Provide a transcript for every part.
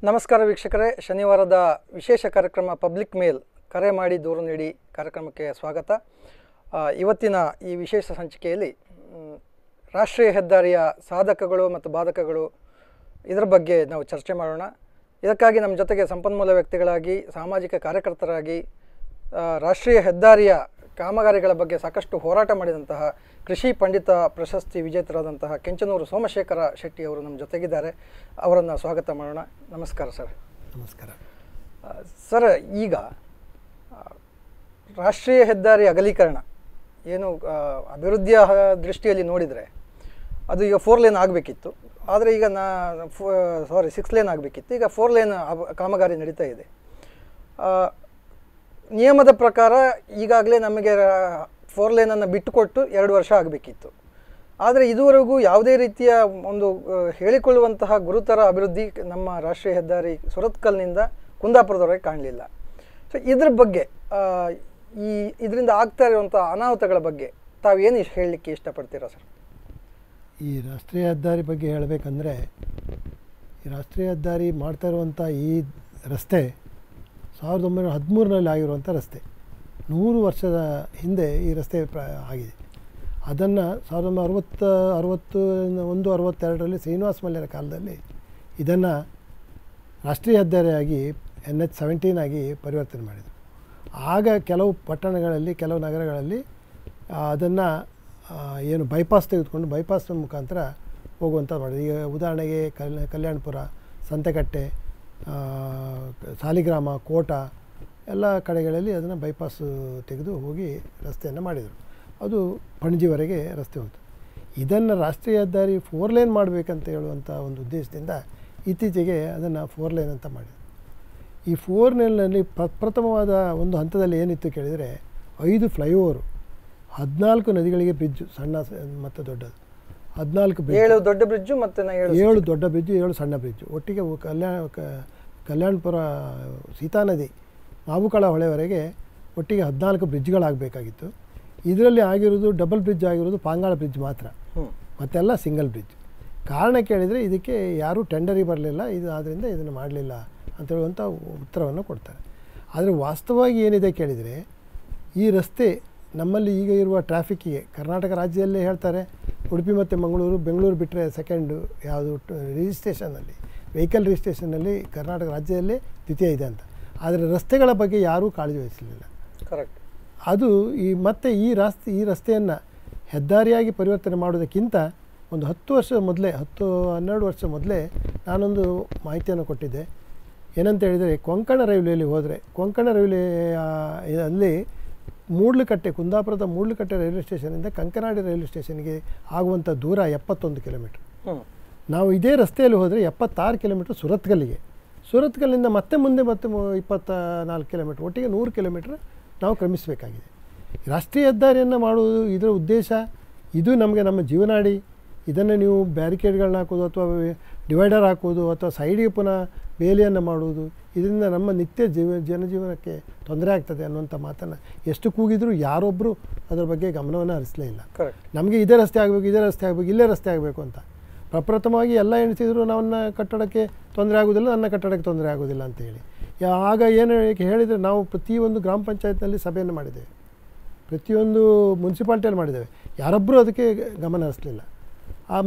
ನಮಸ್ಕಾರ ವೀಕ್ಷಕರೇ, ಶನಿವಾರದ ವಿಶೇಷ ಕಾರ್ಯಕ್ರಮ ಪಬ್ಲಿಕ್ ಮೇಲ್ ಕರೆ ಮಾಡಿ ದೂರು ನೀಡಿ ಕಾರ್ಯಕ್ರಮಕ್ಕೆ ಸ್ವಾಗತ. ಇವತ್ತಿನ ಈ ವಿಶೇಷ ಸಂಚಿಕೆಯಲ್ಲಿ ರಾಷ್ಟ್ರೀಯ ಹೆದ್ದಾರಿಯ ಸಾಧಕಗಳು ಮತ್ತು ಬಾಧಕಗಳು ಇದರ ಬಗ್ಗೆ ನಾವು ಚರ್ಚೆ ಮಾಡೋಣ. ಇದಕ್ಕಾಗಿ ನಮ್ಮ ಜೊತೆಗೆ ಸಂಪನ್ಮೂಲ ವ್ಯಕ್ತಿಗಳಾಗಿ, ಸಾಮಾಜಿಕ ಕಾರ್ಯಕರ್ತರಾಗಿ, ರಾಷ್ಟ್ರೀಯ ಹೆದ್ದಾರಿಯ ಕಾಮಗಾರಿಗಳ ಬಗ್ಗೆ ಸಾಕಷ್ಟು ಹೋರಾಟ ಮಾಡಿದಂತಹ ಕೃಷಿ ಪಂಡಿತ ಪ್ರಶಸ್ತಿ ವಿಜೇತರಾದಂತಹ ಕೆಂಚನೂರು ಸೋಮಶೇಖರ ಶೆಟ್ಟಿ ಅವರು ನಮ್ಮ ಜೊತೆಗಿದ್ದಾರೆ. ಅವರನ್ನು ಸ್ವಾಗತ ಮಾಡೋಣ. ನಮಸ್ಕಾರ ಸರ್. ನಮಸ್ಕಾರ ಸರ್, ಈಗ ರಾಷ್ಟ್ರೀಯ ಹೆದ್ದಾರಿ ಅಗಲೀಕರಣ ಏನು ಅಭಿವೃದ್ಧಿಯ ದೃಷ್ಟಿಯಲ್ಲಿ ನೋಡಿದರೆ ಅದು ಈಗ 4 ಲೇನ್ ಆಗಬೇಕಿತ್ತು. ಆದರೆ ಈಗ 6 ಲೇನ್ ಆಗಬೇಕಿತ್ತು. ಈಗ 4 ಲೇನ್ ಕಾಮಗಾರಿ ನಡೀತಾ ಇದೆ. ನಿಯಮದ ಪ್ರಕಾರ ಈಗಾಗಲೇ ನಮಗೆ 4 ಲೇನನ್ನು ಬಿಟ್ಟುಕೊಟ್ಟು 2 ವರ್ಷ ಆಗಬೇಕಿತ್ತು. ಆದರೆ ಇದುವರೆಗೂ ಯಾವುದೇ ರೀತಿಯ ಒಂದು ಹೇಳಿಕೊಳ್ಳುವಂತಹ ಗುರುತರ ಅಭಿವೃದ್ಧಿ ನಮ್ಮ ರಾಷ್ಟ್ರೀಯ ಹೆದ್ದಾರಿ ಸುರತ್ಕಲ್ನಿಂದ ಕುಂದಾಪುರದವರೆಗೆ ಕಾಣಲಿಲ್ಲ. ಸೊ ಇದ್ರ ಬಗ್ಗೆ ಇದರಿಂದ ಆಗ್ತಾ ಇರುವಂಥ ಅನಾಹುತಗಳ ಬಗ್ಗೆ ತಾವೇನು ಹೇಳಲಿಕ್ಕೆ ಇಷ್ಟಪಡ್ತೀರಾ ಸರ್? ಈ ರಾಷ್ಟ್ರೀಯ ಹೆದ್ದಾರಿ ಬಗ್ಗೆ ಹೇಳಬೇಕಂದ್ರೆ, ಈ ರಾಷ್ಟ್ರೀಯ ಹೆದ್ದಾರಿ ಮಾಡ್ತಾ ಇರುವಂಥ ಈ ರಸ್ತೆ 1913ರಲ್ಲಿ ಆಗಿರುವಂಥ ರಸ್ತೆ. 100 ವರ್ಷದ ಹಿಂದೆ ಈ ರಸ್ತೆ ಆಗಿದೆ. ಅದನ್ನು 1962ರಲ್ಲಿ ಶ್ರೀನಿವಾಸ ಮಲ್ಯರ ಕಾಲದಲ್ಲಿ ಇದನ್ನು ರಾಷ್ಟ್ರೀಯ ಹೆದ್ದಾರಿಯಾಗಿ NH17 ಆಗಿ ಪರಿವರ್ತನೆ ಮಾಡಿದರು. ಆಗ ಕೆಲವು ಪಟ್ಟಣಗಳಲ್ಲಿ, ಕೆಲವು ನಗರಗಳಲ್ಲಿ ಅದನ್ನು ಏನು ಬೈಪಾಸ್ ತೆಗೆದುಕೊಂಡು ಬೈಪಾಸ್ ಮುಖಾಂತರ ಹೋಗುವಂಥ ಮಾಡಿದೆ. ಈಗ ಉದಾಹರಣೆಗೆ ಕಲ್ಯಾಣಪುರ, ಸಂತೆಕಟ್ಟೆ, ಸಾಲಿಗ್ರಾಮ, ಕೋಟ ಎಲ್ಲ ಕಡೆಗಳಲ್ಲಿ ಅದನ್ನು ಬೈಪಾಸ್ ತೆಗೆದು ಹೋಗಿ ರಸ್ತೆಯನ್ನು ಮಾಡಿದರು. ಅದು ಪಣಜಿವರೆಗೆ ರಸ್ತೆ ಹೋಯಿತು. ಇದನ್ನು ರಾಷ್ಟ್ರೀಯ ಹೆದ್ದಾರಿ 4 ಲೇನ್ ಮಾಡಬೇಕಂತ ಹೇಳುವಂಥ ಒಂದು ಉದ್ದೇಶದಿಂದ ಇತ್ತೀಚೆಗೆ ಅದನ್ನು 4 ಲೇನ್ ಅಂತ ಮಾಡಿದರು. ಈ 4 ಲೇನ್ನಲ್ಲಿ ಪ್ರಥಮವಾದ ಒಂದು ಹಂತದಲ್ಲಿ ಏನಿತ್ತು ಕೇಳಿದರೆ 5 ಫ್ಲೈಓವರು, 14 ನದಿಗಳಿಗೆ ಬ್ರಿಡ್ಜು, ಸಣ್ಣ ಮತ್ತು ದೊಡ್ಡದು 14 ಬ್ರಿಡ್ಜ್, 7 ದೊಡ್ಡ ಬ್ರಿಡ್ಜು ಮತ್ತು 7 ದೊಡ್ಡ ಬ್ರಿಡ್ಜು, 7 ಸಣ್ಣ ಬ್ರಿಡ್ಜು, ಒಟ್ಟಿಗೆ ಕಲ್ಯಾಣಪುರ ಸೀತಾ ನದಿ ಮಾಬುಕಳ ಹೊಳೆವರೆಗೆ ಒಟ್ಟಿಗೆ 14 ಬ್ರಿಡ್ಜ್ಗಳಾಗಬೇಕಾಗಿತ್ತು. ಇದರಲ್ಲಿ ಆಗಿರೋದು ಡಬಲ್ ಬ್ರಿಡ್ಜ್ ಆಗಿರೋದು ಪಾಂಗಾಳ ಬ್ರಿಡ್ಜ್ ಮಾತ್ರ, ಮತ್ತೆಲ್ಲ ಸಿಂಗಲ್ ಬ್ರಿಡ್ಜ್. ಕಾರಣ ಕೇಳಿದರೆ ಇದಕ್ಕೆ ಯಾರೂ ಟೆಂಡರಿಗೆ ಬರಲಿಲ್ಲ, ಇದು ಆದ್ದರಿಂದ ಇದನ್ನು ಮಾಡಲಿಲ್ಲ ಅಂತ ಹೇಳುವಂಥ ಉತ್ತರವನ್ನು ಕೊಡ್ತಾರೆ. ಆದರೆ ವಾಸ್ತವವಾಗಿ ಏನಿದೆ ಕೇಳಿದರೆ, ಈ ರಸ್ತೆ ನಮ್ಮಲ್ಲಿ ಈಗ ಇರುವ ಟ್ರಾಫಿಕ್ಕಿಗೆ ಕರ್ನಾಟಕ ರಾಜ್ಯದಲ್ಲೇ ಹೇಳ್ತಾರೆ, ಉಡುಪಿ ಮತ್ತು ಬೆಂಗಳೂರು ಬಿಟ್ಟರೆ ಸೆಕೆಂಡು ಯಾವುದು ರಿಜಿಸ್ಟ್ರೇಷನ್ನಲ್ಲಿ, ವೆಹಿಕಲ್ ರಿಜಿಸ್ಟ್ರೇಷನ್ನಲ್ಲಿ ಕರ್ನಾಟಕ ರಾಜ್ಯದಲ್ಲೇ ದ್ವಿತೀಯ ಇದೆ ಅಂತ. ಆದರೆ ರಸ್ತೆಗಳ ಬಗ್ಗೆ ಯಾರೂ ಕಾಳಜಿ ವಹಿಸಲಿಲ್ಲ. ಕರೆಕ್ಟ್. ಅದು ಮತ್ತೆ ಈ ರಸ್ತೆಯನ್ನು ಹೆದ್ದಾರಿಯಾಗಿ ಪರಿವರ್ತನೆ ಮಾಡೋದಕ್ಕಿಂತ ಒಂದು 10 ವರ್ಷ ಮೊದಲೇ, 10-12 ವರ್ಷ ಮೊದಲೇ ನಾನೊಂದು ಮಾಹಿತಿಯನ್ನು ಕೊಟ್ಟಿದ್ದೆ. ಏನಂತ ಹೇಳಿದರೆ, ಕೊಂಕಣ ರೈಲ್ವೆಯಲ್ಲಿ ಹೋದರೆ, ಕೊಂಕಣ ರೈಲ್ವೆ ಅಲ್ಲಿ ಮೂಡ್ಲಕಟ್ಟೆ, ಕುಂದಾಪುರದ ಮೂಡ್ಲಕಟ್ಟೆ ರೈಲ್ವೆ ಸ್ಟೇಷನಿಂದ ಕಂಕನಾಡಿ ರೈಲ್ವೆ ಸ್ಟೇಷನ್ಗೆ ಆಗುವಂಥ ದೂರ 71 ಕಿಲೋಮೀಟ್ರ್. ನಾವು ಇದೇ ರಸ್ತೆಯಲ್ಲಿ ಹೋದರೆ 76 ಕಿಲೋಮೀಟ್ರ್ ಸುರತ್ಕಲ್ಲಿಂದ ಮತ್ತೆ ಮುಂದೆ 24 ಕಿಲೋಮೀಟ್ರ್, ಒಟ್ಟಿಗೆ 100 ಕಿಲೋಮೀಟ್ರ್ ನಾವು ಕ್ರಮಿಸಬೇಕಾಗಿದೆ. ರಾಷ್ಟ್ರೀಯ ಹೆದ್ದಾರಿಯನ್ನು ಮಾಡುವುದು ಇದರ ಉದ್ದೇಶ. ಇದು ನಮ್ಮ ಜೀವನಾಡಿ. ಇದನ್ನು ನೀವು ಬ್ಯಾರಿಕೇಡ್ಗಳನ್ನ ಹಾಕೋದು ಅಥವಾ ಡಿವೈಡರ್ ಹಾಕೋದು ಅಥವಾ ಸೈಡಿಗೆ ಪುನಃ ಬೇಲಿಯನ್ನು ಮಾಡುವುದು, ಇದರಿಂದ ನಮ್ಮ ನಿತ್ಯ ಜನಜೀವನಕ್ಕೆ ತೊಂದರೆ ಆಗ್ತದೆ ಅನ್ನುವಂಥ ಮಾತನ್ನು ಎಷ್ಟು ಕೂಗಿದರೂ ಯಾರೊಬ್ಬರು ಅದರ ಬಗ್ಗೆ ಗಮನವನ್ನು ಹರಿಸಲೇ ಇಲ್ಲ. ನಮಗೆ ಇದೇ ರಸ್ತೆ ಆಗಬೇಕು, ಇಲ್ಲೇ ರಸ್ತೆ ಆಗಬೇಕು ಅಂತ ಪ್ರಪ್ರಥಮವಾಗಿ ಎಲ್ಲ ಎಣಿಸಿದ್ರು. ನನ್ನ ಕಟ್ಟಡಕ್ಕೆ ತೊಂದರೆ ಆಗೋದಿಲ್ಲ, ನನ್ನ ಕಟ್ಟಡಕ್ಕೆ ತೊಂದರೆ ಆಗೋದಿಲ್ಲ ಅಂತೇಳಿ. ಆಗ ಏನು ಹೇಳಿದರೆ, ನಾವು ಪ್ರತಿಯೊಂದು ಗ್ರಾಮ ಪಂಚಾಯತ್ನಲ್ಲಿ ಸಭೆಯನ್ನು ಮಾಡಿದ್ದೇವೆ, ಪ್ರತಿಯೊಂದು ಮುನ್ಸಿಪಾಲ್ಟಿಯಲ್ಲಿ ಮಾಡಿದ್ದೇವೆ, ಯಾರೊಬ್ಬರು ಅದಕ್ಕೆ ಗಮನ ಹರಿಸಲಿಲ್ಲ.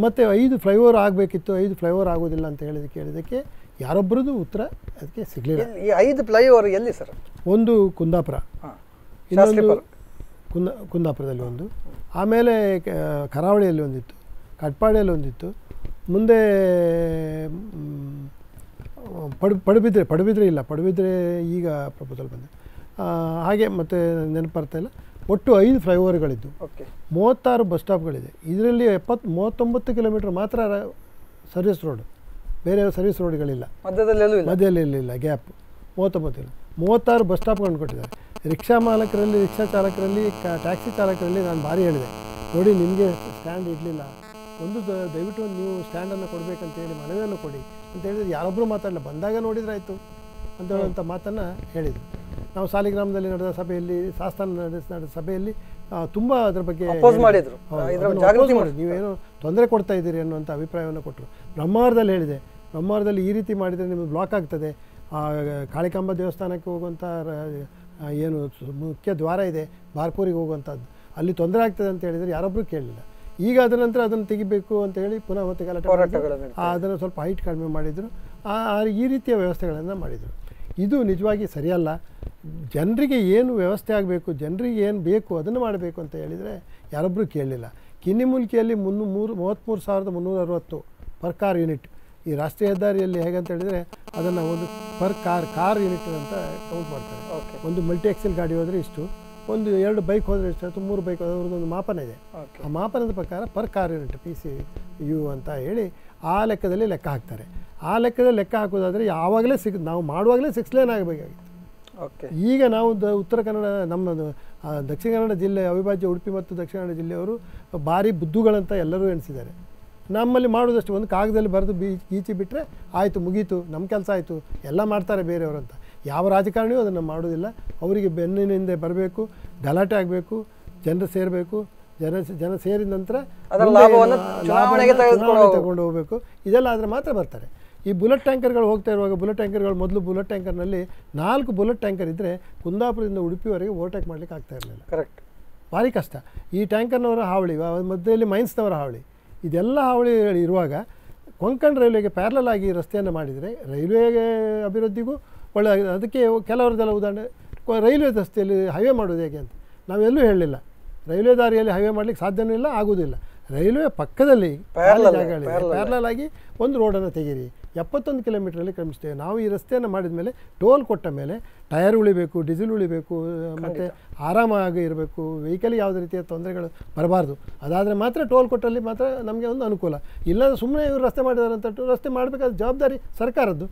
ಮತ್ತು 5 ಫ್ಲೈಓವರ್ ಆಗಬೇಕಿತ್ತು, 5 ಫ್ಲೈಓವರ್ ಆಗೋದಿಲ್ಲ ಅಂತ ಕೇಳಿದ್ದಕ್ಕೆ ಯಾರೊಬ್ಬರದ್ದು ಉತ್ತರ ಅದಕ್ಕೆ ಸಿಗಲಿಲ್ಲ. ಈ 5 ಫ್ಲೈಓವರ್ ಎಲ್ಲಿ ಸರ್? ಒಂದು ಕುಂದಾಪುರ, ಇನ್ನೊಂದು ಕುಂದಾಪುರದಲ್ಲಿ ಒಂದು, ಆಮೇಲೆ ಕರಾವಳಿಯಲ್ಲಿ ಒಂದಿತ್ತು, ಕಟ್ಪಾಡಿಯಲ್ಲಿ ಒಂದಿತ್ತು, ಮುಂದೆ ಪಡುಬಿದ್ರೆ ಇಲ್ಲ, ಪಡುಬಿದ್ರೆ ಈಗ ಪ್ರಪೋಸಲ್ ಬಂದಿದೆ, ಹಾಗೆ ಮತ್ತು ನೆನಪು ಬರ್ತಾಯಿಲ್ಲ. ಒಟ್ಟು 5 ಫ್ಲೈಓವರ್ಗಳಿದ್ದು, 36 ಬಸ್ ಸ್ಟಾಪ್ಗಳಿದೆ. ಇದರಲ್ಲಿ 39 ಕಿಲೋಮೀಟ್ರ್ ಮಾತ್ರ ಸರ್ವಿಸ್ ರೋಡ್, ಬೇರೆ ಸರ್ವಿಸ್ ರೋಡ್ಗಳಿಲ್ಲ, ಮಧ್ಯದಲ್ಲಿಲ್ಲ ಗ್ಯಾಪ್. 36 ಬಸ್ ಸ್ಟಾಪ್ಗಳನ್ನು ಕೊಟ್ಟಿದ್ದಾರೆ. ರಿಕ್ಷಾ ಮಾಲಕರಲ್ಲಿ, ರಿಕ್ಷಾ ಚಾಲಕರಲ್ಲಿ, ಟ್ಯಾಕ್ಸಿ ಚಾಲಕರಲ್ಲಿ ನಾನು ಭಾರಿ ಹೇಳಿದೆ, ನೋಡಿ ನಿಮಗೆ ಸ್ಟ್ಯಾಂಡ್ ಇಡಲಿಲ್ಲ, ದಯವಿಟ್ಟು ನೀವು ಸ್ಟ್ಯಾಂಡನ್ನು ಕೊಡಬೇಕಂತೇಳಿ ಮನವಿಯನ್ನು ಕೊಡಿ ಅಂತ ಹೇಳಿದರೆ ಯಾರೊಬ್ಬರು ಮಾತಾಡಲಿಲ್ಲ. ಬಂದಾಗ ನೋಡಿದ್ರೆ ಆಯಿತು ಅಂತ ಹೇಳುವಂಥ ಮಾತನ್ನು ಹೇಳಿದರು. ನಾವು ಸಾಲಿಗ್ರಾಮದಲ್ಲಿ ನಡೆದ ಸಭೆಯಲ್ಲಿ, ಶಾಸನ ನಡೆದ ಸಭೆಯಲ್ಲಿ ತುಂಬ ಅದರ ಬಗ್ಗೆ ನೀವೇನು ತೊಂದರೆ ಕೊಡ್ತಾ ಇದ್ದೀರಿ ಅನ್ನುವಂಥ ಅಭಿಪ್ರಾಯವನ್ನು ಕೊಟ್ಟರು. ಬ್ರಹ್ಮಾವರದಲ್ಲಿ ಹೇಳಿದೆ, ಬ್ರಹ್ಮಾವರದಲ್ಲಿ ಈ ರೀತಿ ಮಾಡಿದರೆ ನಿಮಗೆ ಬ್ಲಾಕ್ ಆಗ್ತದೆ, ಕಾಳಿಕಾಂಬ ದೇವಸ್ಥಾನಕ್ಕೆ ಹೋಗುವಂಥ ಏನು ಮುಖ್ಯ ದ್ವಾರ ಇದೆ ಬಾರ್ಪೂರಿಗೆ ಹೋಗುವಂಥದ್ದು, ಅಲ್ಲಿ ತೊಂದರೆ ಆಗ್ತದೆ ಅಂತ ಹೇಳಿದರೆ ಯಾರೊಬ್ಬರು ಕೇಳಲಿಲ್ಲ. ಈಗ ಅದರ ನಂತರ ಅದನ್ನು ತೆಗಿಬೇಕು ಅಂತ ಹೇಳಿ ಪುನಃ ಮತ್ತೆ ಅದನ್ನು ಸ್ವಲ್ಪ ಹೈಟ್ ಕಡಿಮೆ ಮಾಡಿದರು. ಈ ರೀತಿಯ ವ್ಯವಸ್ಥೆಗಳನ್ನು ಮಾಡಿದರು. ಇದು ನಿಜವಾಗಿ ಸರಿಯಲ್ಲ. ಜನರಿಗೆ ಏನು ವ್ಯವಸ್ಥೆ ಆಗಬೇಕು, ಜನರಿಗೆ ಏನು ಬೇಕು ಅದನ್ನು ಮಾಡಬೇಕು ಅಂತ ಹೇಳಿದರೆ ಯಾರೊಬ್ಬರು ಕೇಳಲಿಲ್ಲ. ಕಿನ್ನಿಮೂಲ್ಕಿಯಲ್ಲಿ 33,360 ಪರ್ ಕಾರ್ ಯೂನಿಟ್. ಈ ರಾಷ್ಟ್ರೀಯ ಹೆದ್ದಾರಿಯಲ್ಲಿ ಹೇಗಂತ ಹೇಳಿದರೆ ಅದನ್ನು ಒಂದು ಪರ್ ಕಾರ್ ಯೂನಿಟ್ ಅಂತ ಕೌಂಟ್ ಮಾಡ್ತಾರೆ. ಒಂದು ಮಲ್ಟಿ ಎಕ್ಸೆಲ್ ಗಾಡಿ ಹೋದರೆ ಇಷ್ಟು, ಒಂದು 2 ಬೈಕ್ ಹೋದರೆ ಇಷ್ಟು, ಅಥವಾ 3 ಬೈಕ್ ಹೋದ್ರೆ ಅವ್ರದ್ದೊಂದು ಮಾಪನ ಇದೆ. ಆ ಮಾಪನದ ಪ್ರಕಾರ ಪರ್ ಕಾರ್ ಯೂನಿಟ್ PCU ಅಂತ ಹೇಳಿ ಆ ಲೆಕ್ಕದಲ್ಲಿ ಲೆಕ್ಕ ಹಾಕ್ತಾರೆ. ಆ ಲೆಕ್ಕದಲ್ಲಿ ಲೆಕ್ಕ ಹಾಕೋದಾದರೆ ಯಾವಾಗಲೇ ನಾವು ಮಾಡುವಾಗಲೇ 6 ಲೇನ್ ಆಗಬೇಕಾಗಿತ್ತು. ಈಗ ನಾವು ಉತ್ತರ ಕನ್ನಡ ನಮ್ಮದು ದಕ್ಷಿಣ ಕನ್ನಡ ಜಿಲ್ಲೆ ಅವಿಭಾಜ್ಯ ಉಡುಪಿ ಮತ್ತು ದಕ್ಷಿಣ ಕನ್ನಡ ಜಿಲ್ಲೆಯವರು ಭಾರಿ ಬುದ್ಧುಗಳಂತ ಎಲ್ಲರೂ ಎಣಿಸಿದ್ದಾರೆ. ನಮ್ಮಲ್ಲಿ ಮಾಡೋದಷ್ಟು ಒಂದು ಕಾಗದಲ್ಲಿ ಬರೆದು ಗೀಚಿ ಬಿಟ್ಟರೆ ಆಯಿತು, ಮುಗೀತು, ನಮ್ಮ ಕೆಲಸ ಆಯಿತು, ಎಲ್ಲ ಮಾಡ್ತಾರೆ ಬೇರೆಯವರಂತ. ಯಾವ ರಾಜಕಾರಣಿಯೂ ಅದನ್ನು ಮಾಡೋದಿಲ್ಲ. ಅವರಿಗೆ ಬೆನ್ನಿನಿಂದ ಬರಬೇಕು, ಗಲಾಟೆ ಆಗಬೇಕು, ಜನರು ಸೇರಬೇಕು, ಜನ ಸೇರಿದ ನಂತರ ಚುನಾವಣೆಗೆ ತಗೊಂಡು ಹೋಗಬೇಕು. ಇದೆಲ್ಲ ಆದರೆ ಮಾತ್ರ ಬರ್ತಾರೆ. ಈ ಬುಲೆಟ್ ಟ್ಯಾಂಕರ್ಗಳು ಹೋಗ್ತಾ ಇರುವಾಗ ಮೊದಲು ಬುಲೆಟ್ ಟ್ಯಾಂಕರ್ನಲ್ಲಿ 4 ಬುಲೆಟ್ ಟ್ಯಾಂಕರ್ ಇದ್ದರೆ ಕುಂದಾಪುರದಿಂದ ಉಡುಪಿವರೆಗೆ ಓವರ್ಟೇಕ್ ಮಾಡಲಿಕ್ಕೆ ಆಗ್ತಾ ಇರಲಿಲ್ಲ. ಕರೆಕ್ಟ್, ಭಾರಿ ಕಷ್ಟ. ಈ ಟ್ಯಾಂಕರ್ನವರ ಹಾವಳಿ, ಮಧ್ಯದಲ್ಲಿ ಮೈನ್ಸ್ನವರ ಹಾವಳಿ, ಇದೆಲ್ಲ ಹಾವಳಿ ಇರುವಾಗ ಕೊಂಕಣ ರೈಲ್ವೆಗೆ ಪ್ಯಾರಲಲ್ ಆಗಿ ರಸ್ತೆಯನ್ನು ಮಾಡಿದರೆ ರೈಲ್ವೆ ಅಭಿವೃದ್ಧಿಗೂ ಒಳ್ಳೆ. ಅದಕ್ಕೆ ಕೆಲವರದೆಲ್ಲ ಉದಾಹರಣೆ, ರೈಲ್ವೆ ರಸ್ತೆಯಲ್ಲಿ ಹೈವೇ ಮಾಡೋದು ಹೇಗೆ ಅಂತ ನಾವೆಲ್ಲೂ ಹೇಳಲಿಲ್ಲ. ರೈಲ್ವೆ ದಾರಿಯಲ್ಲಿ ಹೈವೇ ಮಾಡಲಿಕ್ಕೆ ಸಾಧ್ಯವೂ ಇಲ್ಲ, ಆಗೋದಿಲ್ಲ. ರೈಲ್ವೆ ಪಕ್ಕದಲ್ಲಿ ಜಾಗಗಳಿದೆ, ಪ್ಯಾರಲಲ್ ಆಗಿ ಒಂದು ರೋಡನ್ನು ತೆಗೀರಿ, 71 ಕಿಲೋಮೀಟ್ರಲ್ಲಿ ಕ್ರಮಿಸ್ತೇವೆ. ನಾವು ಈ ರಸ್ತೆಯನ್ನು ಮಾಡಿದ ಮೇಲೆ ಟೋಲ್ ಕೊಟ್ಟ ಮೇಲೆ ಟೈರ್ ಉಳಿಬೇಕು, ಡೀಸೆಲ್ ಉಳಿಬೇಕು, ಮತ್ತು ಆರಾಮಾಗಿ ಇರಬೇಕು, ವೆಹಿಕಲ್ಗೆ ಯಾವುದೇ ರೀತಿಯ ತೊಂದರೆಗಳು ಬರಬಾರ್ದು. ಅದಾದರೆ ಮಾತ್ರ ಟೋಲ್ ಕೊಟ್ಟಲ್ಲಿ ಮಾತ್ರ ನಮಗೆ ಒಂದು ಅನುಕೂಲ. ಇಲ್ಲಾಂದರೆ ಸುಮ್ಮನೆ ಇವರು ರಸ್ತೆ ಮಾಡಿದಾರಂತ ರಸ್ತೆ ಮಾಡಬೇಕಾದ ಜವಾಬ್ದಾರಿ ಸರ್ಕಾರದ್ದು,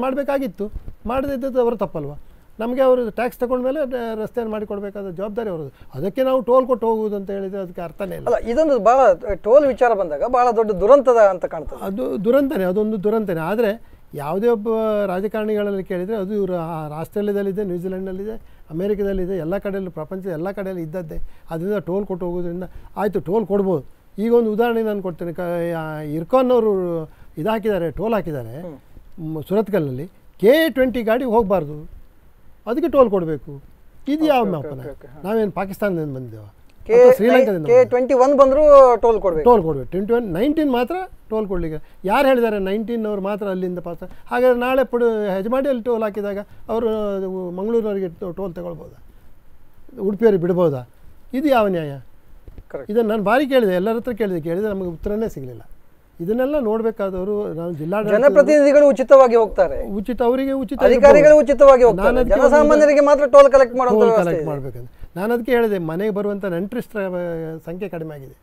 ಮಾಡಬೇಕಾಗಿತ್ತು. ಮಾಡದಿದ್ದದ್ದು ಅವರು ತಪ್ಪಲ್ವಾ? ನಮಗೆ ಅವರು ಟ್ಯಾಕ್ಸ್ ತಗೊಂಡ್ಮೇಲೆ ರಸ್ತೆಯನ್ನು ಮಾಡಿಕೊಡ್ಬೇಕಾದ ಜವಾಬ್ದಾರಿ ಅವರದು. ಅದಕ್ಕೆ ನಾವು ಟೋಲ್ ಕೊಟ್ಟು ಹೋಗುವುದು ಅಂತ ಹೇಳಿದರೆ ಅದಕ್ಕೆ ಅರ್ಥನೇ ಇಲ್ಲ. ಅಲ್ಲ, ಇದೊಂದು ಭಾಳ ಟೋಲ್ ವಿಚಾರ ಬಂದಾಗ ಭಾಳ ದೊಡ್ಡ ದುರಂತದ ಅಂತ ಕಾಣ್ತದೆ. ಅದು ದುರಂತನೇ, ಅದೊಂದು ದುರಂತನೇ. ಆದರೆ ಯಾವುದೇ ಒಬ್ಬ ರಾಜಕಾರಣಿಗಳಲ್ಲಿ ಕೇಳಿದರೆ ಅದು ಇವರು ಆಸ್ಟ್ರೇಲಿಯಾದಲ್ಲಿದೆ, ನ್ಯೂಜಿಲೆಂಡ್ನಲ್ಲಿದೆ, ಅಮೇರಿಕಾದಲ್ಲಿದೆ, ಎಲ್ಲ ಕಡೆಯಲ್ಲೂ, ಪ್ರಪಂಚದ ಎಲ್ಲ ಕಡೆಯಲ್ಲಿ ಇದ್ದದ್ದೇ. ಅದರಿಂದ ಟೋಲ್ ಕೊಟ್ಟು ಹೋಗೋದ್ರಿಂದ ಆಯಿತು, ಟೋಲ್ ಕೊಡ್ಬೋದು. ಈಗ ಒಂದು ಉದಾಹರಣೆ ನಾನು ಕೊಡ್ತೇನೆ. ಇರ್ಕಾನ್ನವರು ಇದು ಹಾಕಿದ್ದಾರೆ, ಟೋಲ್ ಹಾಕಿದ್ದಾರೆ ಸುರತ್ಕಲ್ನಲ್ಲಿ. K20 ಗಾಡಿ ಹೋಗಬಾರ್ದು, ಅದಕ್ಕೆ ಟೋಲ್ ಕೊಡಬೇಕು. ಇದು ಯಾವ ಮಾಪನ? ನಾವೇನು ಪಾಕಿಸ್ತಾನದಿಂದ ಬಂದಿದ್ದೇವೆ? ಶ್ರೀಲಂಕಾದಿಂದ K21 ಬಂದರೂ ಟೋಲ್ ಕೊಡಬೇಕು. 19 ಮಾತ್ರ ಟೋಲ್ ಕೊಡಲಿಕ್ಕೆ ಯಾರು ಹೇಳಿದ್ದಾರೆ? 19 ಮಾತ್ರ ಅಲ್ಲಿಂದ ಪಾಸ್. ಹಾಗಾದರೆ ನಾಳೆ ಹೆಜಮಾಡಿಯಲ್ಲಿ ಟೋಲ್ ಹಾಕಿದಾಗ ಅವರು ಮಂಗಳೂರಿನವರಿಗೆ ಟೋಲ್ ತಗೊಳ್ಬೋದಾ? ಉಡುಪಿಯವರಿಗೆ ಬಿಡ್ಬೋದಾ? ಇದು ಯಾವ ನ್ಯಾಯ? ಇದನ್ನು ನಾನು ಭಾರಿ ಕೇಳಿದೆ, ಎಲ್ಲರ ಹತ್ರ ಕೇಳಿದೆ, ನಮಗೆ ಉತ್ತರನೇ ಸಿಗಲಿಲ್ಲ. ಇದನ್ನೆಲ್ಲ ನೋಡಬೇಕಾದವರು ನಾವು ಜನಪ್ರತಿನಿಧಿಗಳು ಉಚಿತವಾಗಿ ಹೋಗ್ತಾರೆ, ಉಚಿತ ಅವರಿಗೆ ಉಚಿತ, ಅಧಿಕಾರಿಗಳು ಉಚಿತವಾಗಿ ಹೋಗ್ತಾರೆ, ಜನಸಾಮಾನ್ಯರಿಗೆ ಮಾತ್ರ ಟೋಲ್ ಕಲೆಕ್ಟ್ ಮಾಡಬೇಕಂತ ನಾನು ಅದಕ್ಕೆ ಹೇಳಿದೆ. ಮನೆಗೆ ಬರುವಂಥ ನೆಂಟರಿಷ್ಟರ ಸಂಖ್ಯೆ ಕಡಿಮೆ ಆಗಿದೆ.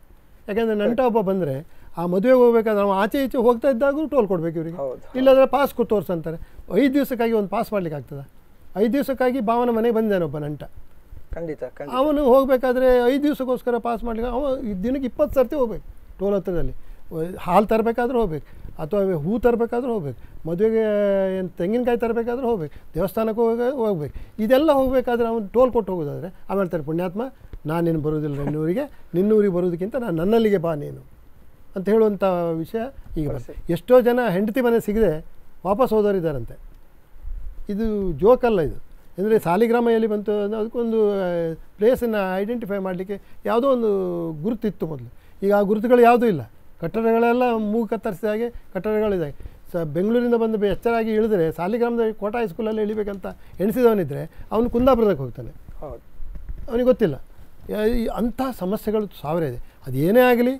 ಯಾಕೆಂದರೆ ನೆಂಟ ಒಬ್ಬ ಬಂದರೆ ಆ ಮದುವೆಗೆ ಹೋಗ್ಬೇಕಾದ್ರೆ ನಾವು ಆಚೆ ಈಚೆ ಹೋಗ್ತಾ ಇದ್ದಾಗೂ ಟೋಲ್ ಕೊಡಬೇಕು ಇವರಿಗೆ. ಇಲ್ಲಾಂದರೆ ಪಾಸ್ ತೋರಿಸಂತಾರೆ. 5 ದಿವಸಕ್ಕಾಗಿ ಒಂದು ಪಾಸ್ ಮಾಡ್ಲಿಕ್ಕೆ ಆಗ್ತದೆ? 5 ದಿವಸಕ್ಕಾಗಿ ಭಾವನ ಮನೆಗೆ ಬಂದಿದ್ದಾನೆ ಒಬ್ಬ ನೆಂಟ. ಖಂಡಿತ ಅವನು ಹೋಗಬೇಕಾದ್ರೆ 5 ದಿವಸಕ್ಕೋಸ್ಕರ ಪಾಸ್ ಮಾಡಲಿಕ್ಕೆ ದಿನಕ್ಕೆ 20 ಸರ್ತಿ ಹೋಗ್ಬೇಕು. ಟೋಲ್ ಹತ್ರದಲ್ಲಿ ಹಾಲು ತರಬೇಕಾದ್ರೂ ಹೋಗ್ಬೇಕು, ಅಥವಾ ಹೂ ತರಬೇಕಾದ್ರೂ ಹೋಗ್ಬೇಕು, ಮದುವೆಗೆ ಏನು ತೆಂಗಿನಕಾಯಿ ತರಬೇಕಾದ್ರೂ ಹೋಗ್ಬೇಕು, ದೇವಸ್ಥಾನಕ್ಕೆ ಹೋಗ್ಬೇಕು. ಇದೆಲ್ಲ ಹೋಗಬೇಕಾದ್ರೆ ಅವನು ಟೋಲ್ ಕೊಟ್ಟು ಹೋಗೋದಾದರೆ ಆಮೇಲೆ ಹೇಳ್ತಾರೆ, ಪುಣ್ಯಾತ್ಮ ನಾನೇನು ಬರೋದಿಲ್ಲ ನಿನ್ನೂರಿಗೆ ಬರೋದಕ್ಕಿಂತ ನನ್ನಲ್ಲಿಗೆ ಬಾ ನೀನು ಅಂತ ಹೇಳುವಂಥ ವಿಷಯ ಈಗ ಬರ್ತದೆ. ಎಷ್ಟೋ ಜನ ಹೆಂಡತಿ ಮನೆ ಸಿಗದೆ ವಾಪಸ್ ಹೋದವರಿದ್ದಾರಂತೆ. ಇದು ಜೋಕಲ್ಲ ಇದು. ಅಂದರೆ ಸಾಲಿಗ್ರಾಮ ಎಲ್ಲಿ ಬಂತು ಅಂದರೆ ಅದಕ್ಕೊಂದು ಪ್ಲೇಸನ್ನು ಐಡೆಂಟಿಫೈ ಮಾಡಲಿಕ್ಕೆ ಯಾವುದೋ ಒಂದು ಗುರುತಿತ್ತು ಮೊದಲು. ಈಗ ಆ ಗುರುತುಗಳು ಯಾವುದೂ ಇಲ್ಲ. ಕಟ್ಟಡಗಳೆಲ್ಲ ಮೂಗು ಕತ್ತರಿಸಿದ ಹಾಗೆ ಕಟ್ಟಡಗಳಿದೆ. ಬೆಂಗಳೂರಿಂದ ಬಂದು ಎಚ್ಚರಾಗಿ ಇಳಿದ್ರೆ ಸಾಲಿಗ್ರಾಮದ ಕೋಟಾ ಹೈಸ್ಕೂಲಲ್ಲಿ ಇಳಿಬೇಕಂತ ಎಣಿಸಿದವನಿದ್ದರೆ ಅವನು ಕುಂದಾಪುರಕ್ಕೆ ಹೋಗ್ತಾನೆ, ಅವನಿಗೆ ಗೊತ್ತಿಲ್ಲ. ಅಂಥ ಸಮಸ್ಯೆಗಳು ಸಾವಿರ ಇದೆ. ಅದು ಏನೇ ಆಗಲಿ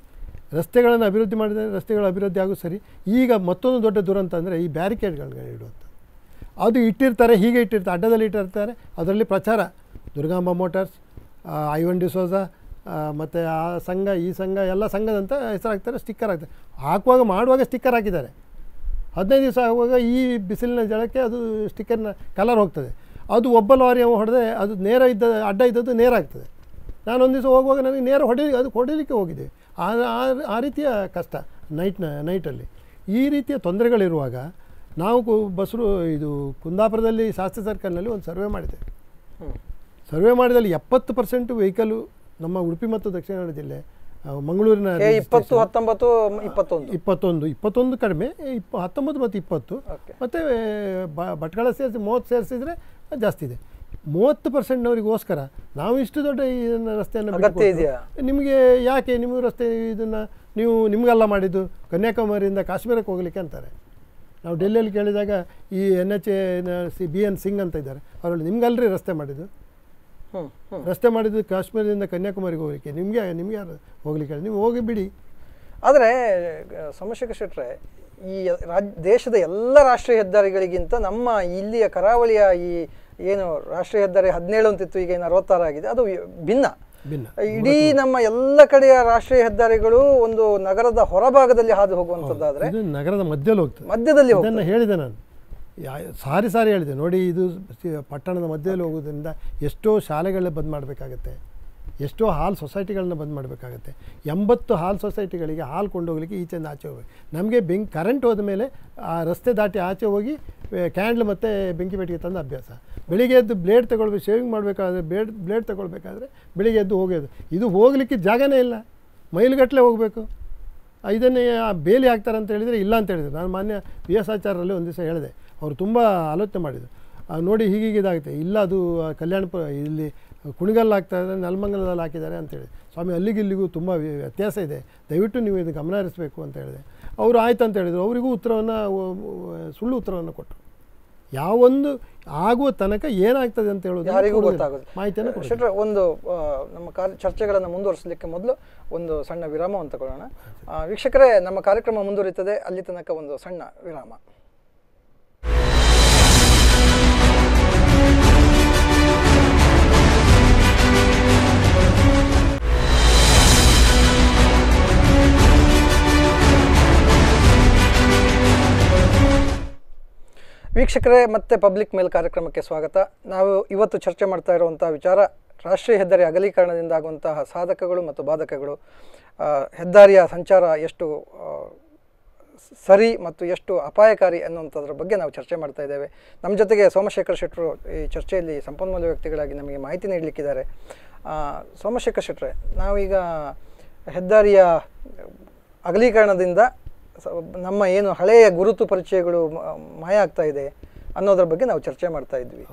ರಸ್ತೆಗಳನ್ನು ಅಭಿವೃದ್ಧಿ ಮಾಡಿದರೆ ರಸ್ತೆಗಳ ಅಭಿವೃದ್ಧಿ ಆಗೋದು ಸರಿ. ಈಗ ಮತ್ತೊಂದು ದೊಡ್ಡ ದುರಂತ ಅಂದರೆ ಈ ಬ್ಯಾರಿಕೇಡ್ಗಳನ್ನ ಇಡುವಂಥ, ಅದು ಇಟ್ಟಿರ್ತಾರೆ, ಹೀಗೆ ಇಟ್ಟಿರ್ತಾರೆ, ಅಡ್ಡದಲ್ಲಿ ಇಟ್ಟಿರ್ತಾರೆ. ಅದರಲ್ಲಿ ಪ್ರಚಾರ ದುರ್ಗಾಂಬ ಮೋಟಾರ್ಸ್, ಐವನ್ ಡಿಸೋಜಾ ಮತ್ತು ಆ ಸಂಘ ಈ ಸಂಘ ಎಲ್ಲ ಸಂಘದಂತ ಹೆಸರಾಗ್ತಾರೆ, ಸ್ಟಿಕ್ಕರ್ ಹಾಕ್ತಾರೆ. ಮಾಡುವಾಗ ಸ್ಟಿಕ್ಕರ್ ಹಾಕಿದ್ದಾರೆ. 15 ದಿವಸ ಆಗುವಾಗ ಈ ಬಿಸಿಲಿನ ಜಳಕ್ಕೆ ಅದು ಸ್ಟಿಕ್ಕರ್ನ ಕಲರ್ ಹೋಗ್ತದೆ. ಅದು ಒಬ್ಬ ಲಾರಿ ಹೊಡೆದೆ ಅದು ಅಡ್ಡ ಇದ್ದದ್ದು ನೇರ ಆಗ್ತದೆ. ನಾನೊಂದು ದಿವಸ ಹೋಗುವಾಗ ನನಗೆ ನೇರ ಹೊಡಿಲಿಕ್ಕೆ ಹೋಗಿದ್ದೆ. ಆ ರೀತಿಯ ಕಷ್ಟ ನೈಟಲ್ಲಿ. ಈ ರೀತಿಯ ತೊಂದರೆಗಳಿರುವಾಗ ನಾವು ಇದು ಕುಂದಾಪುರದಲ್ಲಿ ಶಾಸ್ತ್ರಿ ಸರ್ಕಲ್ನಲ್ಲಿ ಒಂದು ಸರ್ವೆ ಮಾಡಿದೆ. ಸರ್ವೆ ಮಾಡಿದಲ್ಲಿ 70% ವೆಹಿಕಲ್ಲು ನಮ್ಮ ಉಡುಪಿ ಮತ್ತು ದಕ್ಷಿಣ ಕನ್ನಡ ಜಿಲ್ಲೆ ಮಂಗಳೂರಿನ 20, 19, 21. 21 ಕಡಿಮೆ, 19 ಮತ್ತು 20 ಮತ್ತು ಭಟ್ಕಳ ಸೇರಿಸಿ 30 ಸೇರಿಸಿದರೆ ಜಾಸ್ತಿ ಇದೆ. 30%ನವರಿಗೋಸ್ಕರ ನಾವು ಇಷ್ಟು ದೊಡ್ಡ ಇದನ್ನು ರಸ್ತೆಯನ್ನು ಅಗತ್ಯ ಇದೆಯಾ? ನಿಮಗೆ ಯಾಕೆ ನಿಮ್ಮ ರಸ್ತೆ ಇದನ್ನು ನೀವು ನಿಮಗೆಲ್ಲ ಮಾಡಿದ್ದು ಕನ್ಯಾಕುಮಾರಿಯಿಂದ ಕಾಶ್ಮೀರಕ್ಕೆ ಹೋಗಲಿಕ್ಕೆ ಅಂತಾರೆ. ನಾವು ಡೆಲ್ಲಿಯಲ್ಲಿ ಕೇಳಿದಾಗ ಈ NH ಸಿಂಗ್ ಅಂತ ಇದ್ದಾರೆ, ಅವರಲ್ಲಿ ನಿಮ್ಗಲ್ರಿ ರಸ್ತೆ ಮಾಡಿದ್ದು, ರಸ್ತೆ ಮಾಡಿದ್ದು ಕಾಶ್ಮೀರದಿಂದ ಕನ್ಯಾಕುಮಾರಿಗೆ ಹೋಗಲಿಕ್ಕೆ, ನಿಮಗೆ ಯಾರು ಹೋಗ್ಲಿಕ್ಕೆ, ನೀವು ಹೋಗಿ ಬಿಡಿ. ಆದರೆ ಸೋಮಶೇಖರ್ ಶೆಟ್ಟರೆ, ಈ ದೇಶದ ಎಲ್ಲ ರಾಷ್ಟ್ರೀಯ ಹೆದ್ದಾರಿಗಳಿಗಿಂತ ನಮ್ಮ ಇಲ್ಲಿಯ ಕರಾವಳಿಯ ಈ ಏನು ರಾಷ್ಟ್ರೀಯ ಹೆದ್ದಾರಿ 17 ಅಂತಿತ್ತು, ಈಗ ಏನು 66 ಆಗಿದೆ, ಅದು ಭಿನ್ನ. ಇಡೀ ನಮ್ಮ ಎಲ್ಲ ಕಡೆಯ ರಾಷ್ಟ್ರೀಯ ಹೆದ್ದಾರಿಗಳು ಒಂದು ನಗರದ ಹೊರಭಾಗದಲ್ಲಿ ಹಾದು ಹೋಗುವಂಥದ್ದಾದ್ರೆ ನಗರದ ಮಧ್ಯದಲ್ಲಿ ಹೋಗ್ತದೆ. ಮಧ್ಯದಲ್ಲಿ ಅದನ್ನು ಹೇಳಿದೆ ನಾನು, ಸಾರಿ ಹೇಳಿದೆ ನೋಡಿ. ಇದು ಪಟ್ಟಣದ ಮಧ್ಯದಲ್ಲಿ ಹೋಗೋದ್ರಿಂದ ಎಷ್ಟೋ ಶಾಲೆಗಳನ್ನ ಬಂದ್ ಮಾಡಬೇಕಾಗತ್ತೆ, ಎಷ್ಟೋ ಹಾಲ್ ಸೊಸೈಟಿಗಳನ್ನ ಬಂದ್ ಮಾಡಬೇಕಾಗತ್ತೆ. 80 ಹಾಲ್ ಸೊಸೈಟಿಗಳಿಗೆ ಹಾಲು ಕೊಂಡೋಗ್ಲಿಕ್ಕೆ ಈಚೆಯಿಂದ ಆಚೆ ಹೋಗ್ಬೇಕು. ನಮಗೆ ಕರೆಂಟ್ ಹೋದ ಮೇಲೆ ಆ ರಸ್ತೆ ದಾಟಿ ಆಚೆ ಹೋಗಿ ಕ್ಯಾಂಡ್ಲ್ ಮತ್ತು ಬೆಂಕಿ ಬೆಟ್ಟಿಗೆ ತಂದು ಅಭ್ಯಾಸ. ಬೆಳಿಗ್ಗೆ ಎದ್ದು ಬ್ಲೇಡ್ ತಗೊಳ್ಬೇಕು, ಶೇವಿಂಗ್ ಮಾಡಬೇಕಾದ್ರೆ ಬ್ಲೇಡ್ ತಗೊಳ್ಬೇಕಾದ್ರೆ ಬೆಳಿಗ್ಗೆ ಎದ್ದು ಹೋಗೋದು. ಇದು ಹೋಗಲಿಕ್ಕೆ ಜಾಗನೇ ಇಲ್ಲ, ಮೈಲುಗಟ್ಟಲೆ ಹೋಗಬೇಕು. ಇದನ್ನೇ ಬೇಲಿ ಹಾಕ್ತಾರೆ ಅಂತ ಹೇಳಿದರೆ ಇಲ್ಲ ಅಂತ ಹೇಳಿದ್ರು. ನಾನು ಮಾನ್ಯ VS ಆಚಾರ್ಯರಲ್ಲಿ ಒಂದು ದಿವಸ ಹೇಳಿದೆ, ಅವರು ತುಂಬ ಆಲೋಚನೆ ಮಾಡಿದರು. ನೋಡಿ ಹೀಗಿದಾಗುತ್ತೆ, ಇಲ್ಲ ಅದು ಕಲ್ಯಾಣಪುರ ಇಲ್ಲಿ ಕುಣಿಗಲ್ ಹಾಕ್ತಾ ಇದ್ದಾರೆ, ನೆಲಮಂಗಲದಲ್ಲಿ ಹಾಕಿದ್ದಾರೆ ಅಂತೇಳಿ. ಸ್ವಾಮಿ ಅಲ್ಲಿಗಿಲ್ಲಿಗೂ ತುಂಬ ವ್ಯತ್ಯಾಸ ಇದೆ, ದಯವಿಟ್ಟು ನೀವು ಇದು ಗಮನ ಹರಿಸಬೇಕು ಅಂತ ಹೇಳಿದೆ. ಅವರು ಆಯ್ತು ಅಂತ ಹೇಳಿದರು. ಅವರಿಗೂ ಸುಳ್ಳು ಉತ್ತರವನ್ನು ಕೊಟ್ಟರು. ಯಾವೊಂದು ಆಗುವ ತನಕ ಏನಾಗ್ತದೆ ಅಂತ ಹೇಳೋದು ಯಾರಿಗೂ ಗೊತ್ತಾಗೋದು ಮಾಹಿತಿಯನ್ನು. ಶೆಟ್ಟರೆ, ಒಂದು ನಮ್ಮ ಚರ್ಚೆಗಳನ್ನು ಮುಂದುವರಿಸಲಿಕ್ಕೆ ಮೊದಲು ಒಂದು ಸಣ್ಣ ವಿರಾಮವನ್ನು ತಗೊಳ್ಳೋಣ. ವೀಕ್ಷಕರೇ, ನಮ್ಮ ಕಾರ್ಯಕ್ರಮ ಮುಂದುವರಿಯುತ್ತದೆ, ಅಲ್ಲಿ ತನಕ ಒಂದು ಸಣ್ಣ ವಿರಾಮ. ವೀಕ್ಷಕರೇ, ಮತ್ತೆ ಪಬ್ಲಿಕ್ ಮೇಲ್ ಕಾರ್ಯಕ್ರಮಕ್ಕೆ ಸ್ವಾಗತ. ನಾವು ಇವತ್ತು ಚರ್ಚೆ ಮಾಡ್ತಾ ಇರುವಂಥ ವಿಚಾರ ರಾಷ್ಟ್ರೀಯ ಹೆದ್ದಾರಿ ಅಗಲೀಕರಣದಿಂದ ಆಗುವಂತಹ ಸಾಧಕಗಳು ಮತ್ತು ಬಾಧಕಗಳು, ಹೆದ್ದಾರಿಯ ಸಂಚಾರ ಎಷ್ಟು ಸರಿ ಮತ್ತು ಎಷ್ಟು ಅಪಾಯಕಾರಿ ಅನ್ನುವಂಥದ್ರ ಬಗ್ಗೆ ನಾವು ಚರ್ಚೆ ಮಾಡ್ತಾ ಇದ್ದೇವೆ. ನಮ್ಮ ಜೊತೆಗೆ ಸೋಮಶೇಖರ್ ಶೆಟ್ಟರು ಈ ಚರ್ಚೆಯಲ್ಲಿ ಸಂಪನ್ಮೂಲ ವ್ಯಕ್ತಿಗಳಾಗಿ ನಮಗೆ ಮಾಹಿತಿ ನೀಡಲಿಕ್ಕಿದ್ದಾರೆ. ಸೋಮಶೇಖರ್ ಶೆಟ್ಟರೆ, ನಾವೀಗ ಹೆದ್ದಾರಿಯ ಅಗಲೀಕರಣದಿಂದ ನಮ್ಮ ಏನು ಹಳೆಯ ಗುರುತು ಪರಿಚಯಗಳು ಮಾಯ ಆಗ್ತಾ ಇದೆ ಅನ್ನೋದ್ರ ಬಗ್ಗೆ ನಾವು ಚರ್ಚೆ ಮಾಡ್ತಾ ಇದ್ವಿ.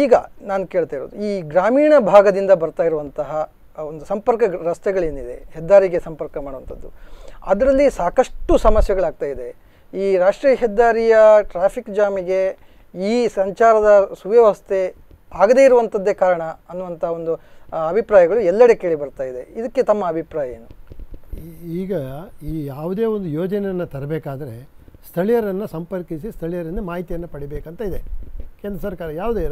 ಈಗ ನಾನು ಕೇಳ್ತಾ ಇರೋದು, ಈ ಗ್ರಾಮೀಣ ಭಾಗದಿಂದ ಬರ್ತಾ ಇರುವಂತಹ ಒಂದು ಸಂಪರ್ಕ ರಸ್ತೆಗಳೇನಿದೆ, ಹೆದ್ದಾರಿಗೆ ಸಂಪರ್ಕ ಮಾಡುವಂಥದ್ದು, ಅದರಲ್ಲಿ ಸಾಕಷ್ಟು ಸಮಸ್ಯೆಗಳಾಗ್ತಾ ಇದೆ. ಈ ರಾಷ್ಟ್ರೀಯ ಹೆದ್ದಾರಿಯ ಟ್ರಾಫಿಕ್ ಜಾಮಿಗೆ ಈ ಸಂಚಾರದ ಸುವ್ಯವಸ್ಥೆ ಆಗದೇ ಇರುವಂಥದ್ದೇ ಕಾರಣ ಅನ್ನುವಂಥ ಒಂದು ಅಭಿಪ್ರಾಯಗಳು ಎಲ್ಲೆಡೆ ಕೇಳಿ ಬರ್ತಾ ಇದೆ. ಇದಕ್ಕೆ ತಮ್ಮ ಅಭಿಪ್ರಾಯ ಏನು? ಈಗ ಈ ಯಾವುದೇ ಒಂದು ಯೋಜನೆಯನ್ನು ತರಬೇಕಾದ್ರೆ ಸ್ಥಳೀಯರನ್ನು ಸಂಪರ್ಕಿಸಿ ಸ್ಥಳೀಯರಿಂದ ಮಾಹಿತಿಯನ್ನು ಪಡಿಬೇಕಂತ ಇದೆ ಕೇಂದ್ರ ಸರ್ಕಾರ. ಯಾವುದೇ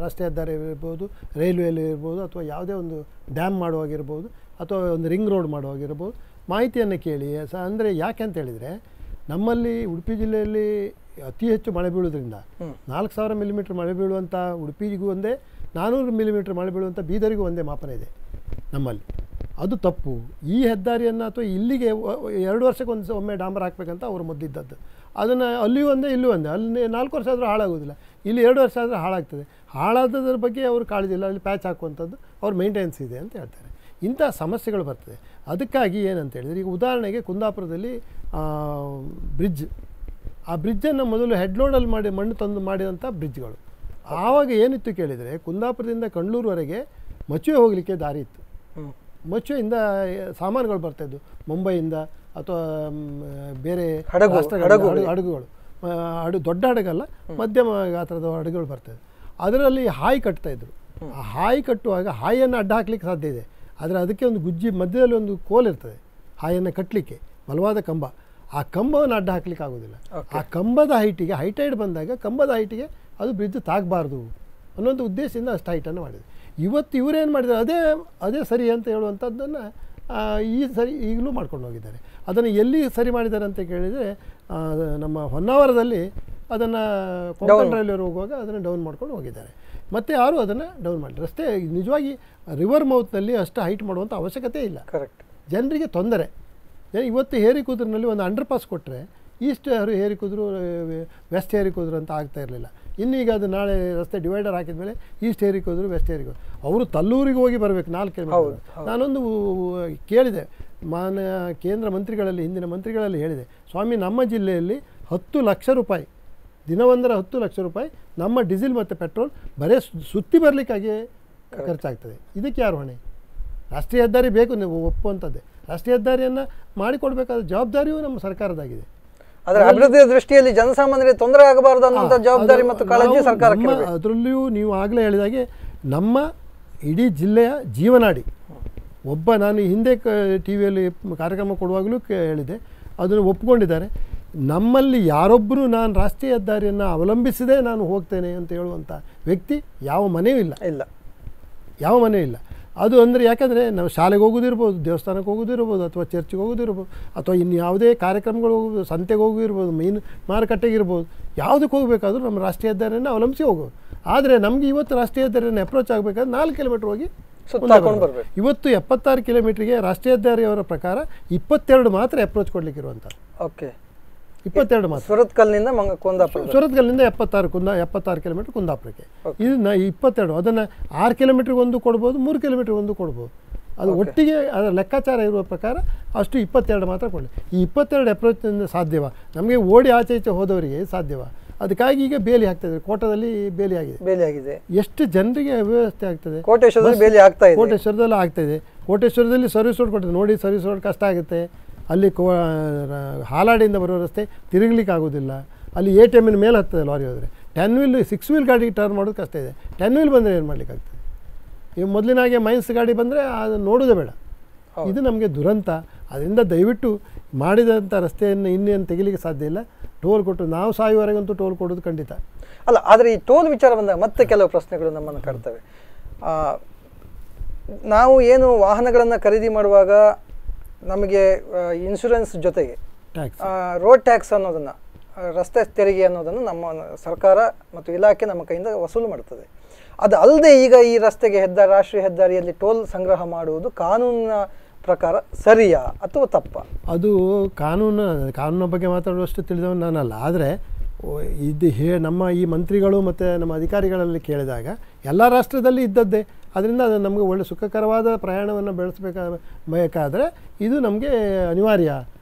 ರಾಷ್ಟ್ರೀಯ ಹೆದ್ದಾರಿ ಇರ್ಬೋದು, ರೈಲ್ವೆಯಲ್ಲಿ ಇರ್ಬೋದು, ಅಥವಾ ಯಾವುದೇ ಒಂದು ಡ್ಯಾಮ್ ಮಾಡುವಾಗಿರ್ಬೋದು, ಅಥವಾ ಒಂದು ರಿಂಗ್ ರೋಡ್ ಮಾಡುವಾಗಿರ್ಬೋದು, ಮಾಹಿತಿಯನ್ನು ಕೇಳಿ. ಅಂದರೆ ಯಾಕೆ ಅಂತ ಹೇಳಿದರೆ, ನಮ್ಮಲ್ಲಿ ಉಡುಪಿ ಜಿಲ್ಲೆಯಲ್ಲಿ ಅತಿ ಹೆಚ್ಚು ಮಳೆ ಬೀಳೋದ್ರಿಂದ 4000 ಮಿಲಿಮೀಟ್ರ್ ಮಳೆ ಬೀಳುವಂಥ ಉಡುಪಿಗೂ ಒಂದೇ, 400 ಮಿಲಿಮೀಟ್ರ್ ಮಳೆ ಬೀಳುವಂಥ ಬೀದರಿಗೂ ಒಂದೇ ಮಾಪನ ಇದೆ ನಮ್ಮಲ್ಲಿ. ಅದು ತಪ್ಪು. ಈ ಹೆದ್ದಾರಿಯನ್ನು ಅಥವಾ ಇಲ್ಲಿಗೆ 2 ವರ್ಷಕ್ಕೆ ಒಮ್ಮೆ ಡಾಂಬರ್ ಹಾಕಬೇಕಂತ ಅವರು ಮೊದಲಿದ್ದದ್ದು. ಅದನ್ನು ಅಲ್ಲಿಯೂ ಒಂದೇ ಇಲ್ಲೂ ಒಂದೇ. ಅಲ್ಲಿ 4 ವರ್ಷ ಆದರೂ ಹಾಳಾಗೋದಿಲ್ಲ, ಇಲ್ಲಿ 2 ವರ್ಷ ಆದರೆ ಹಾಳಾಗ್ತದೆ. ಹಾಳಾದದ್ರ ಬಗ್ಗೆ ಅವರು ಕಾಳಜಿಲ್ಲ, ಅಲ್ಲಿ ಪ್ಯಾಚ್ ಹಾಕುವಂಥದ್ದು ಅವ್ರ ಮೇಂಟೆನೆನ್ಸ್ ಇದೆ ಅಂತ ಹೇಳ್ತಾರೆ. ಇಂಥ ಸಮಸ್ಯೆಗಳು ಬರ್ತದೆ. ಅದಕ್ಕಾಗಿ ಏನಂತ ಹೇಳಿದರೆ, ಈಗ ಉದಾಹರಣೆಗೆ ಕುಂದಾಪುರದಲ್ಲಿ ಬ್ರಿಡ್ಜ್, ಆ ಬ್ರಿಡ್ಜನ್ನು ಮೊದಲು ಹೆಡ್ ಲೋಡಲ್ಲಿ ಮಾಡಿ ಮಣ್ಣು ತಂದು ಮಾಡಿದಂಥ ಬ್ರಿಡ್ಜ್ಗಳು. ಆವಾಗ ಏನಿತ್ತು ಕೇಳಿದರೆ, ಕುಂದಾಪುರದಿಂದ ಕಂಡ್ಲೂರುವರೆಗೆ ಮಚುವೆ ಹೋಗಲಿಕ್ಕೆ ದಾರಿ ಇತ್ತು. ಮಚುವೆಯಿಂದ ಸಾಮಾನುಗಳು ಬರ್ತಾಯಿದ್ದು, ಮುಂಬೈಯಿಂದ ಅಥವಾ ಬೇರೆ ಹಡಗುಗಳು, ದೊಡ್ಡ ಹಡಗಲ್ಲ, ಮಧ್ಯಮ ಗಾತ್ರದ ಹಡಗುಗಳು ಬರ್ತಾಯಿದ್ವು. ಅದರಲ್ಲಿ ಹಾಯಿ ಕಟ್ತಾಯಿದ್ರು. ಆ ಹಾಯಿ ಕಟ್ಟುವಾಗ ಹಾಯಿಯನ್ನು ಅಡ್ಡ ಹಾಕ್ಲಿಕ್ಕೆ ಸಾಧ್ಯ ಇದೆ, ಆದರೆ ಅದಕ್ಕೆ ಒಂದು ಗುಜ್ಜಿ ಮಧ್ಯದಲ್ಲಿ ಒಂದು ಕೋಲ್ ಇರ್ತದೆ ಹಾಯನ್ನು ಕಟ್ಟಲಿಕ್ಕೆ, ಬಲವಾದ ಕಂಬ. ಆ ಕಂಬವನ್ನು ಅಡ್ಡ ಹಾಕ್ಲಿಕ್ಕೆ ಆಗೋದಿಲ್ಲ. ಆ ಕಂಬದ ಹೈಟಿಗೆ ಹೈಟೈಡ್ ಬಂದಾಗ ಕಂಬದ ಹೈಟಿಗೆ ಅದು ಬ್ರಿಡ್ಜ್ ತಾಗಬಾರ್ದು ಅನ್ನೋಂಥ ಉದ್ದೇಶದಿಂದ ಅಷ್ಟು ಹೈಟನ್ನು ಮಾಡಿದೆ. ಇವತ್ತು ಇವರೇನು ಮಾಡಿದ್ದಾರೆ, ಅದೇ ಸರಿ ಅಂತ ಹೇಳುವಂಥದ್ದನ್ನು ಈಗಲೂ ಮಾಡ್ಕೊಂಡು ಹೋಗಿದ್ದಾರೆ. ಅದನ್ನು ಎಲ್ಲಿ ಸರಿ ಮಾಡಿದ್ದಾರೆ ಅಂತ ಕೇಳಿದರೆ, ನಮ್ಮ ಹೊನ್ನಾವರದಲ್ಲಿ ಅದನ್ನು ಕೊಂಕಣ ರೈಲ್ವೆ ಹೋಗುವಾಗ ಅದನ್ನು ಡೌನ್ ಮಾಡ್ಕೊಂಡು ಹೋಗಿದ್ದಾರೆ. ಮತ್ತು ಯಾರೂ ಅದನ್ನು ಡೌನ್ ಮಾಡಿ, ರಸ್ತೆ ನಿಜವಾಗಿ ರಿವರ್ ಮೌತ್ನಲ್ಲಿ ಅಷ್ಟು ಹೈಟ್ ಮಾಡುವಂಥ ಅವಶ್ಯಕತೆ ಇಲ್ಲ. ಕರೆಕ್ಟ್. ಜನರಿಗೆ ತೊಂದರೆ. ಇವತ್ತು ಹೇರಿಕುದ್ರಿನಲ್ಲಿ ಒಂದು ಅಂಡರ್ ಪಾಸ್ ಕೊಟ್ಟರೆ ಈಸ್ಟ್ ಹೇರಿಕುದ್ರು ವೆಸ್ಟ್ ಹೇರಿಕುದ್ರು ಅಂತ ಆಗ್ತಾ ಇರಲಿಲ್ಲ. ಇನ್ನು ಈಗ ಅದು ನಾಳೆ ರಸ್ತೆ ಡಿವೈಡರ್ ಹಾಕಿದ ಮೇಲೆ ಈಸ್ಟ್ ಏರಿಗೆ ಹೋದ್ರು ವೆಸ್ಟ್ ಏರಿಗೆ ಹೋದ್ರು ಅವರು ತಲ್ಲೂರಿಗೆ ಹೋಗಿ ಬರಬೇಕು 4 ಕಿಲೋಮೀಟರ್. ನಾನೊಂದು ಕೇಳಿದೆ ಮಾನ್ಯ ಕೇಂದ್ರ ಮಂತ್ರಿಗಳಲ್ಲಿ ಹಿಂದಿನ ಮಂತ್ರಿಗಳಲ್ಲಿ ಹೇಳಿದೆ, ಸ್ವಾಮಿ ನಮ್ಮ ಜಿಲ್ಲೆಯಲ್ಲಿ 10 ಲಕ್ಷ ರೂಪಾಯಿ ದಿನವೊಂದರ 10 ಲಕ್ಷ ರೂಪಾಯಿ ನಮ್ಮ ಡೀಸೆಲ್ ಮತ್ತು ಪೆಟ್ರೋಲ್ ಬರೀ ಸುತ್ತಿ ಬರಲಿಕ್ಕಾಗಿ ಖರ್ಚಾಗ್ತದೆ. ಇದಕ್ಕೆ ಯಾರು ಹೊಣೆ? ರಾಷ್ಟ್ರೀಯ ಹೆದ್ದಾರಿ ಬೇಕು, ನೀವು ಒಪ್ಪುವಂಥದ್ದೇ. ರಾಷ್ಟ್ರೀಯ ಹೆದ್ದಾರಿಯನ್ನು ಮಾಡಿಕೊಡ್ಬೇಕಾದ ಜವಾಬ್ದಾರಿಯೂ ನಮ್ಮ ಸರ್ಕಾರದಾಗಿದೆ. ಆದರೆ ಅಭಿವೃದ್ಧಿಯ ದೃಷ್ಟಿಯಲ್ಲಿ ಜನಸಾಮಾನ್ಯರಿಗೆ ತೊಂದರೆ ಆಗಬಾರದು ಅನ್ನುವಂಥ ಜವಾಬ್ದಾರಿ ಮತ್ತು ಕಾಳಜಿ ಸರ್ಕಾರಕ್ಕೆ. ಅದರಲ್ಲಿಯೂ ನೀವು ಆಗಲೇ ಹೇಳಿದಾಗೆ ನಮ್ಮ ಇಡೀ ಜಿಲ್ಲೆಯ ಜೀವನಾಡಿ ನಾನು ಹಿಂದೆ ಟಿ ವಿಯಲ್ಲಿ ಕಾರ್ಯಕ್ರಮ ಕೊಡುವಾಗಲೂ ಹೇಳಿದೆ, ಅದನ್ನು ಒಪ್ಪಿಕೊಂಡಿದ್ದಾರೆ. ನಮ್ಮಲ್ಲಿ ಯಾರೊಬ್ಬರು ನಾನು ರಾಷ್ಟ್ರೀಯ ಹೆದ್ದಾರಿಯನ್ನು ಅವಲಂಬಿಸಿದೆ ನಾನು ಹೋಗ್ತೇನೆ ಅಂತ ಹೇಳುವಂಥ ವ್ಯಕ್ತಿ ಯಾವ ಮನೆಯೂ ಇಲ್ಲ, ಯಾವ ಮನೆಯೂ ಇಲ್ಲ. ಅದು ಅಂದರೆ ಯಾಕಂದರೆ ನಾವು ಶಾಲೆಗೆ ಹೋಗೋದಿರ್ಬೋದು, ದೇವಸ್ಥಾನಕ್ಕೆ ಹೋಗೋದಿರ್ಬೋದು, ಅಥವಾ ಚರ್ಚ್ಗೆ ಹೋಗೋದಿರ್ಬೋದು, ಅಥವಾ ಇನ್ನು ಯಾವುದೇ ಕಾರ್ಯಕ್ರಮಗಳು ಹೋಗೋದು, ಸಂತೆಗೆ ಹೋಗಿರ್ಬೋದು, ಮೀನು ಮಾರುಕಟ್ಟೆಗಿರ್ಬೋದು, ಯಾವುದಕ್ಕೆ ಹೋಗಬೇಕಾದ್ರೂ ನಮ್ಮ ರಾಷ್ಟ್ರೀಯ ಹೆದ್ದಾರಿಯನ್ನು ಅವಲಂಬಿಸಿ ಹೋಗೋದು. ಆದರೆ ನಮಗೆ ಇವತ್ತು ರಾಷ್ಟ್ರೀಯ ಹೆದ್ದಾರಿಯನ್ನು ಅಪ್ರೋಚ್ ಆಗಬೇಕಾದ್ರೆ 4 ಕಿಲೋಮೀಟ್ರ್ ಹೋಗಿ ಸುತ್ತಾಕೊಂಡು ಬರಬೇಕು. ಇವತ್ತು 76 ಕಿಲೋಮೀಟ್ರಿಗೆ ರಾಷ್ಟ್ರೀಯ ಹೆದ್ದಾರಿಯವರ ಪ್ರಕಾರ 22 ಮಾತ್ರ ಅಪ್ರೋಚ್ ಕೊಡಲಿಕ್ಕಿರುವಂಥದ್ದು. ಓಕೆ, 22 ಮಾತ್ರ. ಸುರತ್ಕಲ್ನಿಂದ ಕುಂದಾಪುರ, ಸುರತ್ಕಲ್ನಿಂದ 76 ಕಿಲೋಮೀಟ್ರ್ ಕುಂದಾಪುರಕ್ಕೆ. ಇದನ್ನು 22 ಅದನ್ನು 6 ಕಿಲೋಮೀಟ್ರಿಗೆ ಒಂದು ಕೊಡ್ಬೋದು, 3 ಕಿಲೋಮೀಟ್ರಿಗೆ ಒಂದು ಕೊಡ್ಬೋದು. ಅದು ಒಟ್ಟಿಗೆ ಅದರ ಲೆಕ್ಕಾಚಾರ ಇರುವ ಪ್ರಕಾರ ಅಷ್ಟು 22 ಮಾತ್ರ ಕೊಡಲಿ. ಈ 22 ಅಪ್ರೋಚ್ನಿಂದ ಸಾಧ್ಯವ? ನಮಗೆ ಓಡಿ ಆಚೆ ಈಚೆ ಹೋದವರಿಗೆ ಸಾಧ್ಯವ? ಅದಕ್ಕಾಗಿ ಈಗ ಬೇಲಿ ಆಗ್ತದೆ. ಕೋಟದಲ್ಲಿ ಬೇಲಿ ಆಗಿದೆ. ಎಷ್ಟು ಜನರಿಗೆ ಅವ್ಯವಸ್ಥೆ ಆಗ್ತದೆ. ಕೋಟೇಶ್ವರದಲ್ಲಿ ಬೇಲಿ ಆಗ್ತಾ ಇದೆ. ಕೋಟೇಶ್ವರದಲ್ಲಿ ಆಗ್ತಾಯಿದೆ. ಕೋಟೇಶ್ವರದಲ್ಲಿ ಸರ್ವಿಸ್ ರೋಡ್ ಕೊಟ್ಟಿದೆ ನೋಡಿ, ಸರ್ವಿಸ್ ರೋಡ್ ಕಷ್ಟ ಆಗುತ್ತೆ. ಅಲ್ಲಿ ಹಾಲಾಡಿಯಿಂದ ಬರೋ ರಸ್ತೆ ತಿರುಗಲಿಕ್ಕೆ ಆಗೋದಿಲ್ಲ. ಅಲ್ಲಿ ATM ಮೇಲೆ ಹತ್ತದೆ ಲಾರಿ ಹೋದರೆ. 10 ವೀಲ್ 6 ವೀಲ್ ಗಾಡಿ ಟರ್ನ್ ಮಾಡೋದು ಕಷ್ಟ ಇದೆ. 10 ವೀಲ್ ಬಂದರೆ ಏನು ಮಾಡಲಿಕ್ಕಾಗ್ತದೆ? ಈಗ ಮೊದಲಿನಾಗೆ ಮೈನ್ಸ್ ಗಾಡಿ ಬಂದರೆ ಅದು ನೋಡೋದೇ ಬೇಡ. ಇದು ನಮಗೆ ದುರಂತ. ಅದರಿಂದ ದಯವಿಟ್ಟು ಮಾಡಿದಂಥ ರಸ್ತೆಯನ್ನು ಇನ್ನೇನು ತೆಗಿಲಿಕ್ಕೆ ಸಾಧ್ಯ ಇಲ್ಲ. ಟೋಲ್ ಕೊಟ್ಟು ನಾವು ಸಾಯುವವರೆಗಂತೂ ಟೋಲ್ ಕೊಡೋದು ಖಂಡಿತ ಅಲ್ಲ. ಆದರೆ ಈ ಟೋಲ್ ವಿಚಾರ ಬಂದಾಗ ಮತ್ತೆ ಕೆಲವು ಪ್ರಶ್ನೆಗಳು ನಮ್ಮನ್ನು ಕಾಡ್ತವೆ. ನಾವು ಏನು ವಾಹನಗಳನ್ನು ಖರೀದಿ ಮಾಡುವಾಗ ನಮಗೆ ಇನ್ಶೂರೆನ್ಸ್ ಜೊತೆಗೆ ರೋಡ್ ಟ್ಯಾಕ್ಸ್ ಅನ್ನೋದನ್ನು, ರಸ್ತೆ ತೆರಿಗೆ ಅನ್ನೋದನ್ನು ನಮ್ಮ ಸರ್ಕಾರ ಮತ್ತು ಇಲಾಖೆ ನಮ್ಮ ಕೈಯಿಂದ ವಸೂಲು ಮಾಡ್ತದೆ. ಅದು ಅಲ್ಲದೆ ಈಗ ಈ ರಸ್ತೆಗೆ ರಾಷ್ಟ್ರೀಯ ಹೆದ್ದಾರಿಯಲ್ಲಿ ಟೋಲ್ ಸಂಗ್ರಹ ಮಾಡುವುದು ಕಾನೂನಿನ ಪ್ರಕಾರ ಸರಿಯಾ ಅಥವಾ ತಪ್ಪಾ? ಅದು ಕಾನೂನಿನ ಬಗ್ಗೆ ಮಾತಾಡುವಷ್ಟು ತಿಳಿದವನು ನಾನಲ್ಲ. ಆದರೆ ಇದು ನಮ್ಮ ಈ ಮಂತ್ರಿಗಳು ಮತ್ತು ನಮ್ಮ ಅಧಿಕಾರಿಗಳಲ್ಲಿ ಕೇಳಿದಾಗ ಎಲ್ಲ ರಾಷ್ಟ್ರದಲ್ಲಿ ಇದ್ದದ್ದೇ. ಅದರಿಂದ ಅದು ನಮಗೆ ಒಳ್ಳೆ ಸುಖಕರವಾದ ಪ್ರಯಾಣವನ್ನು ಬೆಳೆಸಬೇಕಾದರೆ ಇದು ನಮಗೆ ಅನಿವಾರ್ಯ.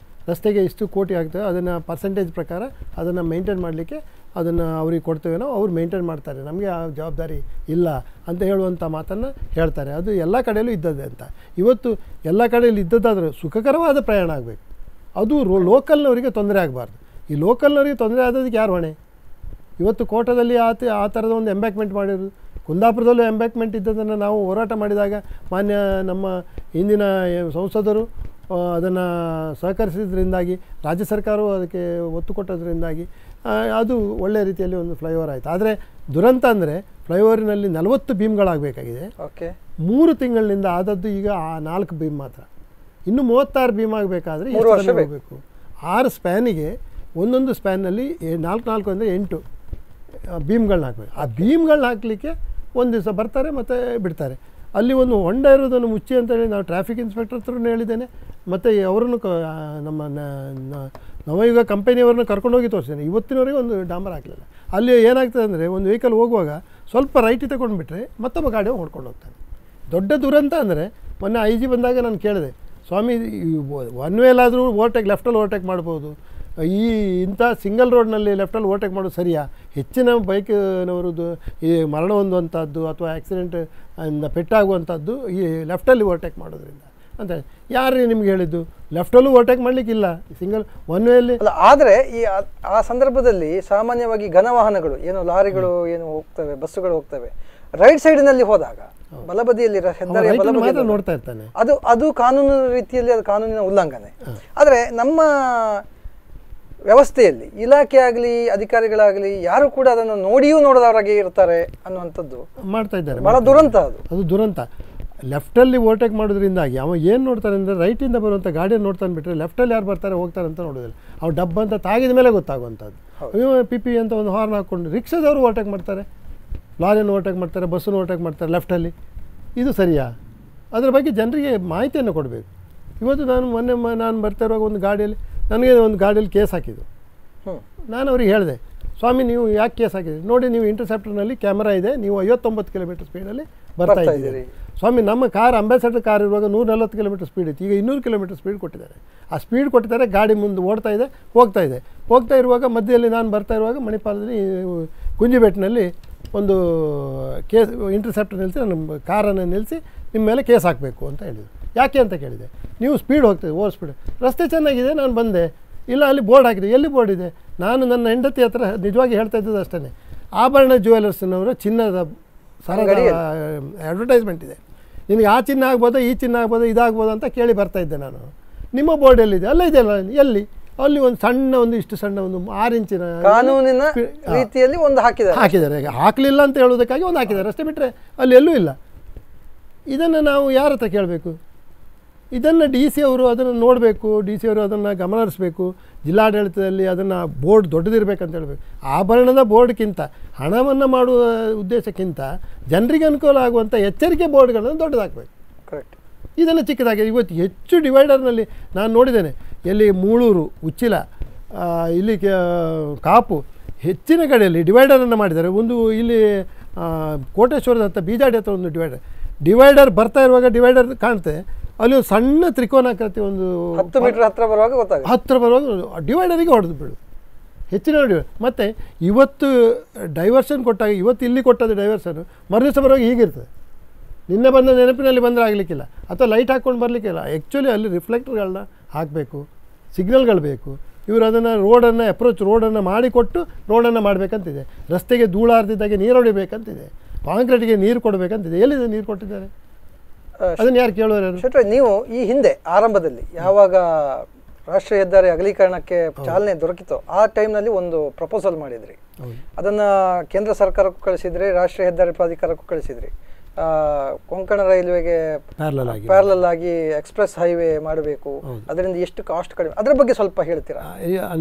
ರಸ್ತೆಗೆ ಇಷ್ಟು ಕೋಟಿ ಆಗ್ತದೆ, ಅದನ್ನು ಪರ್ಸೆಂಟೇಜ್ ಪ್ರಕಾರ ಅದನ್ನು ಮೇಂಟೈನ್ ಮಾಡಲಿಕ್ಕೆ ಅದನ್ನು ಅವ್ರಿಗೆ ಕೊಡ್ತೇವೇನೋ, ಅವ್ರು ಮೇಂಟೈನ್ ಮಾಡ್ತಾರೆ, ನಮಗೆ ಆ ಜವಾಬ್ದಾರಿ ಇಲ್ಲ ಅಂತ ಹೇಳುವಂಥ ಮಾತನ್ನು ಹೇಳ್ತಾರೆ. ಅದು ಎಲ್ಲ ಕಡೆಯಲ್ಲೂ ಇದ್ದದ್ದೇ ಅಂತ. ಇವತ್ತು ಎಲ್ಲ ಕಡೆಯಲ್ಲಿ ಇದ್ದದ್ದಾದರೂ ಸುಖಕರವಾದ ಪ್ರಯಾಣ ಆಗಬೇಕು. ಅದು ಲೋಕಲ್ನವರಿಗೆ ತೊಂದರೆ ಆಗಬಾರ್ದು. ಈ ಲೋಕಲ್ನವರಿಗೆ ತೊಂದರೆ ಆದದಕ್ಕೆ ಯಾರು ಹೊಣೆ? ಇವತ್ತು ಕೋಟದಲ್ಲಿ ಆ ಥರದ ಒಂದು ಎಂಬ್ಯಾಕ್ಮೆಂಟ್ ಮಾಡಿರೋದು, ಕುಂದಾಪುರದಲ್ಲೂ ಎಂಬ್ಯಾಕ್ಮೆಂಟ್ ಇದ್ದದನ್ನು ನಾವು ಹೋರಾಟ ಮಾಡಿದಾಗ ಮಾನ್ಯ ನಮ್ಮ ಹಿಂದಿನ ಸಂಸದರು ಅದನ್ನು ಸಹಕರಿಸಿದ್ರಿಂದಾಗಿ, ರಾಜ್ಯ ಸರ್ಕಾರವು ಅದಕ್ಕೆ ಒತ್ತು ಕೊಟ್ಟದ್ರಿಂದಾಗಿ ಅದು ಒಳ್ಳೆಯ ರೀತಿಯಲ್ಲಿ ಒಂದು ಫ್ಲೈಓವರ್ ಆಯಿತು. ಆದರೆ ದುರಂತ ಅಂದರೆ ಫ್ಲೈಓವರಿನಲ್ಲಿ 40 ಬೀಮ್ಗಳಾಗಬೇಕಾಗಿದೆ. ಓಕೆ, 3 ತಿಂಗಳಿನಿಂದ ಆದದ್ದು ಈಗ 4 ಬೀಮ್ ಮಾತ್ರ. ಇನ್ನು 36 ಬೀಮ್ ಆಗಬೇಕಾದ್ರೆ ಹೋಗಬೇಕು. 6 ಸ್ಪ್ಯಾನಿಗೆ ಒಂದೊಂದು ಸ್ಪ್ಯಾನ್ನಲ್ಲಿ 4 ಅಂದರೆ 8 ಬೀಮ್ಗಳನ್ನ ಹಾಕಬೇಕು. ಆ ಬೀಮ್ಗಳನ್ನ ಹಾಕಲಿಕ್ಕೆ ಒಂದು ದಿವಸ ಬರ್ತಾರೆ ಮತ್ತು ಬಿಡ್ತಾರೆ. ಅಲ್ಲಿ ಒಂದು ಹೊಂಡ ಇರೋದನ್ನು ಮುಚ್ಚಿ ಅಂತೇಳಿ ನಾವು ಟ್ರಾಫಿಕ್ ಇನ್ಸ್ಪೆಕ್ಟರ್ ಹತ್ರನೂ ಹೇಳಿದ್ದೇನೆ, ಮತ್ತು ಅವರನ್ನು ನಮ್ಮ ನವಯುಗ ಕಂಪನಿಯವರನ್ನು ಕರ್ಕೊಂಡೋಗಿ ತೋರಿಸ್ತೇನೆ. ಇವತ್ತಿನವರೆಗೆ ಒಂದು ಡಾಂಬರ್ ಹಾಕಲಿಲ್ಲ. ಅಲ್ಲಿ ಏನಾಗ್ತದೆ ಅಂದರೆ ಒಂದು ವೆಹಿಕಲ್ ಹೋಗುವಾಗ ಸ್ವಲ್ಪ ರೈಟ್ ತಗೊಂಡ್ಬಿಟ್ರೆ ಮತ್ತೊಬ್ಬ ಗಾಡಿ ಹೊಡ್ಕೊಂಡು ಹೋಗ್ತಾನೆ. ದೊಡ್ಡ ದುರಂತ ಅಂದರೆ ಮೊನ್ನೆ IG ಬಂದಾಗ ನಾನು ಕೇಳಿದೆ, ಸ್ವಾಮಿ ಒನ್ ವೇಲಾದರೂ ಲೆಫ್ಟಲ್ಲಿ ಓವರ್ಟೇಕ್ ಮಾಡ್ಬೋದು, ಇಂಥ ಸಿಂಗಲ್ ರೋಡ್ನಲ್ಲಿ ಲೆಫ್ಟಲ್ಲಿ ಓವರ್ಟೇಕ್ ಮಾಡೋದು ಸರಿಯಾ? ಹೆಚ್ಚಿನ ಬೈಕ್ನವರದ್ದು ಈ ಮರಣ ಹೊಂದುವಂಥದ್ದು ಅಥವಾ ಆಕ್ಸಿಡೆಂಟ್ ಪೆಟ್ಟಾಗುವಂಥದ್ದು ಈ ಲೆಫ್ಟಲ್ಲಿ ಓವರ್ಟೇಕ್ ಮಾಡೋದ್ರಿಂದ ಅಂತ ಯಾರು ನಿಮ್ಗೆ ಹೇಳಿದ್ದು? ಲೆಫ್ಟಲ್ಲೂ ಓವರ್ಟೇಕ್ ಮಾಡಲಿಕ್ಕಿಲ್ಲ ಸಿಂಗಲ್ ಒನ್ ವೇಯಲ್ಲಿ. ಅಲ್ಲ, ಆದರೆ ಆ ಸಂದರ್ಭದಲ್ಲಿ ಸಾಮಾನ್ಯವಾಗಿ ಘನವಾಹನಗಳು ಏನು ಲಾರಿಗಳು ಏನು ಹೋಗ್ತವೆ, ಬಸ್ಸುಗಳು ಹೋಗ್ತವೆ, ರೈಟ್ ಸೈಡ್ನಲ್ಲಿ ಹೋದಾಗ ಬಲಬದಿಯಲ್ಲಿ ಹೆದ್ದಾರಿಯ ಬಲಬದಿಯಲ್ಲಿ ನೋಡ್ತಾ ಇರ್ತಾನೆ. ಅದು ಕಾನೂನು ರೀತಿಯಲ್ಲಿ ಅದು ಕಾನೂನಿನ ಉಲ್ಲಂಘನೆ. ಆದರೆ ನಮ್ಮ ವ್ಯವಸ್ಥೆಯಲ್ಲಿ ಇಲಾಖೆ ಆಗಲಿ ಅಧಿಕಾರಿಗಳಾಗಲಿ ಯಾರು ಕೂಡ ಅದನ್ನು ನೋಡಿಯೂ ನೋಡದವರಾಗೆ ಇರ್ತಾರೆ ಅನ್ನುವಂಥದ್ದು ಮಾಡ್ತಾ ಇದ್ದಾರೆ. ಬಹಳ ದುರಂತ. ಅದು ದುರಂತ. ಲೆಫ್ಟಲ್ಲಿ ಓವರ್ಟೇಕ್ ಮಾಡೋದ್ರಿಂದಾಗಿ ಅವ ಏನು ನೋಡ್ತಾನೆ ಅಂದರೆ ರೈಟಿಂದ ಬರುವಂಥ ಗಾಡಿಯನ್ನು ನೋಡ್ತಾನೆ ಬಿಟ್ಟರೆ ಲೆಫ್ಟಲ್ಲಿ ಯಾರು ಬರ್ತಾರೆ ಹೋಗ್ತಾರೆ ಅಂತ ನೋಡೋದಿಲ್ಲ. ಅವ್ರು ಡಬ್ಬ ಅಂತ ತಾಗಿದ ಮೇಲೆ ಗೊತ್ತಾಗುವಂಥದ್ದು. PP ಅಂತ ಒಂದು ಹಾರ್ನ್ ಹಾಕ್ಕೊಂಡು ರಿಕ್ಷಾದವರು ಓವರ್ಟೇಕ್ ಮಾಡ್ತಾರೆ, ಲಾರಿಯನ್ನು ಓವರ್ಟೇಕ್ ಮಾಡ್ತಾರೆ, ಬಸ್ಸನ್ನು ಓವರ್ಟೇಕ್ ಮಾಡ್ತಾರೆ ಲೆಫ್ಟಲ್ಲಿ. ಇದು ಸರಿಯಾ? ಅದರ ಬಗ್ಗೆ ಜನರಿಗೆ ಮಾಹಿತಿಯನ್ನು ಕೊಡಬೇಕು. ಇವತ್ತು ನಾನು ಬರ್ತಾ ಇರುವಾಗ ಒಂದು ಗಾಡಿಯಲ್ಲಿ ಕೇಸ್ ಹಾಕಿದ್ದು. ನಾನು ಅವ್ರಿಗೆ ಹೇಳಿದೆ, ಸ್ವಾಮಿ ನೀವು ಯಾಕೆ ಕೇಸ್ ಹಾಕಿದ್ರಿ ನೋಡಿ, ನೀವು ಇಂಟರ್ಸೆಪ್ಟರ್ನಲ್ಲಿ ಕ್ಯಾಮ್ರಾ ಇದೆ, ನೀವು 59 ಕಿಲೋಮೀಟರ್ ಸ್ಪೀಡಲ್ಲಿ ಬರ್ತಾ ಇದ್ದೀರಿ. ಸ್ವಾಮಿ ನಮ್ಮ ಕಾರ್ ಅಂಬಾಸಡರ್ ಕಾರ್ ಇರುವಾಗ 140 ಕಿಲೋಮೀಟರ್ ಸ್ಪೀಡ್ ಇತ್ತು, ಈಗ 200 ಕಿಲೋಮೀಟರ್ ಸ್ಪೀಡ್ ಕೊಟ್ಟಿದ್ದಾರೆ. ಆ ಸ್ಪೀಡ್ ಕೊಟ್ಟಿದ್ದಾರೆ, ಗಾಡಿ ಮುಂದೆ ಓಡ್ತಾ ಇದೆ, ಹೋಗ್ತಾ ಇರುವಾಗ ಮಧ್ಯದಲ್ಲಿ ನಾನು ಬರ್ತಾ ಇರುವಾಗ ಮಣಿಪಾಲದಲ್ಲಿ ಕುಂಜಿಬೆಟ್ಟಿನಲ್ಲಿ ಒಂದು ಕೇಸ್ ಇಂಟರ್ಸೆಪ್ಟರ್ ನಿಲ್ಲಿಸಿ ನನ್ನ ಕಾರನ್ನು ನಿಲ್ಲಿಸಿ ನಿಮ್ಮ ಮೇಲೆ ಕೇಸ್ ಹಾಕಬೇಕು ಅಂತ ಹೇಳಿದರು. ಯಾಕೆ ಅಂತ ಕೇಳಿದೆ. ನೀವು ಸ್ಪೀಡ್ ಹೋಗ್ತದೆ, ಓವರ್ ಸ್ಪೀಡ್, ರಸ್ತೆ ಚೆನ್ನಾಗಿದೆ ನಾನು ಬಂದೆ, ಇಲ್ಲ ಅಲ್ಲಿ ಬೋರ್ಡ್ ಹಾಕಿದೆ, ಎಲ್ಲಿ ಬೋರ್ಡ್ ಇದೆ? ನಾನು ನನ್ನ ಹೆಂಡತಿ ಹತ್ರ ನಿಜವಾಗಿ ಹೇಳ್ತಾ ಇದ್ದದ್ದು ಅಷ್ಟೇ, ಆಭರಣ ಜ್ಯುವೆಲರ್ಸ್ನವರ ಚಿನ್ನದ ಸರದ ಅಡ್ವರ್ಟೈಸ್ಮೆಂಟ್ ಇದೆ, ನಿನಗೆ ಆ ಚಿನ್ನ ಆಗ್ಬೋದಾ, ಈ ಚಿನ್ನ ಆಗ್ಬೋದಾ, ಇದಾಗ್ಬೋದಾ ಅಂತ ಕೇಳಿ ಬರ್ತಾಯಿದ್ದೆ ನಾನು. ನಿಮ್ಮ ಬೋರ್ಡ್ ಎಲ್ಲಿದೆ? ಅಲ್ಲ ಇದೆಯಲ್ಲ, ಎಲ್ಲಿ? ಅಲ್ಲಿ ಒಂದು ಸಣ್ಣ ಇಷ್ಟು ಸಣ್ಣ ಒಂದು 6 ಇಂಚಿನ ಕಾನೂನಿನ ರೀತಿಯಲ್ಲಿ ಒಂದು ಹಾಕಿದ್ದಾರೆ. ಹಾಕಲಿಲ್ಲ ಅಂತ ಹೇಳೋದಕ್ಕಾಗಿ ಒಂದು ಹಾಕಿದ್ದಾರೆ ಅಷ್ಟೇ, ಬಿಟ್ಟರೆ ಅಲ್ಲಿ ಎಲ್ಲೂ ಇಲ್ಲ. ಇದನ್ನು ನಾವು ಯಾರ ಹತ್ರ ಕೇಳಬೇಕು? ಇದನ್ನು ಡಿ ಸಿ ಅವರು ಅದನ್ನು ನೋಡಬೇಕು, ಡಿ ಸಿ ಅವರು ಅದನ್ನು ಗಮನ ಹರಿಸಬೇಕು. ಜಿಲ್ಲಾಡಳಿತದಲ್ಲಿ ಅದನ್ನು ಬೋರ್ಡ್ ದೊಡ್ಡದಿರಬೇಕಂತ ಹೇಳಬೇಕು. ಆಭರಣದ ಬೋರ್ಡ್ಗಿಂತ, ಹಣವನ್ನು ಮಾಡುವ ಉದ್ದೇಶಕ್ಕಿಂತ ಜನರಿಗೆ ಅನುಕೂಲ ಆಗುವಂಥ ಎಚ್ಚರಿಕೆ ಬೋರ್ಡ್ಗಳನ್ನು ದೊಡ್ಡದಾಗಬೇಕು. ಕರೆಕ್ಟ್. ಇದನ್ನು ಚಿಕ್ಕದಾಗಿ ಇವತ್ತು ಹೆಚ್ಚು ಡಿವೈಡರ್ನಲ್ಲಿ ನಾನು ನೋಡಿದ್ದೇನೆ. ಎಲ್ಲಿ ಮೂಳೂರು, ಉಚ್ಚಿಲ, ಇಲ್ಲಿ ಕಾಪು, ಹೆಚ್ಚಿನ ಕಡೆಯಲ್ಲಿ ಡಿವೈಡರನ್ನು ಮಾಡಿದ್ದಾರೆ. ಒಂದು ಇಲ್ಲಿ ಕೋಟೇಶ್ವರದ ಹತ್ರ ಬೀಜಾಡಿ ಹತ್ರ ಒಂದು ಡಿವೈಡರ್ ಬರ್ತಾ ಇರುವಾಗ ಡಿವೈಡರ್ ಕಾಣುತ್ತೆ, ಅಲ್ಲಿ ಒಂದು ಸಣ್ಣ ತ್ರಿಕೋನಾಕೃತಿ ಒಂದು 10 ಮೀಟರ್ ಹತ್ತಿರ ಬರುವಾಗ ಡಿವೈಡರಿಗೆ ಹೊಡೆದು ಬಿಡು, ಹೆಚ್ಚಿನ ಡಿವೈಡರ್. ಮತ್ತು ಇವತ್ತು ಡೈವರ್ಷನ್ ಕೊಟ್ಟಾಗ, ಇವತ್ತು ಇಲ್ಲಿ ಕೊಟ್ಟದ್ದು ಡೈವರ್ಷನ್ನು ಮರುದಿವಸ ಬರುವಾಗ ಹೀಗಿರ್ತದೆ. ನಿನ್ನೆ ಬಂದ ನೆನಪಿನಲ್ಲಿ ಬಂದರೆ ಆಗಲಿಕ್ಕಿಲ್ಲ, ಅಥವಾ ಲೈಟ್ ಹಾಕ್ಕೊಂಡು ಬರಲಿಕ್ಕಿಲ್ಲ. ಆ್ಯಕ್ಚುಲಿ ಅಲ್ಲಿ ರಿಫ್ಲೆಕ್ಟರ್ಗಳನ್ನ ಹಾಕಬೇಕು, ಸಿಗ್ನಲ್ಗಳು ಬೇಕು. ಇವರು ಅದನ್ನು ರೋಡನ್ನು ಅಪ್ರೋಚ್ ರೋಡನ್ನು ಮಾಡಿಕೊಟ್ಟು ರೋಡನ್ನು ಮಾಡಬೇಕಂತಿದೆ. ರಸ್ತೆಗೆ ಧೂಳಾರ್ದಿದ್ದಾಗೆ ನೀರು ಹೊಡಿಬೇಕಂತಿದೆ, ಕಾಂಕ್ರೀಟ್ಗೆ ನೀರು ಕೊಡಬೇಕಂತಿದೆ. ಎಲ್ಲಿದೆ ನೀರು ಕೊಟ್ಟಿದ್ದಾರೆ? ಅದನ್ನು ಯಾರು ಕೇಳೋರು? ಶೆಟ್ರೆ, ನೀವು ಈ ಹಿಂದೆ ಆರಂಭದಲ್ಲಿ ಯಾವಾಗ ರಾಷ್ಟ್ರೀಯ ಹೆದ್ದಾರಿ ಅಗಲೀಕರಣಕ್ಕೆ ಚಾಲನೆ ದೊರಕಿತು ಆ ಟೈಮ್ನಲ್ಲಿ ಒಂದು ಪ್ರಪೋಸಲ್ ಮಾಡಿದ್ರಿ. ಅದನ್ನು ಕೇಂದ್ರ ಸರ್ಕಾರಕ್ಕೂ ಕಳಿಸಿದ್ರಿ, ರಾಷ್ಟ್ರೀಯ ಹೆದ್ದಾರಿ ಪ್ರಾಧಿಕಾರಕ್ಕೂ ಕಳಿಸಿದ್ರಿ. ಕೊಂಕಣ ರೈಲ್ವೆಗೆ ಪ್ಯಾರಲಲ್ ಆಗಿ ಎಕ್ಸ್ಪ್ರೆಸ್ ಹೈವೇ ಮಾಡಬೇಕು, ಅದರಿಂದ ಎಷ್ಟು ಕಾಸ್ಟ್ ಕಡಿಮೆ, ಅದರ ಬಗ್ಗೆ ಸ್ವಲ್ಪ ಹೇಳ್ತೀರಾ?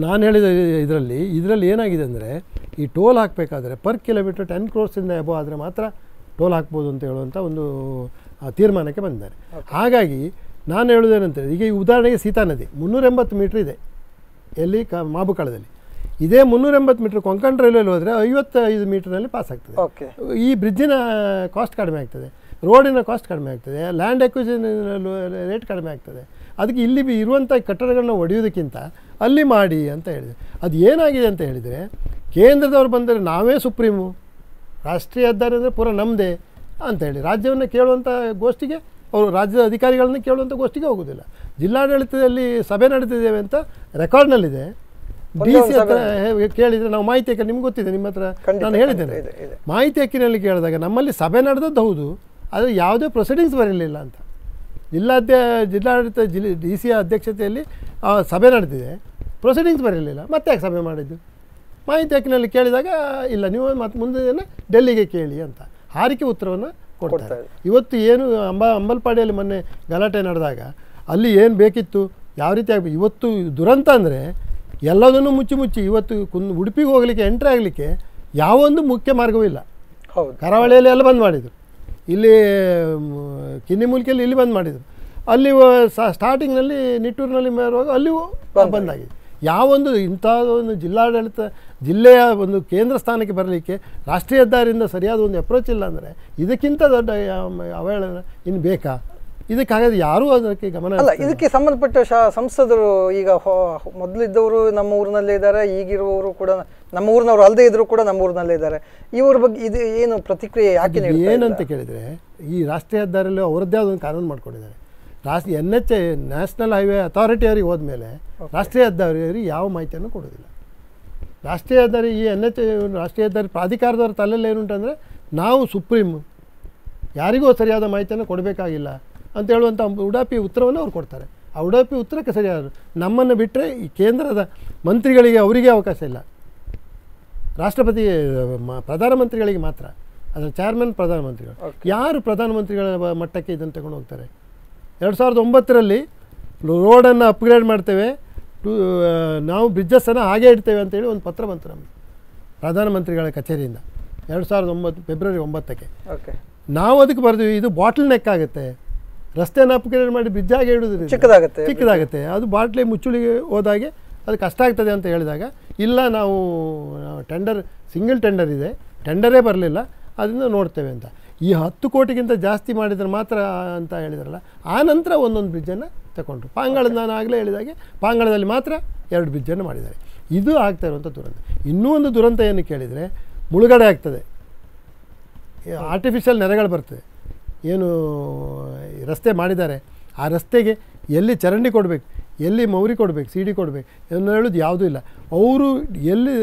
ನಾನು ಹೇಳಿದ ಇದರಲ್ಲಿ ಏನಾಗಿದೆ ಅಂದರೆ, ಈ ಟೋಲ್ ಹಾಕಬೇಕಾದ್ರೆ ಪರ್ ಕಿಲೋಮೀಟರ್ 10 crores ಎಬೋ ಆದರೆ ಮಾತ್ರ ಟೋಲ್ ಹಾಕ್ಬೋದು ಅಂತ ಹೇಳುವಂಥ ಒಂದು ತೀರ್ಮಾನಕ್ಕೆ ಬಂದಿದ್ದಾರೆ. ಹಾಗಾಗಿ ನಾನು ಹೇಳೋದೇನಂತೇಳಿ, ಈಗ ಈ ಉದಾಹರಣೆಗೆ ಸೀತಾ ನದಿ 380 ಮೀಟ್ರ್ ಇದೆ ಎಲ್ಲಿ ಮಾಬುಕಳದಲ್ಲಿ. ಇದೇ 380 ಮೀಟ್ರ್ ಕೊಂಕಣ ರೈಲ್ವೆಲ್ಲಿ ಹೋದರೆ 55 ಮೀಟ್ರ್ನಲ್ಲಿ ಪಾಸ್ ಆಗ್ತದೆ. ಈ ಬ್ರಿಡ್ಜಿನ ಕಾಸ್ಟ್ ಕಡಿಮೆ ಆಗ್ತದೆ, ರೋಡಿನ ಕಾಸ್ಟ್ ಕಡಿಮೆ ಆಗ್ತದೆ, ಲ್ಯಾಂಡ್ ಎಕ್ವಿಷನ್ ರೇಟ್ ಕಡಿಮೆ ಆಗ್ತದೆ. ಅದಕ್ಕೆ ಇಲ್ಲಿ ಇರುವಂಥ ಕಟ್ಟಡಗಳನ್ನ ಒಡೆಯೋದಕ್ಕಿಂತ ಅಲ್ಲಿ ಮಾಡಿ ಅಂತ ಹೇಳಿದೆ. ಅದು ಏನಾಗಿದೆ ಅಂತ ಹೇಳಿದರೆ, ಕೇಂದ್ರದವ್ರು ಬಂದರೆ ನಾವೇ ಸುಪ್ರೀಮು, ರಾಷ್ಟ್ರೀಯ ಹೆದ್ದಾರಿ ಅಂದರೆ ಪೂರ ನಮ್ಮದೇ ಅಂತೇಳಿ ರಾಜ್ಯವನ್ನು ಕೇಳುವಂಥ ಗೋಷ್ಠಿಗೆ, ಅವರು ರಾಜ್ಯದ ಅಧಿಕಾರಿಗಳನ್ನ ಕೇಳುವಂಥ ಗೋಷ್ಠಿಗೆ ಹೋಗೋದಿಲ್ಲ. ಜಿಲ್ಲಾಡಳಿತದಲ್ಲಿ ಸಭೆ ನಡೆದಿದ್ದೇವೆ ಅಂತ ರೆಕಾರ್ಡ್ನಲ್ಲಿದೆ. ಡಿ ಸಿ ಹತ್ರ ಕೇಳಿದರೆ ನಾವು ಮಾಹಿತಿ ಹಕ್ಕಿ, ನಿಮ್ಗೆ ಗೊತ್ತಿದೆ, ನಿಮ್ಮ ಹತ್ರ ನಾನು ಹೇಳಿದ್ದೇನೆ. ಮಾಹಿತಿ ಹಕ್ಕಿನಲ್ಲಿ ಕೇಳಿದಾಗ ನಮ್ಮಲ್ಲಿ ಸಭೆ ನಡೆದದ್ದು ಹೌದು, ಆದರೆ ಯಾವುದೇ ಪ್ರೊಸೀಡಿಂಗ್ಸ್ ಬರಲಿಲ್ಲ ಅಂತ. ಜಿಲ್ಲಾಡಳಿತ ಡಿ ಸಿ ಅಧ್ಯಕ್ಷತೆಯಲ್ಲಿ ಸಭೆ ನಡೆದಿದೆ, ಪ್ರೊಸೀಡಿಂಗ್ಸ್ ಬರಲಿಲ್ಲ, ಮತ್ತೆ ಯಾಕೆ ಸಭೆ ಮಾಡಿದ್ದು? ಮಾಹಿತಿ ಹಕ್ಕಿನಲ್ಲಿ ಕೇಳಿದಾಗ ಇಲ್ಲ, ನೀವು ಮತ್ತೆ ಮುಂದೆ ಡೆಲ್ಲಿಗೆ ಕೇಳಿ ಅಂತ ಹಾರಿಕೆ ಉತ್ತರವನ್ನು ಕೊಡ್ತಾರೆ. ಇವತ್ತು ಏನು ಅಂಬಲ್ಪಾಡಿಯಲ್ಲಿ ಮೊನ್ನೆ ಗಲಾಟೆ ನಡೆದಾಗ ಅಲ್ಲಿ ಏನು ಬೇಕಿತ್ತು, ಯಾವ ರೀತಿ ಆಗಬೇಕು, ಇವತ್ತು ದುರಂತ ಅಂದರೆ ಎಲ್ಲದನ್ನು ಮುಚ್ಚಿ ಇವತ್ತು ಉಡುಪಿಗೆ ಹೋಗಲಿಕ್ಕೆ, ಎಂಟ್ರಿ ಆಗಲಿಕ್ಕೆ ಯಾವೊಂದು ಮುಖ್ಯ ಮಾರ್ಗವೂ ಇಲ್ಲ. ಕರಾವಳಿಯಲ್ಲಿ ಎಲ್ಲ ಬಂದ್ ಮಾಡಿದರು, ಇಲ್ಲಿ ಕಿನ್ನಿಮೂಲ್ಕಿಯಲ್ಲಿ ಇಲ್ಲಿ ಬಂದ್ ಮಾಡಿದರು, ಅಲ್ಲಿ ಸ್ಟಾರ್ಟಿಂಗ್ನಲ್ಲಿ ನಿಟ್ಟೂರಿನಲ್ಲಿ ಬರುವಾಗ ಅಲ್ಲಿಯೂ ಬಂದಾಗಿದೆ. ಯಾವೊಂದು ಇಂಥದ್ದೊಂದು ಜಿಲ್ಲೆಯ ಒಂದು ಕೇಂದ್ರ ಸ್ಥಾನಕ್ಕೆ ಬರಲಿಕ್ಕೆ ರಾಷ್ಟ್ರೀಯ ಹೆದ್ದಾರಿಯಿಂದ ಸರಿಯಾದ ಒಂದು ಅಪ್ರೋಚ್ ಇಲ್ಲ ಅಂದರೆ ಇದಕ್ಕಿಂತ ದೊಡ್ಡ ಅವಹೇಳನ ಇನ್ನು ಬೇಕಾ? ಇದಕ್ಕಾಗದು ಯಾರೂ ಅದಕ್ಕೆ ಗಮನ ಅಲ್ಲ. ಇದಕ್ಕೆ ಸಂಬಂಧಪಟ್ಟ ಸಂಸದರು ಈಗ ಮೊದಲಿದ್ದವರು ನಮ್ಮ ಊರಿನಲ್ಲೇ ಇದ್ದಾರೆ, ಈಗಿರುವವರು ಕೂಡ ನಮ್ಮ ಊರಿನವರು ಅಲ್ಲದೆ ಇದ್ದರೂ ಕೂಡ ನಮ್ಮ ಊರಿನಲ್ಲೇ ಇದ್ದಾರೆ. ಇವ್ರ ಬಗ್ಗೆ ಇದು ಏನು ಪ್ರತಿಕ್ರಿಯೆ ಯಾಕೆ ಏನಂತ ಕೇಳಿದರೆ, ಈ ರಾಷ್ಟ್ರೀಯ ಹೆದ್ದಾರಿಯಲ್ಲಿ ಅವರದ್ದೇ ಅದೊಂದು ಕಾನೂನು ಮಾಡ್ಕೊಂಡಿದ್ದಾರೆ. NH ನ್ಯಾಷನಲ್ ಹೈವೇ ಅಥಾರಿಟಿ ಅವರಿಗೆ ಹೋದ್ಮೇಲೆ ರಾಷ್ಟ್ರೀಯ ಹೆದ್ದಾರಿಯವರಿಗೆ ಯಾವ ಮಾಹಿತಿಯನ್ನು ಕೊಡೋದಿಲ್ಲ. ರಾಷ್ಟ್ರೀಯ ಹೆದ್ದಾರಿ ಈ NH ರಾಷ್ಟ್ರೀಯ ಹೆದ್ದಾರಿ ಪ್ರಾಧಿಕಾರದವ್ರ ತಲೆಯಲ್ಲಿ ಏನುಂಟಂದರೆ, ನಾವು ಸುಪ್ರೀಮ್, ಯಾರಿಗೂ ಸರಿಯಾದ ಮಾಹಿತಿಯನ್ನು ಕೊಡಬೇಕಾಗಿಲ್ಲ ಅಂತ ಹೇಳುವಂಥ ಉಡಾಪಿ ಉತ್ತರವನ್ನು ಅವ್ರು ಕೊಡ್ತಾರೆ. ಆ ಉಡಾಪಿ ಉತ್ತರಕ್ಕೆ ಸರಿಯಾದ, ನಮ್ಮನ್ನು ಬಿಟ್ಟರೆ ಈ ಕೇಂದ್ರದ ಮಂತ್ರಿಗಳಿಗೆ ಅವರಿಗೆ ಅವಕಾಶ ಇಲ್ಲ, ರಾಷ್ಟ್ರಪತಿ ಪ್ರಧಾನಮಂತ್ರಿಗಳಿಗೆ ಮಾತ್ರ, ಅದರ ಚೇರ್ಮನ್ ಪ್ರಧಾನಮಂತ್ರಿಗಳು. ಯಾರು ಪ್ರಧಾನಮಂತ್ರಿಗಳ ಮಟ್ಟಕ್ಕೆ ಇದನ್ನು ತಗೊಂಡು ಹೋಗ್ತಾರೆ? 2009ರಲ್ಲಿ ರೋಡನ್ನು ಅಪ್ಗ್ರೇಡ್ ಮಾಡ್ತೇವೆ, ನಾವು ಬ್ರಿಡ್ಜಸ್ಸನ್ನು ಹಾಗೇ ಇಡ್ತೇವೆ ಅಂತೇಳಿ ಒಂದು ಪತ್ರ ಬಂತು ನಮಗೆ ಪ್ರಧಾನಮಂತ್ರಿಗಳ ಕಚೇರಿಯಿಂದ 2009 ಫೆಬ್ರವರಿ 9ಕ್ಕೆ. ನಾವು ಅದಕ್ಕೆ ಬರೆದ್ವಿ, ಇದು ಬಾಟಲ್ ನೆಕ್ ಆಗುತ್ತೆ, ರಸ್ತೆಯನ್ನು ಅಪ್ಗ್ರೇಡ್ ಮಾಡಿ ಬ್ರಿಡ್ಜ್ ಆಗಿ ಇಡೋದ್ರಿಂದ ಚಿಕ್ಕದಾಗುತ್ತೆ, ಅದು ಬಾಟ್ಲಿ ಮುಚ್ಚುಳಿಗೆ ಹೋದಾಗೆ ಅದು ಕಷ್ಟ ಆಗ್ತದೆ ಅಂತ ಹೇಳಿದಾಗ ಇಲ್ಲ ನಾವು ಟೆಂಡರ್ ಸಿಂಗಲ್ ಟೆಂಡರ್ ಇದೆ, ಟೆಂಡರೇ ಬರಲಿಲ್ಲ, ಅದನ್ನು ನೋಡ್ತೇವೆ ಅಂತ. ಈ 10 ಕೋಟಿಗಿಂತ ಜಾಸ್ತಿ ಮಾಡಿದರೆ ಮಾತ್ರ ಅಂತ ಹೇಳಿದಾರಲ್ಲ, ಆ ನಂತರ ಒಂದೊಂದು ಬ್ರಿಡ್ಜನ್ನು ತಗೊಂಡ್ರು. ಪಾಂಗಾಳದ ನಾನು ಆಗಲೇ ಹೇಳಿದಾಗೆ ಪಾಂಗಾಳದಲ್ಲಿ ಮಾತ್ರ 2 ಬ್ರಿಡ್ಜನ್ನು ಮಾಡಿದ್ದಾರೆ. ಇದು ಆಗ್ತಾ ಇರುವಂಥ ದುರಂತ. ಇನ್ನೂ ಒಂದು ದುರಂತ ಏನು ಕೇಳಿದರೆ, ಮುಳುಗಡೆ ಆಗ್ತದೆ, ಆರ್ಟಿಫಿಷಿಯಲ್ ನೆರೆಗಳು ಬರ್ತದೆ. ಏನು ರಸ್ತೆ ಮಾಡಿದ್ದಾರೆ, ಆ ರಸ್ತೆಗೆ ಎಲ್ಲಿ ಚರಂಡಿ ಕೊಡಬೇಕು, ಎಲ್ಲಿ ಮೌರಿ ಕೊಡಬೇಕು, ಸಿ ಡಿ ಕೊಡಬೇಕು ಅನ್ನೋ ಹೇಳೋದು ಯಾವುದೂ ಇಲ್ಲ. ಅವರು ಎಲ್ಲಿ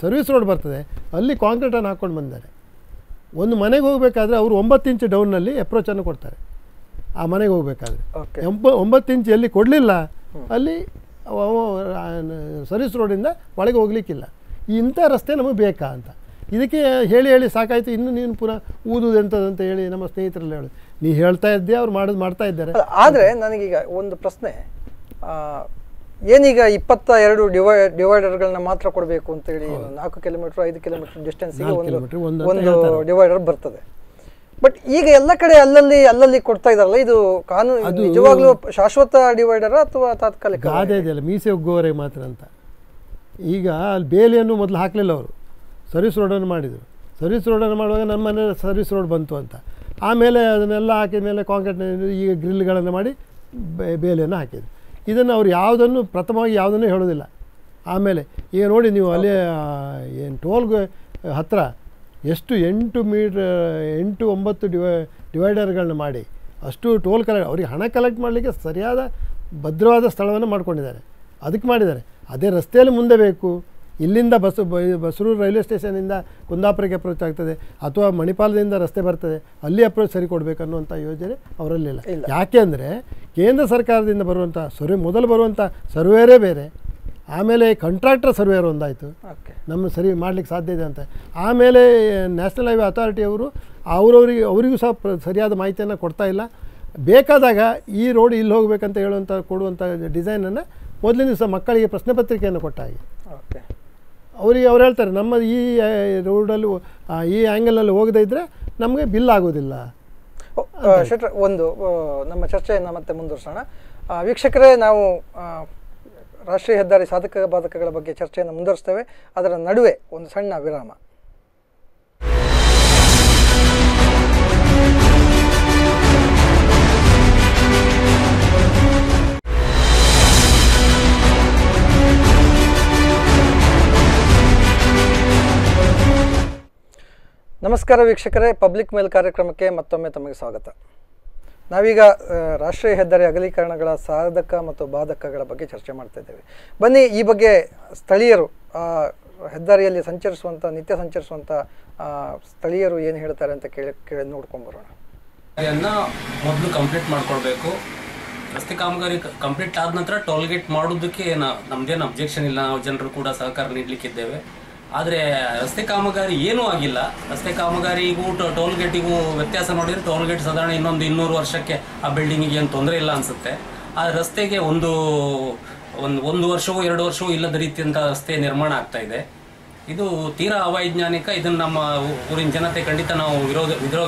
ಸರ್ವಿಸ್ ರೋಡ್ ಬರ್ತದೆ ಅಲ್ಲಿ ಕಾಂಕ್ರೀಟನ್ನು ಹಾಕ್ಕೊಂಡು ಬಂದಿದ್ದಾರೆ. ಒಂದು ಮನೆಗೆ ಹೋಗಬೇಕಾದ್ರೆ ಅವರು 9 ಇಂಚ್ ಡೌನ್ನಲ್ಲಿ ಅಪ್ರೋಚನ್ನು ಕೊಡ್ತಾರೆ. ಆ ಮನೆಗೆ ಹೋಗಬೇಕಾದ್ರೆ 9 ಇಂಚ್ ಎಲ್ಲಿ ಕೊಡಲಿಲ್ಲ ಅಲ್ಲಿ ಸರ್ವಿಸ್ ರೋಡಿಂದ ಒಳಗೆ ಹೋಗ್ಲಿಕ್ಕಿಲ್ಲ. ಇಂಥ ರಸ್ತೆ ನಮಗೆ ಬೇಕಾ ಅಂತ. ಇದಕ್ಕೆ ಹೇಳಿ ಹೇಳಿ ಸಾಕಾಯಿತು. ಇನ್ನು ನೀನು ಪುನಃ ಊದುವುದು ಎಂಥದಂತ ಹೇಳಿ ನಮ್ಮ ಸ್ನೇಹಿತರೆಲ್ಲ ಹೇಳೋದು, ನೀ ಹೇಳ್ತಾ ಇದ್ದೆ, ಅವ್ರು ಮಾಡ್ತಾ ಇದ್ದಾರೆ. ಆದರೆ ನನಗೀಗ ಒಂದು ಪ್ರಶ್ನೆ, ಏನೀಗ 22 ಡಿವೈಡರ್ಗಳನ್ನ ಮಾತ್ರ ಕೊಡಬೇಕು ಅಂತೇಳಿ 4 ಕಿಲೋಮೀಟರ್ 5 ಕಿಲೋಮೀಟರ್ ಡಿಸ್ಟೆನ್ಸಿಗೆ ಒಂದು ಡಿವೈಡರ್ ಬರ್ತದೆ. ಬಟ್ ಈಗ ಎಲ್ಲ ಕಡೆ ಅಲ್ಲಲ್ಲಿ ಕೊಡ್ತಾ ಇದಾರಲ್ಲ, ಇದು ಕಾನೂನು ನಿಜವಾಗ್ಲೂ ಶಾಶ್ವತ ಡಿವೈಡರ್ ಅಥವಾ ತಾತ್ಕಾಲಿಕ? ಗಾದೆ ಇದೆಯಲ್ಲ, ಮೀಸೆ ಒಗ್ಗುವವರೆಗೆ ಮಾತ್ರ ಅಂತ. ಈಗ ಅಲ್ಲಿ ಬೇಲಿಯನ್ನು ಮೊದಲು ಹಾಕಲಿಲ್ಲ, ಅವರು ಸರ್ವಿಸ್ ರೋಡನ್ನು ಮಾಡಿದರು. ಸರ್ವಿಸ್ ರೋಡನ್ನು ಮಾಡುವಾಗ ನಮ್ಮ ಮನೆ ಸರ್ವಿಸ್ ರೋಡ್ ಬಂತು ಅಂತ, ಆಮೇಲೆ ಅದನ್ನೆಲ್ಲ ಹಾಕಿದ ಮೇಲೆ ಕಾಂಕ್ರೀಟ್ ಈಗ ಗ್ರಿಲ್ಗಳನ್ನು ಮಾಡಿ ಬೇಲಿಯನ್ನು ಹಾಕಿದ್ರು. ಇದನ್ನು ಅವ್ರು ಪ್ರಥಮವಾಗಿ ಯಾವುದನ್ನು ಹೇಳೋದಿಲ್ಲ. ಆಮೇಲೆ ಈಗ ನೋಡಿ ನೀವು ಅಲ್ಲಿ ಏನು ಟೋಲ್ಗೆ ಹತ್ತಿರ ಎಷ್ಟು 8-9 ಡಿವೈಡರ್ಗಳನ್ನ ಮಾಡಿ ಅಷ್ಟು ಟೋಲ್ ಅವ್ರಿಗೆ ಹಣ ಕಲೆಕ್ಟ್ ಮಾಡಲಿಕ್ಕೆ ಸರಿಯಾದ ಭದ್ರವಾದ ಸ್ಥಳವನ್ನು ಮಾಡ್ಕೊಂಡಿದ್ದಾರೆ. ಅದಕ್ಕೆ ಮಾಡಿದ್ದಾರೆ. ಅದೇ ರಸ್ತೆಯಲ್ಲಿ ಮುಂದೆ ಬೇಕು, ಇಲ್ಲಿಂದ ಬಸರೂರು ರೈಲ್ವೆ ಸ್ಟೇಷನಿಂದ ಕುಂದಾಪುರಕ್ಕೆ ಅಪ್ರೋಚ್ ಆಗ್ತದೆ, ಅಥವಾ ಮಣಿಪಾಲದಿಂದ ರಸ್ತೆ ಬರ್ತದೆ, ಅಲ್ಲಿ ಅಪ್ರೋಚ್ ಸರಿ ಕೊಡಬೇಕು ಅನ್ನುವಂಥ ಯೋಜನೆ ಅವರಲ್ಲಿಲ್ಲ. ಯಾಕೆ ಅಂದರೆ ಕೇಂದ್ರ ಸರ್ಕಾರದಿಂದ ಬರುವಂಥ ಮೊದಲು ಬರುವಂಥ ಸರ್ವೇರೇ ಬೇರೆ, ಆಮೇಲೆ ಕಾಂಟ್ರಾಕ್ಟರ್ ಸರ್ವೇರ್ ಒಂದಾಯಿತು, ನಮ್ಮ ಸರಿ ಮಾಡಲಿಕ್ಕೆ ಸಾಧ್ಯ ಇದೆ ಅಂತ. ಆಮೇಲೆ ನ್ಯಾಷನಲ್ ಹೈವೇ ಅಥಾರಿಟಿಯವರು ಅವರಿಗೂ ಸಹ ಸರಿಯಾದ ಮಾಹಿತಿಯನ್ನು ಕೊಡ್ತಾ ಇಲ್ಲ. ಬೇಕಾದಾಗ ಈ ರೋಡ್ ಇಲ್ಲಿ ಹೋಗಬೇಕಂತ ಕೊಡುವಂಥ ಡಿಸೈನನ್ನು ಮೊದಲಿನ ದಿವಸ ಮಕ್ಕಳಿಗೆ ಪ್ರಶ್ನೆ ಪತ್ರಿಕೆಯನ್ನು ಕೊಟ್ಟ ಹಾಗೆ ಅವ್ರು ಹೇಳ್ತಾರೆ, ನಮ್ಮ ಈ ರೋಡಲ್ಲಿ ಈ ಆ್ಯಂಗಲಲ್ಲಿ ಹೋಗದೇ ಇದ್ದರೆ ನಮಗೆ ಬಿಲ್ ಆಗೋದಿಲ್ಲ. ಶೆಟ್ರ, ಒಂದು ನಮ್ಮ ಚರ್ಚೆಯನ್ನು ಮತ್ತೆ ಮುಂದುವರಿಸೋಣ. ವೀಕ್ಷಕರೇ, ನಾವು ರಾಷ್ಟ್ರೀಯ ಹೆದ್ದಾರಿ ಸಾಧಕ ಬಾಧಕಗಳ ಬಗ್ಗೆ ಚರ್ಚೆಯನ್ನು ಮುಂದುವರಿಸ್ತೇವೆ. ಅದರ ನಡುವೆ ಒಂದು ಸಣ್ಣ ವಿರಾಮ. ನಮಸ್ಕಾರ ವೀಕ್ಷಕರೇ, ಪಬ್ಲಿಕ್ ಮೇಲ್ ಕಾರ್ಯಕ್ರಮಕ್ಕೆ ಮತ್ತೊಮ್ಮೆ ತಮಗೆ ಸ್ವಾಗತ. ನಾವೀಗ ರಾಷ್ಟ್ರೀಯ ಹೆದ್ದಾರಿ ಅಗಲೀಕರಣಗಳ ಸಾಧಕ ಮತ್ತು ಬಾಧಕಗಳ ಬಗ್ಗೆ ಚರ್ಚೆ ಮಾಡ್ತಾ ಇದ್ದೇವೆ. ಬನ್ನಿ, ಈ ಬಗ್ಗೆ ಸ್ಥಳೀಯರು, ಹೆದ್ದಾರಿಯಲ್ಲಿ ನಿತ್ಯ ಸಂಚರಿಸುವಂಥ ಸ್ಥಳೀಯರು ಏನು ಹೇಳ್ತಾರೆ ಅಂತ ಕೇಳಿ ನೋಡ್ಕೊಂಡ್ಬರೋಣ. ಮೊದಲು ಕಂಪ್ಲೀಟ್ ಮಾಡ್ಕೊಳ್ಬೇಕು. ರಸ್ತೆ ಕಾಮಗಾರಿ ಕಂಪ್ಲೀಟ್ ಆದ ನಂತರ ಟೋಲ್ ಗೇಟ್ ಮಾಡೋದಕ್ಕೆ ನಮ್ದೇನು ಅಬ್ಜೆಕ್ಷನ್ ಇಲ್ಲ, ನಾವು ಜನರು ಕೂಡ ಸಹಕಾರ ನೀಡಲಿಕ್ಕಿದ್ದೇವೆ. ಆದರೆ ರಸ್ತೆ ಕಾಮಗಾರಿ ಏನೂ ಆಗಿಲ್ಲ. ರಸ್ತೆ ಕಾಮಗಾರಿಗೂ ಟೋಲ್ ಗೇಟಿಗೂ ವ್ಯತ್ಯಾಸ ನೋಡಿದರೆ ಟೋಲ್ ಗೇಟ್ ಸಾಧಾರಣ ಇನ್ನೊಂದು 200 ವರ್ಷಕ್ಕೆ ಆ ಬಿಲ್ಡಿಂಗಿಗೆ ಏನು ತೊಂದರೆ ಇಲ್ಲ ಅನಿಸುತ್ತೆ. ಆ ರಸ್ತೆಗೆ ಒಂದು ವರ್ಷವೋ 2 ವರ್ಷವೋ ಇಲ್ಲದ ರೀತಿಯಂಥ ರಸ್ತೆ ನಿರ್ಮಾಣ ಆಗ್ತಾ ಇದೆ. ಇದು ತೀರಾ ಅವೈಜ್ಞಾನಿಕ. ಇದನ್ನು ನಮ್ಮ ಊರಿನ ಜನತೆ ಖಂಡಿತ ನಾವು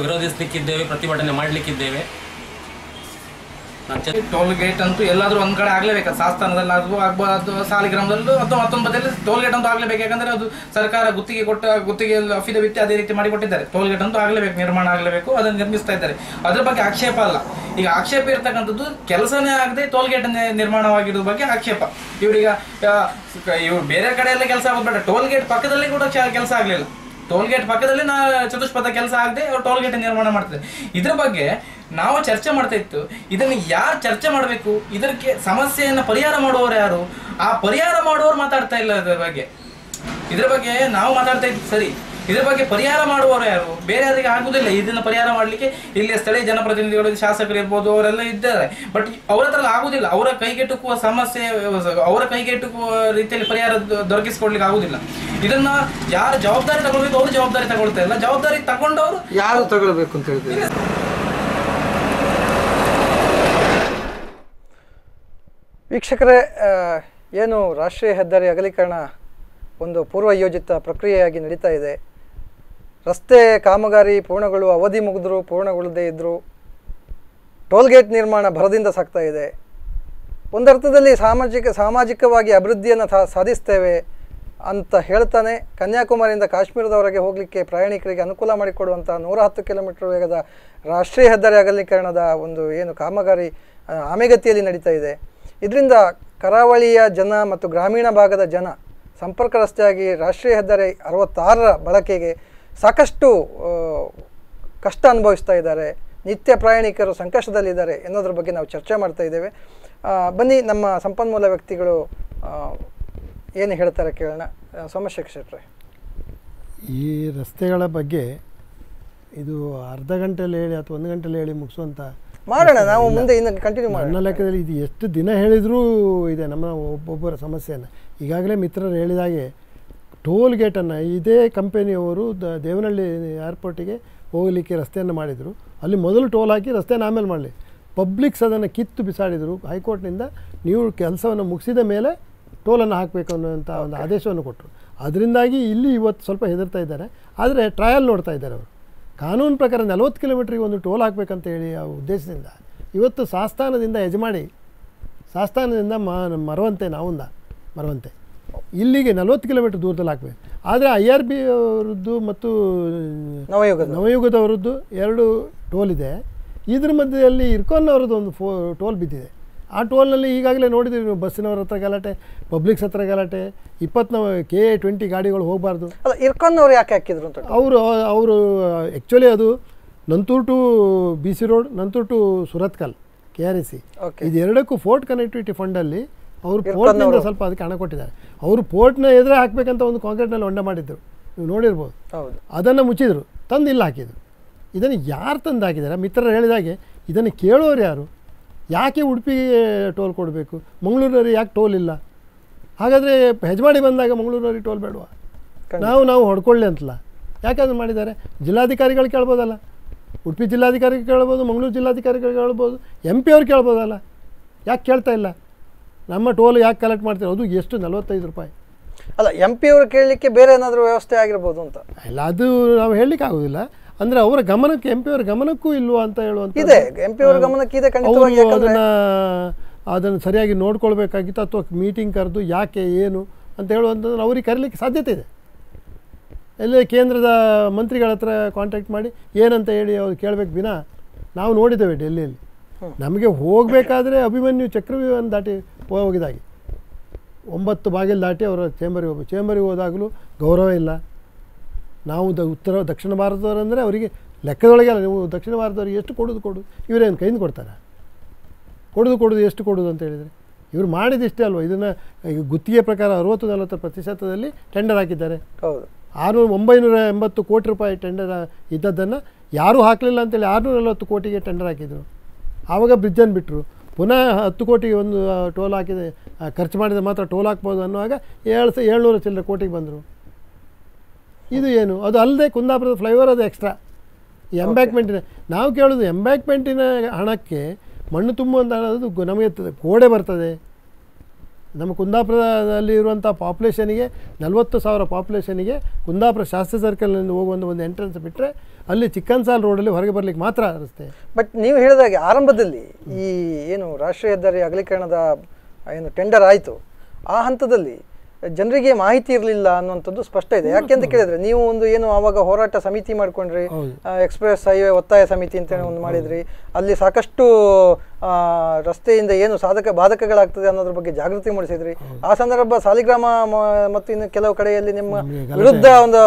ವಿರೋಧಿಸಲಿಕ್ಕಿದ್ದೇವೆ, ಪ್ರತಿಭಟನೆ ಮಾಡಲಿಕ್ಕಿದ್ದೇವೆ. ಟೋಲ್ ಗೇಟ್ ಅಂತೂ ಎಲ್ಲಾದ್ರೂ ಒಂದ್ ಕಡೆ ಆಗ್ಲೇಬೇಕು. ಸಾಸ್ತಾನದಲ್ಲಿ ಆಗ್ಬೋದು, ಸಾಲಿಗ್ರಾಮದಲ್ಲೂ ಅಥವಾ ಮತ್ತೊಂದು ಬದಿಯಲ್ಲಿ ಟೋಲ್ ಗೇಟ್ ಅಂತೂ ಆಗ್ಲೇಬೇಕು. ಯಾಕಂದ್ರೆ ಅದು ಸರ್ಕಾರ ಗುತ್ತಿಗೆ ಅಫಿಡವಿಟ್ ಅದೇ ರೀತಿ ಮಾಡಿಕೊಟ್ಟಿದ್ದಾರೆ. ಟೋಲ್ ಗೇಟ್ ಅಂತೂ ಆಗ್ಲೇಬೇಕು, ನಿರ್ಮಾಣ ಆಗಲೇಬೇಕು, ಅದನ್ನು ನಿರ್ಮಿಸ್ತಾ ಇದ್ದಾರೆ. ಅದ್ರ ಬಗ್ಗೆ ಆಕ್ಷೇಪ ಅಲ್ಲ. ಈಗ ಆಕ್ಷೇಪ ಇರ್ತಕ್ಕಂಥದ್ದು ಕೆಲಸನೇ ಆಗದೆ ಟೋಲ್ ಗೇಟ್ ನಿರ್ಮಾಣವಾಗಿರೋ ಬಗ್ಗೆ ಆಕ್ಷೇಪ. ಇವ್ರು ಬೇರೆ ಕಡೆ ಎಲ್ಲ ಕೆಲಸ ಆಗೋದು, ಟೋಲ್ ಗೇಟ್ ಪಕ್ಕದಲ್ಲಿ ಕೂಡ ಕೆಲಸ ಆಗ್ಲಿಲ್ಲ. ಟೋಲ್ ಗೇಟ್ ಪಕ್ಕದಲ್ಲಿ ಚತುಷ್ಪಥ ಕೆಲಸ ಆಗದೆ ಅವ್ರು ಟೋಲ್ ಗೇಟ್ ನಿರ್ಮಾಣ ಮಾಡ್ತಾರೆ. ಇದ್ರ ಬಗ್ಗೆ ನಾವು ಚರ್ಚೆ ಮಾಡ್ತಾ ಇತ್ತು. ಇದನ್ನು ಯಾರು ಚರ್ಚೆ ಮಾಡಬೇಕು, ಇದಕ್ಕೆ ಸಮಸ್ಯೆಯನ್ನು ಪರಿಹಾರ ಮಾಡುವವರು ಯಾರು, ಆ ಪರಿಹಾರ ಮಾಡುವವರು ಮಾತಾಡ್ತಾ ಇಲ್ಲ. ಇದ್ರ ಬಗ್ಗೆ ನಾವು ಮಾತಾಡ್ತಾ ಇತ್ತು ಸರಿ, ಇದ್ರ ಬಗ್ಗೆ ಪರಿಹಾರ ಮಾಡುವವರು ಯಾರು? ಬೇರೆ ಯಾರಿಗೆ ಆಗುದಿಲ್ಲ ಇದನ್ನು ಪರಿಹಾರ ಮಾಡಲಿಕ್ಕೆ. ಇಲ್ಲಿ ಸ್ಥಳೀಯ ಜನಪ್ರತಿನಿಧಿಗಳು, ಶಾಸಕರು ಇರ್ಬೋದು, ಅವರೆಲ್ಲ ಇದ್ದಾರೆ. ಬಟ್ ಅವ್ರ ಹತ್ರ ಆಗುದಿಲ್ಲ. ಅವರ ಕೈಗೆಟುಕುವ ಸಮಸ್ಯೆ, ಅವರ ಕೈಗೆಟುಕುವ ರೀತಿಯಲ್ಲಿ ಪರಿಹಾರ ದೊರಕಿಸಿಕೊಡ್ಲಿಕ್ಕೆ ಆಗುದಿಲ್ಲ. ಇದನ್ನ ಯಾರು ಜವಾಬ್ದಾರಿ ತಗೊಳ್ಬೇಕು ಅವ್ರು ಜವಾಬ್ದಾರಿ ತಗೊಳ್ತಾ ಇಲ್ಲ. ಜವಾಬ್ದಾರಿ ತಗೊಂಡವರು ಯಾರು ತಗೊಳ್ಬೇಕು ಅಂತ ಹೇಳ್ತೀವಿ. ವೀಕ್ಷಕರೇ, ಏನು ರಾಷ್ಟ್ರೀಯ ಹೆದ್ದಾರಿ ಅಗಲೀಕರಣ ಒಂದು ಪೂರ್ವ ಯೋಜಿತ ಪ್ರಕ್ರಿಯೆಯಾಗಿ ನಡೀತಾ ಇದೆ. ರಸ್ತೆ ಕಾಮಗಾರಿ ಅವಧಿ ಮುಗಿದ್ರು, ಪೂರ್ಣಗೊಳ್ಳದೇ ಇದ್ದರು. ಟೋಲ್ ಗೇಟ್ ನಿರ್ಮಾಣ ಭರದಿಂದ ಸಾಗ್ತಾ ಇದೆ. ಒಂದರ್ಥದಲ್ಲಿ ಸಾಮಾಜಿಕವಾಗಿ ಅಭಿವೃದ್ಧಿಯನ್ನು ಸಾಧಿಸ್ತೇವೆ ಅಂತ ಹೇಳ್ತಾನೆ ಕನ್ಯಾಕುಮಾರಿಯಿಂದ ಕಾಶ್ಮೀರದವರೆಗೆ ಹೋಗಲಿಕ್ಕೆ ಪ್ರಯಾಣಿಕರಿಗೆ ಅನುಕೂಲ ಮಾಡಿಕೊಡುವಂಥ 110 ಕಿಲೋಮೀಟರ್ ವೇಗದ ರಾಷ್ಟ್ರೀಯ ಹೆದ್ದಾರಿ ಅಗಲೀಕರಣದ ಒಂದು ಏನು ಕಾಮಗಾರಿ ಆಮೆಗತಿಯಲ್ಲಿ ನಡೀತಾ ಇದೆ. ಇದರಿಂದ ಕರಾವಳಿಯ ಜನ ಮತ್ತು ಗ್ರಾಮೀಣ ಭಾಗದ ಜನ ಸಂಪರ್ಕ ರಸ್ತೆಯಾಗಿ ರಾಷ್ಟ್ರೀಯ ಹೆದ್ದಾರಿ 66ರ ಬಳಕೆಗೆ ಸಾಕಷ್ಟು ಕಷ್ಟ ಅನುಭವಿಸ್ತಾ ಇದ್ದಾರೆ. ನಿತ್ಯ ಪ್ರಯಾಣಿಕರು ಸಂಕಷ್ಟದಲ್ಲಿದ್ದಾರೆ ಎನ್ನೋದ್ರ ಬಗ್ಗೆ ನಾವು ಚರ್ಚೆ ಮಾಡ್ತಾ ಇದ್ದೇವೆ. ಬನ್ನಿ ನಮ್ಮ ಸಂಪನ್ಮೂಲ ವ್ಯಕ್ತಿಗಳು ಏನು ಹೇಳ್ತಾರೆ ಕೇಳೋಣ. ಸೋಮಶೇಖರ್ ಶೆಟ್ರೆ, ಈ ರಸ್ತೆಗಳ ಬಗ್ಗೆ ಇದು ಅರ್ಧ ಗಂಟೆಯಲ್ಲಿ ಹೇಳಿ ಅಥವಾ 1 ಗಂಟೆಯಲ್ಲಿ ಹೇಳಿ ಮುಗಿಸುವಂಥ ಮಾಡೋಣ, ನಾವು ಮುಂದೆ ಇನ್ನು ಕಂಟಿನ್ಯೂ ಮಾಡೋಣ. ನನ್ನ ಲೆಕ್ಕದಲ್ಲಿ ಇದು ಎಷ್ಟು ದಿನ ಹೇಳಿದರೂ ಇದೆ ನಮ್ಮ ಒಬ್ಬೊಬ್ಬರ ಸಮಸ್ಯೆಯನ್ನು. ಈಗಾಗಲೇ ಮಿತ್ರರು ಹೇಳಿದಾಗೆ ಟೋಲ್ ಗೇಟನ್ನು ಇದೇ ಕಂಪನಿಯವರು ದೇವನಹಳ್ಳಿ ಏರ್ಪೋರ್ಟಿಗೆ ಹೋಗಲಿಕ್ಕೆ ರಸ್ತೆಯನ್ನು ಮಾಡಿದರು. ಅಲ್ಲಿ ಮೊದಲು ಟೋಲ್ ಹಾಕಿ ರಸ್ತೆಯನ್ನು ಆಮೇಲೆ ಮಾಡಲಿ. ಪಬ್ಲಿಕ್ಸ್ ಅದನ್ನು ಕಿತ್ತು ಬಿಸಾಡಿದರು. ಹೈಕೋರ್ಟ್ನಿಂದ ನೀವು ಕೆಲಸವನ್ನು ಮುಗಿಸಿದ ಮೇಲೆ ಟೋಲನ್ನು ಹಾಕಬೇಕು ಅನ್ನುವಂಥ ಒಂದು ಆದೇಶವನ್ನು ಕೊಟ್ಟರು. ಅದರಿಂದಾಗಿ ಇಲ್ಲಿ ಇವತ್ತು ಸ್ವಲ್ಪ ಹೆದರ್ತಾ ಇದ್ದಾರೆ. ಆದರೆ ಟ್ರಯಲ್ ನೋಡ್ತಾ ಇದ್ದಾರೆ ಅವರು. ಕಾನೂನು ಪ್ರಕಾರ 40 ಕಿಲೋಮೀಟ್ರಿಗೆ ಒಂದು ಟೋಲ್ ಹಾಕಬೇಕಂತ ಹೇಳಿ ಆ ಉದ್ದೇಶದಿಂದ ಇವತ್ತು ಸಾಸ್ತಾನದಿಂದ ಯಜಮಾಡಿ ಸಾಸ್ತಾನದಿಂದ ಮರವಂತೆ ಇಲ್ಲಿಗೆ 40 ಕಿಲೋಮೀಟ್ರ್ ದೂರದಲ್ಲಿ ಹಾಕಬೇಕು. ಆದರೆ IRB ಅವರದ್ದು ಮತ್ತು ನವಯುಗದವರದ್ದು 2 ಟೋಲ್ ಇದೆ. ಇದ್ರ ಮಧ್ಯದಲ್ಲಿ ಇರ್ಕೊನ್ನವರದ್ದು ಒಂದು ಟೋಲ್ ಬಿದ್ದಿದೆ. ಆ ಟೋಲ್ನಲ್ಲಿ ಈಗಾಗಲೇ ನೋಡಿದ್ದೀವಿ ನೀವು, ಬಸ್ಸಿನವ್ರ ಹತ್ರ ಗಲಾಟೆ, ಪಬ್ಲಿಕ್ಸ್ ಹತ್ರ ಗಲಾಟೆ, 20 KA20 ಗಾಡಿಗಳು ಹೋಗಬಾರ್ದು. ಅಲ್ಲ, ಇರ್ಕೊನ್ನವ್ರು ಯಾಕೆ ಹಾಕಿದ್ರು ಅಂತ ಅವರು ಆ್ಯಕ್ಚುಲಿ ಅದು Nanthoor to BC road, Nanthoor to Surathkal KREC, ಇದೆರಡಕ್ಕೂ ಫೋರ್ಟ್ ಕನೆಕ್ಟಿವಿಟಿ ಫಂಡಲ್ಲಿ ಅವರು ಪೋರ್ಟ್ನಿಂದ ಸ್ವಲ್ಪ ಅದಕ್ಕೆ ಹಣ ಕೊಟ್ಟಿದ್ದಾರೆ. ಅವರು ಪೋರ್ಟ್ನ ಎದುರೇ ಹಾಕಬೇಕಂತ ಒಂದು ಕಾಂಕ್ರೀಟ್ನಲ್ಲಿ ಹೊಂಡ ಮಾಡಿದ್ದರು, ನೀವು ನೋಡಿರ್ಬೋದು. ಅದನ್ನು ಮುಚ್ಚಿದರು, ತಂದು ಇಲ್ಲ ಹಾಕಿದರು. ಇದನ್ನು ಯಾರು ತಂದು ಹಾಕಿದ್ದಾರೆ? ಮಿತ್ರರು ಹೇಳಿದಾಗೆ ಇದನ್ನು ಕೇಳೋರು ಯಾರು? ಯಾಕೆ ಉಡುಪಿಗೆ ಟೋಲ್ ಕೊಡಬೇಕು? ಮಂಗಳೂರಲ್ಲಿ ಯಾಕೆ ಟೋಲ್ ಇಲ್ಲ? ಹಾಗಾದರೆ ಹೆಜ್ಮಾಡಿ ಬಂದಾಗ ಮಂಗಳೂರಲ್ಲಿ ಟೋಲ್ ಬೇಡವಾ? ನಾವು ಹೊಡ್ಕೊಳ್ಳಿ ಅಂತಲ್ಲ. ಯಾಕೆ ಅದನ್ನು ಮಾಡಿದ್ದಾರೆ? ಜಿಲ್ಲಾಧಿಕಾರಿಗಳು ಕೇಳ್ಬೋದಲ್ಲ, ಉಡುಪಿ ಜಿಲ್ಲಾಧಿಕಾರಿಗೆ ಕೇಳ್ಬೋದು, ಮಂಗಳೂರು ಜಿಲ್ಲಾಧಿಕಾರಿಗಳು ಕೇಳ್ಬೋದು, MP ಅವ್ರು ಕೇಳ್ಬೋದಲ್ಲ. ಯಾಕೆ ಕೇಳ್ತಾ ಇಲ್ಲ? ನಮ್ಮ ಟೋಲ್ ಯಾಕೆ ಕಲೆಕ್ಟ್ ಮಾಡ್ತೀವಿ? ಅದು ಎಷ್ಟು 45 ರೂಪಾಯಿ. ಅಲ್ಲ, MP ಅವರು ಕೇಳಲಿಕ್ಕೆ ಬೇರೆ ಏನಾದರೂ ವ್ಯವಸ್ಥೆ ಆಗಿರ್ಬೋದು ಅಂತ. ಇಲ್ಲ, ಅದು ನಾವು ಹೇಳಲಿಕ್ಕೆ ಆಗೋದಿಲ್ಲ. ಅಂದರೆ ಅವರ ಗಮನಕ್ಕೆ, MP ಅವರ ಗಮನಕ್ಕೂ ಇಲ್ವಾ ಅಂತ ಹೇಳುವಂಥ ಇದೆ. MP ಅವರ ಗಮನಕ್ಕೆ ಇದೆ ಖಂಡಿತವಾಗಿ. ಅದನ್ನು ಸರಿಯಾಗಿ ನೋಡ್ಕೊಳ್ಬೇಕಾಗಿತ್ತು, ಅಥವಾ ಮೀಟಿಂಗ್ ಕರೆದು ಯಾಕೆ ಏನು ಅಂತ ಹೇಳುವಂಥದ್ದು ಅವ್ರಿಗೆ ಕರೀಲಿಕ್ಕೆ ಸಾಧ್ಯತೆ ಇದೆ. ಎಲ್ಲೇ ಕೇಂದ್ರದ ಮಂತ್ರಿಗಳ ಹತ್ರ ಕಾಂಟ್ಯಾಕ್ಟ್ ಮಾಡಿ ಏನಂತ ಹೇಳಿ ಅವ್ರು ಕೇಳಬೇಕು. ವಿನ ನಾವು ನೋಡಿದ್ದೇವೆ ಡೆಲ್ಲಿಯಲ್ಲಿ, ನಮಗೆ ಹೋಗಬೇಕಾದ್ರೆ ಅಭಿಮನ್ಯು ಚಕ್ರವ್ಯೂಹವನ್ನು ದಾಟಿ ಹೋಗಿದಾಗೆ 9 ಬಾಗಿಲು ದಾಟಿ ಅವರ ಚೇಂಬರಿಗೆ ಹೋದಾಗಲೂ ಗೌರವ ಇಲ್ಲ. ನಾವು ದಕ್ಷಿಣ ಭಾರತದವರು ಅಂದರೆ ಅವರಿಗೆ ಲೆಕ್ಕದೊಳಗೆ ಅಲ್ಲ. ನೀವು ದಕ್ಷಿಣ ಭಾರತದವ್ರಿಗೆ ಎಷ್ಟು ಕೊಡೋದು ಇವರೇನು ಕೈಯಿಂದ ಕೊಡ್ತಾರೆ? ಕೊಡೋದು ಎಷ್ಟು ಕೊಡೋದು ಅಂತ ಹೇಳಿದರೆ ಇವರು ಮಾಡಿದಿಷ್ಟೇ ಅಲ್ವ. ಇದನ್ನು ಗುತ್ತಿಗೆ ಪ್ರಕಾರ 60-40% ಟೆಂಡರ್ ಹಾಕಿದ್ದಾರೆ. ಹೌದು, 980 ಕೋಟಿ ರೂಪಾಯಿ ಟೆಂಡರ್ ಇದ್ದದ್ದನ್ನು ಯಾರೂ ಹಾಕಲಿಲ್ಲ ಅಂತೇಳಿ 640 ಕೋಟಿಗೆ ಟೆಂಡರ್ ಹಾಕಿದರು. ಆವಾಗ ಬ್ರಿಡ್ಜನ್ನು ಬಿಟ್ಟರು. ಪುನಃ 10 ಕೋಟಿಗೆ ಒಂದು ಟೋಲ್ ಹಾಕಿದೆ, ಖರ್ಚು ಮಾಡಿದರೆ ಮಾತ್ರ ಟೋಲ್ ಹಾಕ್ಬೋದು ಅನ್ನುವಾಗ 700 ಚಿಲ್ಲರೆ ಕೋಟಿಗೆ ಬಂದರು. ಇದು ಏನು? ಅದು ಅಲ್ಲದೆ ಕುಂದಾಪುರದ ಫ್ಲೈಓವರ್ ಅದು ಎಕ್ಸ್ಟ್ರಾ. ಈ ಎಂಬ್ಯಾಕ್ಮೆಂಟಿನ ನಾವು ಕೇಳೋದು, ಎಂಬ್ಯಾಕ್ಮೆಂಟಿನ ಹಣಕ್ಕೆ ಮಣ್ಣು ತುಂಬುವಂಥ ಹಣದ್ದು ನಮಗೆ ಗೋಡೆ ಬರ್ತದೆ. ನಮ್ಮ ಕುಂದಾಪುರದಲ್ಲಿ ಇರುವಂಥ ಪಾಪ್ಯುಲೇಷನಿಗೆ 40,000 ಪಾಪ್ಯುಲೇಷನಿಗೆ ಕುಂದಾಪುರ ಶಾಸ್ತ್ರಿ ಸರ್ಕಲ್ನಿಂದ ಹೋಗುವಂಥ ಒಂದು ಎಂಟ್ರೆನ್ಸ್ ಬಿಟ್ಟರೆ ಅಲ್ಲಿ ಚಿಕ್ಕನ್ಸಾಲ್ ರೋಡಲ್ಲಿ ಹೊರಗೆ ಬರಲಿಕ್ಕೆ ಮಾತ್ರ ರಸ್ತೆ. ಬಟ್ ನೀವು ಹೇಳಿದಾಗೆ ಆರಂಭದಲ್ಲಿ ಈ ಏನು ರಾಷ್ಟ್ರೀಯ ಹೆದ್ದಾರಿ ಅಗಲೀಕರಣದ ಏನು ಟೆಂಡರ್ ಆಯಿತು, ಆ ಹಂತದಲ್ಲಿ ಜನರಿಗೆ ಮಾಹಿತಿ ಇರಲಿಲ್ಲ ಅನ್ನುವಂಥದ್ದು ಸ್ಪಷ್ಟ ಇದೆ. ಯಾಕೆಂತ ಕೇಳಿದ್ರೆ, ನೀವು ಒಂದು ಏನು ಆವಾಗ ಹೋರಾಟ ಸಮಿತಿ ಮಾಡ್ಕೊಂಡ್ರಿ, ಎಕ್ಸ್ಪ್ರೆಸ್ ಹೈವೇ ಒತ್ತಾಯ ಸಮಿತಿ ಅಂತ ಒಂದು ಮಾಡಿದ್ರಿ. ಅಲ್ಲಿ ಸಾಕಷ್ಟು ರಸ್ತೆಯಿಂದ ಏನು ಬಾಧಕಗಳಾಗ್ತದೆ ಅನ್ನೋದ್ರ ಬಗ್ಗೆ ಜಾಗೃತಿ ಮೂಡಿಸಿದ್ರಿ. ಆ ಸಂದರ್ಭ ಸಾಲಿಗ್ರಾಮ ಮತ್ತು ಇನ್ನು ಕೆಲವು ಕಡೆಯಲ್ಲಿ ನಿಮ್ಮ ವಿರುದ್ಧ ಒಂದು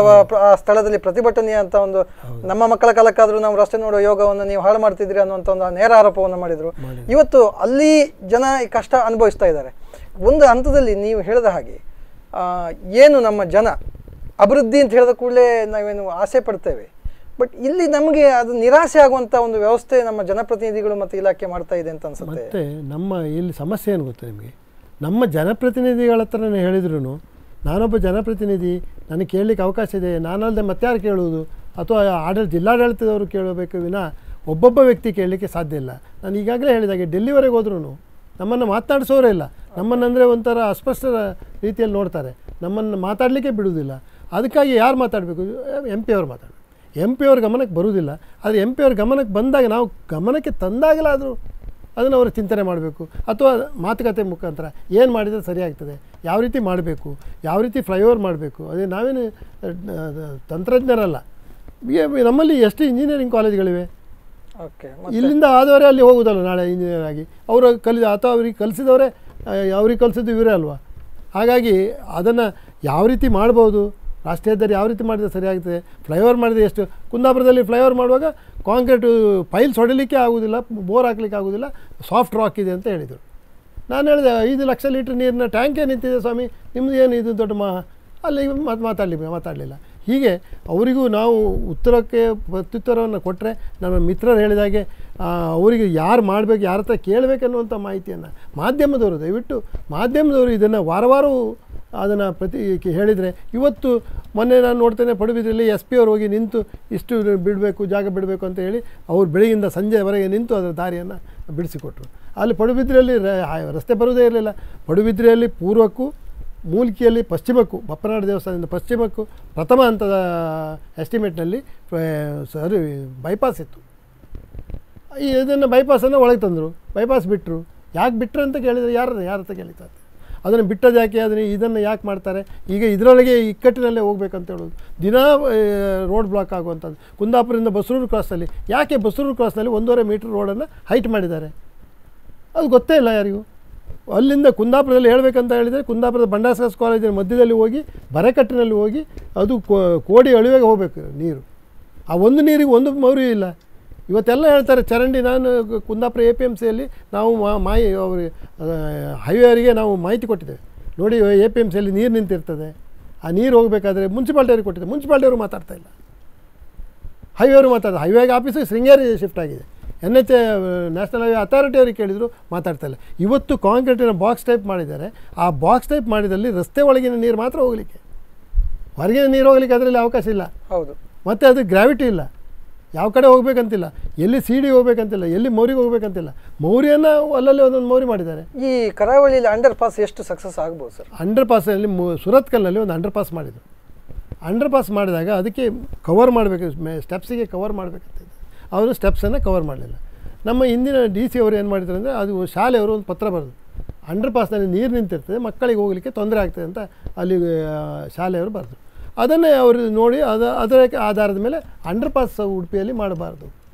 ಆ ಸ್ಥಳದಲ್ಲಿ ಪ್ರತಿಭಟನೆ ಅಂತ ಒಂದು, ನಮ್ಮ ಮಕ್ಕಳ ಕಾಲಕ್ಕಾದ್ರೂ ನಾವು ರಸ್ತೆ ನೋಡುವ ಯೋಗವನ್ನು ನೀವು ಹಾಳು ಮಾಡ್ತಿದ್ರಿ ಅನ್ನುವಂಥ ಒಂದು ನೇರ ಆರೋಪವನ್ನು ಮಾಡಿದ್ರು. ಇವತ್ತು ಅಲ್ಲಿ ಜನ ಕಷ್ಟ ಅನುಭವಿಸ್ತಾ ಇದ್ದಾರೆ. ಒಂದು ಹಂತದಲ್ಲಿ ನೀವು ಹೇಳಿದ ಹಾಗೆ ಏನು ನಮ್ಮ ಜನ ಅಭಿವೃದ್ಧಿ ಅಂತ ಹೇಳಿದ ಕೂಡಲೇ ನಾವೇನು ಆಸೆ ಪಡ್ತೇವೆ, ಬಟ್ ಇಲ್ಲಿ ನಮಗೆ ಅದು ನಿರಾಸೆ ಆಗುವಂಥ ಒಂದು ವ್ಯವಸ್ಥೆ ನಮ್ಮ ಜನಪ್ರತಿನಿಧಿಗಳು ಮತ್ತು ಇಲಾಖೆ ಮಾಡ್ತಾ ಇದೆ ಅಂತ ಅನ್ಸುತ್ತೆ. ಮತ್ತು ನಮ್ಮ ಇಲ್ಲಿ ಸಮಸ್ಯೆ ಏನು ಗೊತ್ತಾ ನಿಮಗೆ? ನಮ್ಮ ಜನಪ್ರತಿನಿಧಿಗಳ ಹತ್ರ ಹೇಳಿದ್ರು, ನಾನೊಬ್ಬ ಜನಪ್ರತಿನಿಧಿ, ನನಗೆ ಕೇಳಲಿಕ್ಕೆ ಅವಕಾಶ ಇದೆ, ನಾನಲ್ಲದೆ ಮತ್ತಾರು ಕೇಳುವುದು, ಅಥವಾ ಜಿಲ್ಲಾಡಳಿತದವರು ಕೇಳಬೇಕು ವಿನ ಒಬ್ಬೊಬ್ಬ ವ್ಯಕ್ತಿ ಕೇಳಲಿಕ್ಕೆ ಸಾಧ್ಯ ಇಲ್ಲ. ನಾನು ಈಗಾಗಲೇ ಹೇಳಿದಾಗೆ ಡೆಲ್ಲಿವರೆಗೆ ಹೋದ್ರೂ ನಮ್ಮನ್ನು ಮಾತನಾಡಿಸೋರೇ ಇಲ್ಲ. ನಮ್ಮನ್ನಂದರೆ ಒಂಥರ ಅಸ್ಪಷ್ಟ ರೀತಿಯಲ್ಲಿ ನೋಡ್ತಾರೆ, ನಮ್ಮನ್ನು ಮಾತಾಡಲಿಕ್ಕೆ ಬಿಡುವುದಿಲ್ಲ. ಅದಕ್ಕಾಗಿ ಯಾರು ಮಾತಾಡಬೇಕು? MP ಅವರು ಮಾತಾಡಬೇಕು. MP ಅವ್ರ ಗಮನಕ್ಕೆ ಬರುವುದಿಲ್ಲ. ಆದರೆ MP ಅವ್ರ ಗಮನಕ್ಕೆ ಬಂದಾಗ, ನಾವು ಗಮನಕ್ಕೆ ತಂದಾಗಲಾದರೂ ಅದನ್ನು ಅವರು ಚಿಂತನೆ ಮಾಡಬೇಕು. ಅಥವಾ ಮಾತುಕತೆ ಮುಖಾಂತರ ಏನು ಮಾಡಿದರೆ ಸರಿಯಾಗ್ತದೆ, ಯಾವ ರೀತಿ ಮಾಡಬೇಕು, ಯಾವ ರೀತಿ ಫ್ಲೈಓವರ್ ಮಾಡಬೇಕು. ಅದೇ ನಾವೇನು ತಂತ್ರಜ್ಞರಲ್ಲ. ನಮ್ಮಲ್ಲಿ ಎಷ್ಟು ಇಂಜಿನಿಯರಿಂಗ್ ಕಾಲೇಜ್ಗಳಿವೆ. ಓಕೆ, ಇಲ್ಲಿಂದ ಆದವರೇ ಅಲ್ಲಿ ಹೋಗುವುದಲ್ಲ ನಾಳೆ ಇಂಜಿನಿಯರ್ ಆಗಿ. ಅವರು ಅಥವಾ ಅವ್ರಿಗೆ ಕಲಿಸಿದವರೇ ಅವ್ರಿಗೆ ಕಲಿಸಿದ್ದು ಇವರೇ ಅಲ್ವಾ. ಹಾಗಾಗಿ ಅದನ್ನು ಯಾವ ರೀತಿ ಮಾಡ್ಬೋದು, ರಾಷ್ಟ್ರೀಯ ಹೆದ್ದಾರಿ ಯಾವ ರೀತಿ ಮಾಡಿದರೆ ಸರಿಯಾಗ್ತದೆ, ಫ್ಲೈಓವರ್ ಮಾಡಿದರೆ ಎಷ್ಟು. ಕುಂದಾಪುರದಲ್ಲಿ ಫ್ಲೈಓವರ್ ಮಾಡುವಾಗ ಕಾಂಕ್ರೀಟು ಪೈಲ್ಸ್ ಹೊಡಿಲಿಕ್ಕೆ ಆಗೋದಿಲ್ಲ, ಬೋರ್ ಹಾಕ್ಲಿಕ್ಕೆ ಆಗೋದಿಲ್ಲ, ಸಾಫ್ಟ್ ರಾಕ್ ಇದೆ ಅಂತ ಹೇಳಿದರು. ನಾನು ಹೇಳಿದೆ 5 ಲಕ್ಷ ಲೀಟ್ರ್ ನೀರಿನ ಟ್ಯಾಂಕೇ ನಿಂತಿದೆ ಸ್ವಾಮಿ, ನಿಮ್ಮದು ಏನು ಇದು ದೊಡ್ಡ ಅಲ್ಲಿ ಮಾತಾಡಲಿಲ್ಲ. ಹೀಗೆ ಅವರಿಗೂ ನಾವು ಉತ್ತರಕ್ಕೆ ಪ್ರತ್ಯುತ್ತರವನ್ನು ಕೊಟ್ಟರೆ, ನಮ್ಮ ಮಿತ್ರರು ಹೇಳಿದಾಗೆ ಅವರಿಗೆ ಯಾರು ಮಾಡಬೇಕು, ಯಾರ ಹತ್ರ ಕೇಳಬೇಕನ್ನುವಂಥ ಮಾಹಿತಿಯನ್ನು ಮಾಧ್ಯಮದವರು, ದಯವಿಟ್ಟು ಮಾಧ್ಯಮದವರು ಇದನ್ನು ವಾರವಾರವೂ ಅದನ್ನು ಹೇಳಿದರೆ. ಇವತ್ತು ಮೊನ್ನೆ ನಾನು ನೋಡ್ತೇನೆ, ಪಡುಬಿದ್ರಿಯಲ್ಲಿ SP ಅವರು ಹೋಗಿ ನಿಂತು ಇಷ್ಟು ಬಿಡಬೇಕು, ಜಾಗ ಬಿಡಬೇಕು ಅಂತ ಹೇಳಿ ಅವ್ರು ಬೆಳಗಿಂದ ಸಂಜೆವರೆಗೆ ನಿಂತು ಅದರ ದಾರಿಯನ್ನು ಬಿಡಿಸಿಕೊಟ್ರು. ಅಲ್ಲಿ ಪಡುಬಿದ್ರಿಯಲ್ಲಿ ರಸ್ತೆ ಬರುವುದೇ ಇರಲಿಲ್ಲ. ಪಡುಬಿದ್ರಿಯಲ್ಲಿ ಪೂರ್ವಕ್ಕೂ, ಮೂಲ್ಕಿಯಲ್ಲಿ ಪಶ್ಚಿಮಕ್ಕೂ, ಬಪ್ಪನಾಡು ದೇವಸ್ಥಾನದಿಂದ ಪಶ್ಚಿಮಕ್ಕೂ ಪ್ರಥಮ ಹಂತದ ಎಸ್ಟಿಮೇಟ್ನಲ್ಲಿ ಬೈಪಾಸ್ ಇತ್ತು. ಇದನ್ನು ಬೈಪಾಸನ್ನು ಒಳಗೆ ತಂದರು, ಬೈಪಾಸ್ ಬಿಟ್ಟರು. ಯಾಕೆ ಬಿಟ್ಟರು ಅಂತ ಕೇಳಿದರೆ ಯಾರ ಹತ್ರ ಕೇಳಿತಾರೆ. ಅದನ್ನು ಬಿಟ್ಟದ್ದು ಯಾಕೆ, ಇದನ್ನು ಯಾಕೆ ಮಾಡ್ತಾರೆ. ಈಗ ಇದರೊಳಗೆ ಇಕ್ಕಟ್ಟಿನಲ್ಲೇ ಹೋಗ್ಬೇಕಂತ ಹೇಳೋದು, ದಿನಾ ರೋಡ್ ಬ್ಲಾಕ್ ಆಗುವಂಥದ್ದು. ಕುಂದಾಪುರದಿಂದ ಬಸರೂರು ಕ್ರಾಸ್ನಲ್ಲಿ ಯಾಕೆ ಬಸರೂರು ಕ್ರಾಸ್ನಲ್ಲಿ 1.5 ಮೀಟ್ರ್ ರೋಡನ್ನು ಹೈಟ್ ಮಾಡಿದ್ದಾರೆ, ಅದು ಗೊತ್ತೇ ಇಲ್ಲ ಯಾರಿಗೂ. ಅಲ್ಲಿಂದ ಕುಂದಾಪುರದಲ್ಲಿ ಹೇಳಬೇಕಂತ ಹೇಳಿದರೆ, ಕುಂದಾಪುರದ ಬಂಡಾರ್ಸ್ ಕಾಲೇಜಿನ ಮಧ್ಯದಲ್ಲಿ ಹೋಗಿ ಬರೆಕಟ್ಟಿನಲ್ಲಿ ಹೋಗಿ ಅದು ಕೋಡಿ ಅಳಿವೆಗೆ ಹೋಗಬೇಕು ನೀರು. ಆ ಒಂದು ನೀರಿಗೆ ಒಂದು ಮೌರ್ಯ ಇಲ್ಲ. ಇವತ್ತೆಲ್ಲ ಹೇಳ್ತಾರೆ ಚರಂಡಿ. ನಾನು ಕುಂದಾಪುರ APMCಯಲ್ಲಿ ನಾವು ಅವ್ರಿಗೆ ಹೈವೇವರಿಗೆ ನಾವು ಮಾಹಿತಿ ಕೊಟ್ಟಿದ್ದೇವೆ. ನೋಡಿ, APMCಯಲ್ಲಿ ನೀರು ನಿಂತಿರ್ತದೆ, ಆ ನೀರು ಹೋಗಬೇಕಾದ್ರೆ ಮುನ್ಸಿಪಾಲ್ಟಿಯವ್ರಿಗೆ ಕೊಟ್ಟಿದ್ದೆ. ಮುನ್ಸಿಪಾಲ್ಟಿಯವರು ಮಾತಾಡ್ತಾ ಇಲ್ಲ, ಹೈವೇವರು ಮಾತಾಡ್ತಾರೆ. ಹೈವೇಗೆ ಆಫೀಸಿಗೆ ಶೃಂಗೇರಿ ಶಿಫ್ಟ್ ಆಗಿದೆ. NH ನ್ಯಾಷನಲ್ ಹೈವೇ ಅಥಾರಿಟಿ ಅವ್ರಿಗೆ ಕೇಳಿದ್ರು ಮಾತಾಡ್ತಾ ಇಲ್ಲ. ಇವತ್ತು ಕಾಂಕ್ರೀಟಿನ ಬಾಕ್ಸ್ ಟೈಪ್ ಮಾಡಿದ್ದಾರೆ. ಆ ಬಾಕ್ಸ್ ಟೈಪ್ ಮಾಡಿದಲ್ಲಿ ರಸ್ತೆ ಒಳಗಿನ ನೀರು ಮಾತ್ರ ಹೋಗಲಿಕ್ಕೆ, ಹೊರಗಿನ ನೀರು ಹೋಗಲಿಕ್ಕೆ ಅದರಲ್ಲಿ ಅವಕಾಶ ಇಲ್ಲ. ಹೌದು. ಮತ್ತು ಅದು ಗ್ರಾವಿಟಿ ಇಲ್ಲ, ಯಾವ ಕಡೆ ಹೋಗ್ಬೇಕಂತಿಲ್ಲ, ಎಲ್ಲಿ CD ಹೋಗ್ಬೇಕಂತಿಲ್ಲ, ಎಲ್ಲಿ ಮೌರಿಗೆ ಹೋಗ್ಬೇಕಂತಿಲ್ಲ. ಮೌರಿಯನ್ನು ಅಲ್ಲಲ್ಲಿ ಒಂದೊಂದು ಮೌರಿ ಮಾಡಿದ್ದಾರೆ. ಈ ಕರಾವಳಿಯಲ್ಲಿ ಅಂಡರ್ ಪಾಸ್ ಎಷ್ಟು ಸಕ್ಸಸ್ ಆಗ್ಬೋದು ಸರ್? ಅಂಡರ್ ಪಾಸಲ್ಲಿ ಸುರತ್ಕಲ್ನಲ್ಲಿ ಒಂದು ಅಂಡರ್ ಪಾಸ್ ಮಾಡಿದರು. ಅಂಡರ್ ಪಾಸ್ ಮಾಡಿದಾಗ ಅದಕ್ಕೆ ಕವರ್ ಮಾಡಬೇಕು, ಸ್ಟೆಪ್ಸಿಗೆ ಕವರ್ ಮಾಡಬೇಕಂತಿದೆ. ಅವರು ಸ್ಟೆಪ್ಸನ್ನು ಕವರ್ ಮಾಡಲಿಲ್ಲ. ನಮ್ಮ ಹಿಂದಿನ DC ಅವರು ಏನು ಮಾಡಿದ್ರು ಅಂದರೆ, ಅದು ಶಾಲೆಯವರು ಒಂದು ಪತ್ರ ಬರೆದು, ಅಂಡರ್ ಪಾಸ್ನಲ್ಲಿ ನೀರು ನಿಂತಿರ್ತದೆ, ಮಕ್ಕಳಿಗೆ ಹೋಗಲಿಕ್ಕೆ ತೊಂದರೆ ಆಗ್ತದೆ ಅಂತ ಅಲ್ಲಿ ಶಾಲೆಯವರು ಬರೆದರು. ಅದನ್ನೇ ಅವರು ನೋಡಿ ಅದರ ಆಧಾರದ ಮೇಲೆ ಅಂಡರ್ ಪಾಸ್ ಉಡುಪಿಯಲ್ಲಿ ಮಾಡಬಾರ್ದು,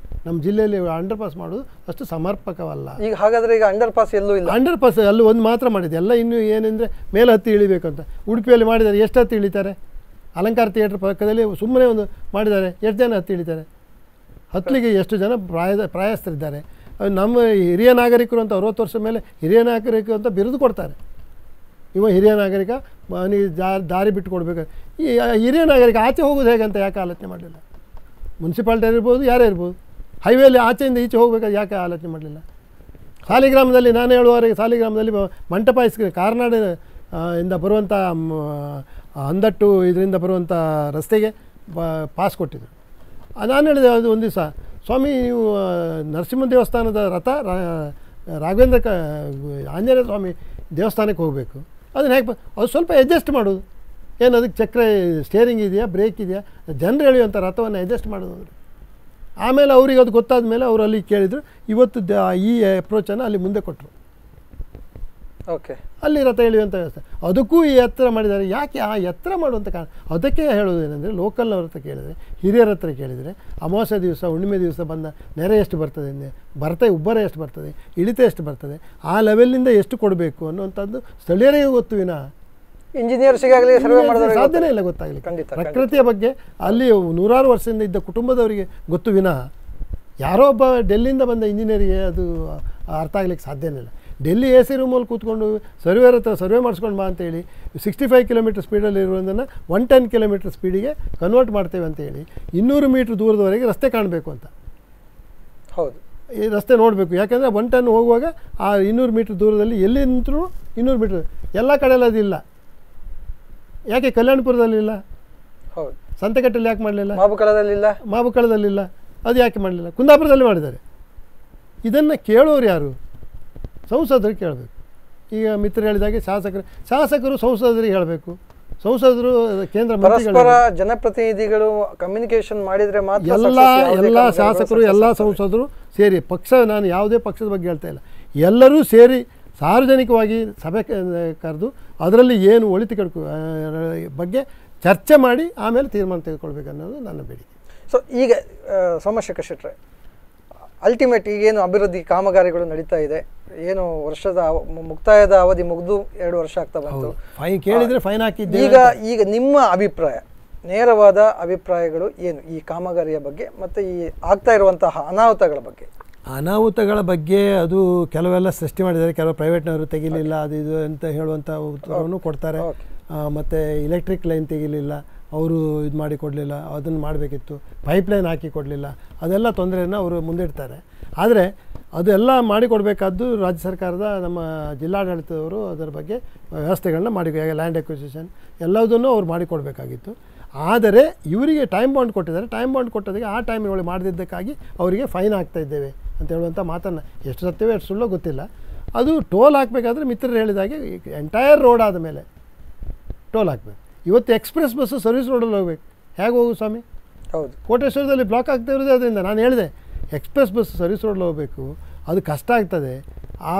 ನಮ್ಮ ಜಿಲ್ಲೆಯಲ್ಲಿ ಅಂಡರ್ ಪಾಸ್ ಮಾಡೋದು ಅಷ್ಟು ಸಮರ್ಪಕವಲ್ಲ. ಈಗ ಹಾಗಾದರೆ ಈಗ ಅಂಡರ್ ಪಾಸ್ ಎಲ್ಲೂ ಇಲ್ಲ. ಅಂಡರ್ ಪಾಸ್ ಅಲ್ಲಿ ಒಂದು ಮಾತ್ರ ಮಾಡಿದೆ, ಎಲ್ಲ ಇನ್ನೂ ಏನೆಂದರೆ ಮೇಲೆ ಹತ್ತಿ ಇಳಿಬೇಕು ಅಂತ. ಉಡುಪಿಯಲ್ಲಿ ಮಾಡಿದ್ದಾರೆ, ಎಷ್ಟು ಹತ್ತಿ ಇಳಿತಾರೆ? ಅಲಂಕಾರ ಥಿಯೇಟ್ರ್ ಪಕ್ಕದಲ್ಲಿ ಸುಮ್ಮನೆ ಒಂದು ಮಾಡಿದ್ದಾರೆ, ಎಷ್ಟು ಜನ ಹತ್ತಿ ಇಳಿತಾರೆ? ಹತ್ತಲಿಗೆ ಎಷ್ಟು ಜನ ಪ್ರಾಯಸ್ಥರಿದ್ದಾರೆ. ನಮ್ಮ ಹಿರಿಯ ನಾಗರಿಕರು ಅಂತ 60 ವರ್ಷ ಮೇಲೆ ಹಿರಿಯ ನಾಗರಿಕರು ಅಂತ ಬಿರುದು ಕೊಡ್ತಾರೆ. ಇವ ಹಿರಿಯ ನಾಗರಿಕ, ಅವನಿಗೆ ದಾರಿ ಬಿಟ್ಟು ಕೊಡಬೇಕು. ಈ ಹಿರಿಯ ನಾಗರಿಕ ಆಚೆ ಹೋಗೋದು ಹೇಗಂತ ಯಾಕೆ ಆಲೋಚನೆ ಮಾಡಲಿಲ್ಲ? ಮುನ್ಸಿಪಾಲ್ಟಿ ಇರ್ಬೋದು, ಯಾರೇ ಇರ್ಬೋದು, ಹೈವೇಲಿ ಆಚೆಯಿಂದ ಈಚೆ ಹೋಗ್ಬೇಕಾದ್ರೆ ಯಾಕೆ ಆಲೋಚನೆ ಮಾಡಲಿಲ್ಲ? ಸಾಲಿಗ್ರಾಮದಲ್ಲಿ ನಾನು ಹೇಳುವವರೆಗೆ ಸಾಲಿಗ್ರಾಮದಲ್ಲಿ ಮಂಟಪ ಕಾರ್ನಾಡ್ ಇಂದ ಬರುವಂಥ ಅಂದಟ್ಟು ಇದರಿಂದ ಬರುವಂಥ ರಸ್ತೆಗೆ ಪಾಸ್ ಕೊಟ್ಟಿದ್ದರು. ನಾನು ಹೇಳಿದೆ ಅದು ಒಂದು ದಿವಸ, ಸ್ವಾಮಿ ನೀವು ನರಸಿಂಹ ದೇವಸ್ಥಾನದ ರಥ ರಾಘವೇಂದ್ರ ಆಂಜನೇಯ ಸ್ವಾಮಿ ದೇವಸ್ಥಾನಕ್ಕೆ ಹೋಗಬೇಕು, ಅದನ್ನು ಹೇಗೆ ಅದು ಸ್ವಲ್ಪ ಅಡ್ಜಸ್ಟ್ ಮಾಡೋದು. ಏನು ಅದಕ್ಕೆ ಚಕ್ರ ಸ್ಟೇರಿಂಗ್ ಇದೆಯಾ, ಬ್ರೇಕ್ ಇದೆಯಾ, ಜನರು ಎಳೆಯುವಂಥ ರಥವನ್ನು ಅಡ್ಜಸ್ಟ್ ಮಾಡೋದು ಅಂದರೆ. ಆಮೇಲೆ ಅವ್ರಿಗೆ ಅದು ಗೊತ್ತಾದ ಮೇಲೆ ಅವರು ಅಲ್ಲಿ ಕೇಳಿದರು. ಇವತ್ತು ಈ ಅಪ್ರೋಚನ್ನು ಅಲ್ಲಿ ಮುಂದೆ ಕೊಟ್ಟರು. ಓಕೆ, ಅಲ್ಲಿ ರಥ ಎಳೆಯುವಂಥ ವ್ಯವಸ್ಥೆ, ಅದಕ್ಕೂ ಈ ಎತ್ತರ ಮಾಡಿದ್ದಾರೆ. ಯಾಕೆ ಆ ಎತ್ತರ ಮಾಡುವಂಥ ಕಾರಣ? ಅದಕ್ಕೆ ಹೇಳೋದೇನೆಂದರೆ, ಲೋಕಲ್ನವ್ರ ಹತ್ರ ಕೇಳಿದರೆ, ಹಿರಿಯರ ಹತ್ರ ಕೇಳಿದರೆ, ಅಮಾವಾಸ್ಯೆ ದಿವಸ ಹುಣ್ಣಿಮೆ ದಿವಸ ಬಂದ ನೆರೆ ಎಷ್ಟು ಬರ್ತದೆ, ಉಬ್ಬರ ಎಷ್ಟು ಬರ್ತದೆ, ಇಳಿತ ಎಷ್ಟು ಬರ್ತದೆ, ಆ ಲೆವೆಲ್ಲಿಂದ ಎಷ್ಟು ಕೊಡಬೇಕು ಅನ್ನುವಂಥದ್ದು ಸ್ಥಳೀಯರಿಗೆ ಗೊತ್ತು ವಿನಃ ಇಂಜಿನಿಯರ್ಸಿಗಾಗಲಿ ಸರ್ವೆ ಮಾಡೋದು ಸಾಧ್ಯನೇ ಇಲ್ಲ ಗೊತ್ತಾಗಲಿ. ಪ್ರಕೃತಿಯ ಬಗ್ಗೆ ಅಲ್ಲಿ 100 ವರ್ಷದಿಂದ ಇದ್ದ ಕುಟುಂಬದವರಿಗೆ ಗೊತ್ತು ವಿನಃ ಯಾರೋ ಒಬ್ಬ ಡೆಲ್ಲಿಯಿಂದ ಬಂದ ಇಂಜಿನಿಯರಿಗೆ ಅದು ಅರ್ಥ ಆಗ್ಲಿಕ್ಕೆ ಸಾಧ್ಯನೇ ಇಲ್ಲ. ಡೆಲ್ಲಿ AC ರೂಮಲ್ಲಿ ಕೂತ್ಕೊಂಡು ಸರ್ವೇರ್ ಹತ್ರ ಸರ್ವೆ ಮಾಡಿಸ್ಕೊಂಡು ಬಾ ಅಂತೇಳಿ 65 ಕಿಲೋಮೀಟರ್ ಸ್ಪೀಡಲ್ಲಿ ಇರುವುದನ್ನು 110 ಕಿಲೋಮೀಟರ್ ಸ್ಪೀಡಿಗೆ ಕನ್ವರ್ಟ್ ಮಾಡ್ತೇವೆ ಅಂತೇಳಿ 200 ಮೀಟ್ರ್ ದೂರದವರೆಗೆ ರಸ್ತೆ ಕಾಣಬೇಕು ಅಂತ. ಹೌದು, ಈ ರಸ್ತೆ ನೋಡಬೇಕು. ಯಾಕೆಂದರೆ 110 ಹೋಗುವಾಗ ಆ 200 ಮೀಟ್ರ್ ದೂರದಲ್ಲಿ ಎಲ್ಲಿ ನಿಂತರೂ 200 ಮೀಟ್ರ್. ಎಲ್ಲ ಕಡೆಯಲ್ಲಿ ಅದಿಲ್ಲ. ಯಾಕೆ ಕಲ್ಯಾಣಪುರದಲ್ಲಿಲ್ಲ? ಹೌದು. ಸಂತೆಕಟ್ಟಲ್ಲಿ ಯಾಕೆ ಮಾಡಲಿಲ್ಲ? ಮಾಬುಕಳದಲ್ಲಿಲ್ಲ. ಅದು ಯಾಕೆ ಮಾಡಲಿಲ್ಲ? ಕುಂದಾಪುರದಲ್ಲಿ ಮಾಡಿದ್ದಾರೆ. ಇದನ್ನು ಕೇಳೋರು ಯಾರು? ಸಂಸದರು ಕೇಳಬೇಕು. ಈಗ ಮಿತ್ರರು ಹೇಳಿದಾಗೆ ಶಾಸಕರು ಸಂಸದರಿಗೆ ಹೇಳಬೇಕು. ಸಂಸದರು ಕೇಂದ್ರ ಪರಸ್ಪರ ಮಂತ್ರಿಗಳು ಜನಪ್ರತಿನಿಧಿಗಳು ಕಮ್ಯುನಿಕೇಶನ್ ಮಾಡಿದರೆ ಮಾತ್ರ ಎಲ್ಲ success, ಯಾವುದೇ ಎಲ್ಲ ಕಾಮಗಾರಿಗಳು ಶಾಸಕರು success ಎಲ್ಲ ಆಗ್ತವೆ. ಸಂಸದರು ಸೇರಿ ಪಕ್ಷ, ನಾನು ಯಾವುದೇ ಪಕ್ಷದ ಬಗ್ಗೆ ಹೇಳ್ತಾ ಇಲ್ಲ, ಎಲ್ಲರೂ ಸೇರಿ ಸಾರ್ವಜನಿಕವಾಗಿ ಸಭೆ ಕರೆದು ಅದರಲ್ಲಿ ಏನು ಒಳಿತು ಕೆಡುಕು ಬಗ್ಗೆ ಚರ್ಚೆ ಮಾಡಿ ಆಮೇಲೆ ತೀರ್ಮಾನ ತೆಗೆದುಕೊಳ್ಬೇಕು ಅನ್ನೋದು ನನ್ನ ಬೇಡಿಕೆ. ಸೊ ಈಗ ಸೋಮಶೇಖರ್ ಶೆಟ್ಟರೆ, ಅಲ್ಟಿಮೇಟ್ ಈಗೇನು ಅಭಿವೃದ್ಧಿ ಕಾಮಗಾರಿಗಳು ನಡೀತಾ ಇದೆ, ಏನು ವರ್ಷದ ಮುಕ್ತಾಯದ ಅವಧಿ ಮುಗಿದು 2 ವರ್ಷ ಆಗ್ತಾ ಬಂತು, ಫೈನ್ ಕೇಳಿದರೆ ಫೈನ್ ಹಾಕಿದ್ದೆ. ಈಗ ನಿಮ್ಮ ಅಭಿಪ್ರಾಯ, ನೇರವಾದ ಅಭಿಪ್ರಾಯಗಳು ಏನು ಈ ಕಾಮಗಾರಿಯ ಬಗ್ಗೆ ಮತ್ತು ಈ ಆಗ್ತಾ ಇರುವಂತಹ ಅನಾಹುತಗಳ ಬಗ್ಗೆ? ಅನಾಹುತಗಳ ಬಗ್ಗೆ ಅದು ಕೆಲವೆಲ್ಲ ಸೃಷ್ಟಿ ಮಾಡಿದ್ದಾರೆ, ಕೆಲವು ಪ್ರೈವೇಟ್ನವರು ತೆಗಿಲಿಲ್ಲ ಅದು ಇದು ಅಂತ ಹೇಳುವಂಥ ಉತ್ತರವನ್ನು ಕೊಡ್ತಾರೆ. ಮತ್ತು ಎಲೆಕ್ಟ್ರಿಕ್ ಲೈನ್ ತೆಗಿಲಿಲ್ಲ, ಅವರು ಇದು ಮಾಡಿ ಕೊಡಲಿಲ್ಲ, ಅದನ್ನು ಮಾಡಬೇಕಿತ್ತು, ಪೈಪ್ಲೈನ್ ಹಾಕಿ ಕೊಡಲಿಲ್ಲ, ಅದೆಲ್ಲ ತೊಂದರೆಯನ್ನು ಅವರು ಮುಂದಿಡ್ತಾರೆ. ಆದರೆ ಅದೆಲ್ಲ ಮಾಡಿಕೊಡ್ಬೇಕಾದ್ದು ರಾಜ್ಯ ಸರ್ಕಾರದ ನಮ್ಮ ಜಿಲ್ಲಾಡಳಿತದವರು ಅದರ ಬಗ್ಗೆ ವ್ಯವಸ್ಥೆಗಳನ್ನ ಮಾಡಿ, ಲ್ಯಾಂಡ್ ಎಕ್ವಿಸಿಷನ್ ಎಲ್ಲದನ್ನು ಅವ್ರು ಮಾಡಿಕೊಡ್ಬೇಕಾಗಿತ್ತು. ಆದರೆ ಇವರಿಗೆ ಟೈಮ್ ಬಾಂಡ್ ಕೊಟ್ಟಿದ್ದಾರೆ, ಟೈಮ್ ಬಾಂಡ್ ಕೊಟ್ಟೋದಕ್ಕೆ ಆ ಟೈಮ್ ಒಳಗೆ ಮಾಡದಿದ್ದಕ್ಕಾಗಿ ಅವರಿಗೆ ಫೈನ್ ಹಾಕ್ತಾ ಇದ್ದೇವೆ ಅಂತ ಹೇಳುವಂಥ ಮಾತನ್ನು ಎಷ್ಟು ಸತ್ಯವೇ ಎಷ್ಟು ಸುಳ್ಳೋ ಗೊತ್ತಿಲ್ಲ. ಅದು ಟೋಲ್ ಹಾಕಬೇಕಾದ್ರೆ ಮಿತ್ರರು ಹೇಳಿದಾಗೆ ಎಂಟೈರ್ ರೋಡ್ ಆದ ಮೇಲೆ ಟೋಲ್ ಹಾಕಬೇಕು. ಇವತ್ತು ಎಕ್ಸ್ಪ್ರೆಸ್ ಬಸ್ಸು ಸರ್ವಿಸ್ ರೋಡಲ್ಲಿ ಹೋಗ್ಬೇಕು, ಹೇಗೆ ಹೋಗು ಸ್ವಾಮಿ? ಹೌದು, ಕೋಟೇಶ್ವರದಲ್ಲಿ ಬ್ಲಾಕ್ ಆಗ್ತಾ ಇರೋದೇ ಅದರಿಂದ. ನಾನು ಹೇಳಿದೆ ಎಕ್ಸ್ಪ್ರೆಸ್ ಬಸ್ ಸರ್ವಿಸ್ ರೋಡಲ್ಲಿ ಹೋಗಬೇಕು, ಅದು ಕಷ್ಟ ಆಗ್ತದೆ. ಆ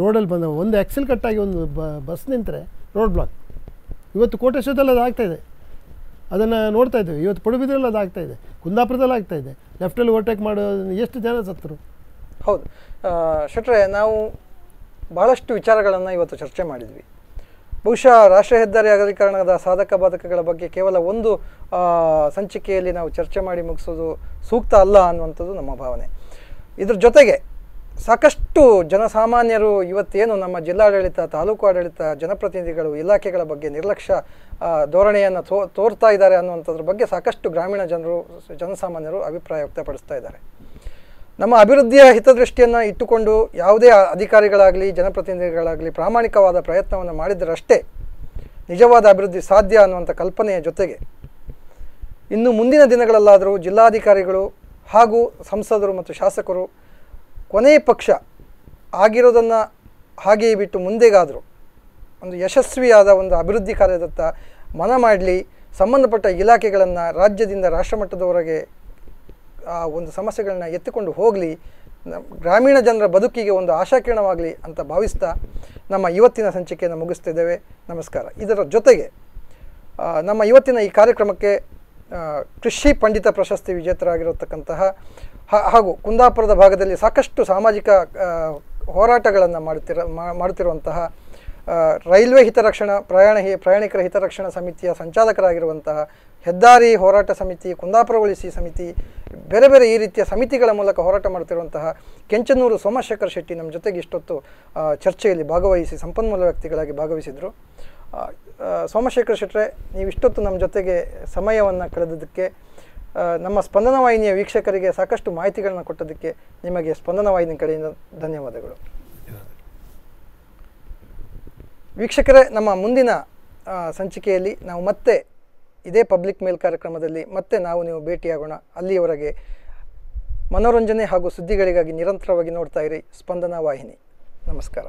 ರೋಡಲ್ಲಿ ಬಂದ ಒಂದು ಎಕ್ಸೆಲ್ ಕಟ್ಟಾಗಿ ಒಂದು ಬಸ್ ನಿಂತರೆ ರೋಡ್ ಬ್ಲಾಕ್. ಇವತ್ತು ಕೋಟೇಶ್ವರದಲ್ಲಿ ಅದು ಆಗ್ತಾಯಿದೆ, ಅದನ್ನು ನೋಡ್ತಾ ಇದ್ದೀವಿ. ಇವತ್ತು ಪಡುಬಿದ್ರಲ್ಲಿ ಅದು ಆಗ್ತಾಯಿದೆ, ಕುಂದಾಪುರದಲ್ಲಿ ಆಗ್ತಾಯಿದೆ. ಲೆಫ್ಟಲ್ಲಿ ಓವರ್ಟೇಕ್ ಮಾಡೋ ಎಷ್ಟು ಜನ ಸತ್ತರು. ಹೌದು ಶೆಟ್ರೆ, ನಾವು ಭಾಳಷ್ಟು ವಿಚಾರಗಳನ್ನು ಇವತ್ತು ಚರ್ಚೆ ಮಾಡಿದ್ವಿ. ಬಹುಶಃ ರಾಷ್ಟ್ರೀಯ ಹೆದ್ದಾರಿ ಅಗಲೀಕರಣದ ಸಾಧಕ ಬಾಧಕಗಳ ಬಗ್ಗೆ ಕೇವಲ ಒಂದು ಸಂಚಿಕೆಯಲ್ಲಿ ನಾವು ಚರ್ಚೆ ಮಾಡಿ ಮುಗಿಸೋದು ಸೂಕ್ತ ಅಲ್ಲ ಅನ್ನುವಂಥದ್ದು ನಮ್ಮ ಭಾವನೆ. ಇದ್ರ ಜೊತೆಗೆ ಸಾಕಷ್ಟು ಜನಸಾಮಾನ್ಯರು ಇವತ್ತೇನು ನಮ್ಮ ಜಿಲ್ಲಾಡಳಿತ, ತಾಲೂಕು ಆಡಳಿತ, ಜನಪ್ರತಿನಿಧಿಗಳು, ಇಲಾಖೆಗಳ ಬಗ್ಗೆ ನಿರ್ಲಕ್ಷ್ಯ ಧೋರಣೆಯನ್ನು ತೋರ್ತಾ ಇದ್ದಾರೆ ಅನ್ನುವಂಥದ್ರ ಬಗ್ಗೆ ಸಾಕಷ್ಟು ಗ್ರಾಮೀಣ ಜನಸಾಮಾನ್ಯರು ಅಭಿಪ್ರಾಯ ವ್ಯಕ್ತಪಡಿಸ್ತಾ ಇದ್ದಾರೆ. ನಮ್ಮ ಅಭಿವೃದ್ಧಿಯ ಹಿತದೃಷ್ಟಿಯನ್ನು ಇಟ್ಟುಕೊಂಡು ಯಾವುದೇ ಅಧಿಕಾರಿಗಳಾಗಲಿ ಜನಪ್ರತಿನಿಧಿಗಳಾಗಲಿ ಪ್ರಾಮಾಣಿಕವಾದ ಪ್ರಯತ್ನವನ್ನು ಮಾಡಿದರಷ್ಟೇ ನಿಜವಾದ ಅಭಿವೃದ್ಧಿ ಸಾಧ್ಯ ಅನ್ನುವಂಥ ಕಲ್ಪನೆಯ ಜೊತೆಗೆ ಇನ್ನು ಮುಂದಿನ ದಿನಗಳಲ್ಲಾದರೂ ಜಿಲ್ಲಾಧಿಕಾರಿಗಳು ಹಾಗೂ ಸಂಸದರು ಮತ್ತು ಶಾಸಕರು ಕೊನೆಯ ಪಕ್ಷ ಆಗಿರೋದನ್ನು ಹಾಗೆಯೇ ಬಿಟ್ಟು ಮುಂದೆಗಾದರೂ ಒಂದು ಯಶಸ್ವಿಯಾದ ಒಂದು ಅಭಿವೃದ್ಧಿ ಕಾರ್ಯದತ್ತ ಮನ ಮಾಡಲಿ, ಸಂಬಂಧಪಟ್ಟ ಇಲಾಖೆಗಳನ್ನು ರಾಜ್ಯದಿಂದ ರಾಷ್ಟ್ರಮಟ್ಟದವರೆಗೆ ಆ ಒಂದು ಸಮಸ್ಯೆಗಳನ್ನ ಎತ್ತಿಕೊಂಡು ಹೋಗಲಿ, ಗ್ರಾಮೀಣ ಜನರ ಬದುಕಿಗೆ ಒಂದು ಆಶಾಕಿರಣವಾಗಲಿ ಅಂತ ಭಾವಿಸ್ತಾ ನಮ್ಮ ಇವತ್ತಿನ ಸಂಚಿಕೆಯನ್ನು ಮುಗಿಸ್ತಿದ್ದೇವೆ. ನಮಸ್ಕಾರ. ಇದರ ಜೊತೆಗೆ ನಮ್ಮ ಇವತ್ತಿನ ಈ ಕಾರ್ಯಕ್ರಮಕ್ಕೆ ಕೃಷಿ ಪಂಡಿತ ಪ್ರಶಸ್ತಿ ವಿಜೇತರಾಗಿರತಕ್ಕಂತಹ ಹಾಗೂ ಕುಂದಾಪುರದ ಭಾಗದಲ್ಲಿ ಸಾಕಷ್ಟು ಸಾಮಾಜಿಕ ಹೋರಾಟಗಳನ್ನು ಮಾಡುತ್ತಿರುವಂತಹ ರೈಲ್ವೆ ಹಿತರಕ್ಷಣಾ ಪ್ರಯಾಣಿಕರ ಹಿತರಕ್ಷಣಾ ಸಮಿತಿಯ ಸಂಚಾಲಕರಾಗಿರುವಂತಹ, ಹೆದ್ದಾರಿ ಹೋರಾಟ ಸಮಿತಿ, ಕುಂದಾಪುರ ಉಳಿಸಿ ಸಮಿತಿ, ಬೇರೆ ಬೇರೆ ಈ ರೀತಿಯ ಸಮಿತಿಗಳ ಮೂಲಕ ಹೋರಾಟ ಮಾಡುತ್ತಿರುವಂತಹ ಕೆಂಚನೂರು ಸೋಮಶೇಖರ್ ಶೆಟ್ಟಿ ನಮ್ಮ ಜೊತೆಗೆ ಇಷ್ಟೊತ್ತು ಚರ್ಚೆಯಲ್ಲಿ ಭಾಗವಹಿಸಿ ಸಂಪನ್ಮೂಲ ವ್ಯಕ್ತಿಗಳಾಗಿ ಭಾಗವಹಿಸಿದರು. ಸೋಮಶೇಖರ್ ಶೆಟ್ಟರೆ, ನೀವು ಇಷ್ಟೊತ್ತು ನಮ್ಮ ಜೊತೆಗೆ ಸಮಯವನ್ನು ಕಳೆದದಕ್ಕೆ, ನಮ್ಮ ಸ್ಪಂದನ ವಾಹಿನಿಯ ವೀಕ್ಷಕರಿಗೆ ಸಾಕಷ್ಟು ಮಾಹಿತಿಗಳನ್ನು ಕೊಟ್ಟದಕ್ಕೆ ನಿಮಗೆ ಸ್ಪಂದನ ವಾಹಿನಿ ಕಡೆಯಿಂದ ಧನ್ಯವಾದಗಳು. ವೀಕ್ಷಕರೇ, ನಮ್ಮ ಮುಂದಿನ ಸಂಚಿಕೆಯಲ್ಲಿ ನಾವು ಮತ್ತೆ ಇದೇ ಪಬ್ಲಿಕ್ ಮೇಲ್ ಕಾರ್ಯಕ್ರಮದಲ್ಲಿ ಮತ್ತೆ ನೀವು ಭೇಟಿಯಾಗೋಣ. ಅಲ್ಲಿಯವರೆಗೆ ಮನೋರಂಜನೆ ಹಾಗೂ ಸುದ್ದಿಗಳಿಗಾಗಿ ನಿರಂತರವಾಗಿ ನೋಡ್ತಾ ಇರಿ ಸ್ಪಂದನ ವಾಹಿನಿ. ನಮಸ್ಕಾರ.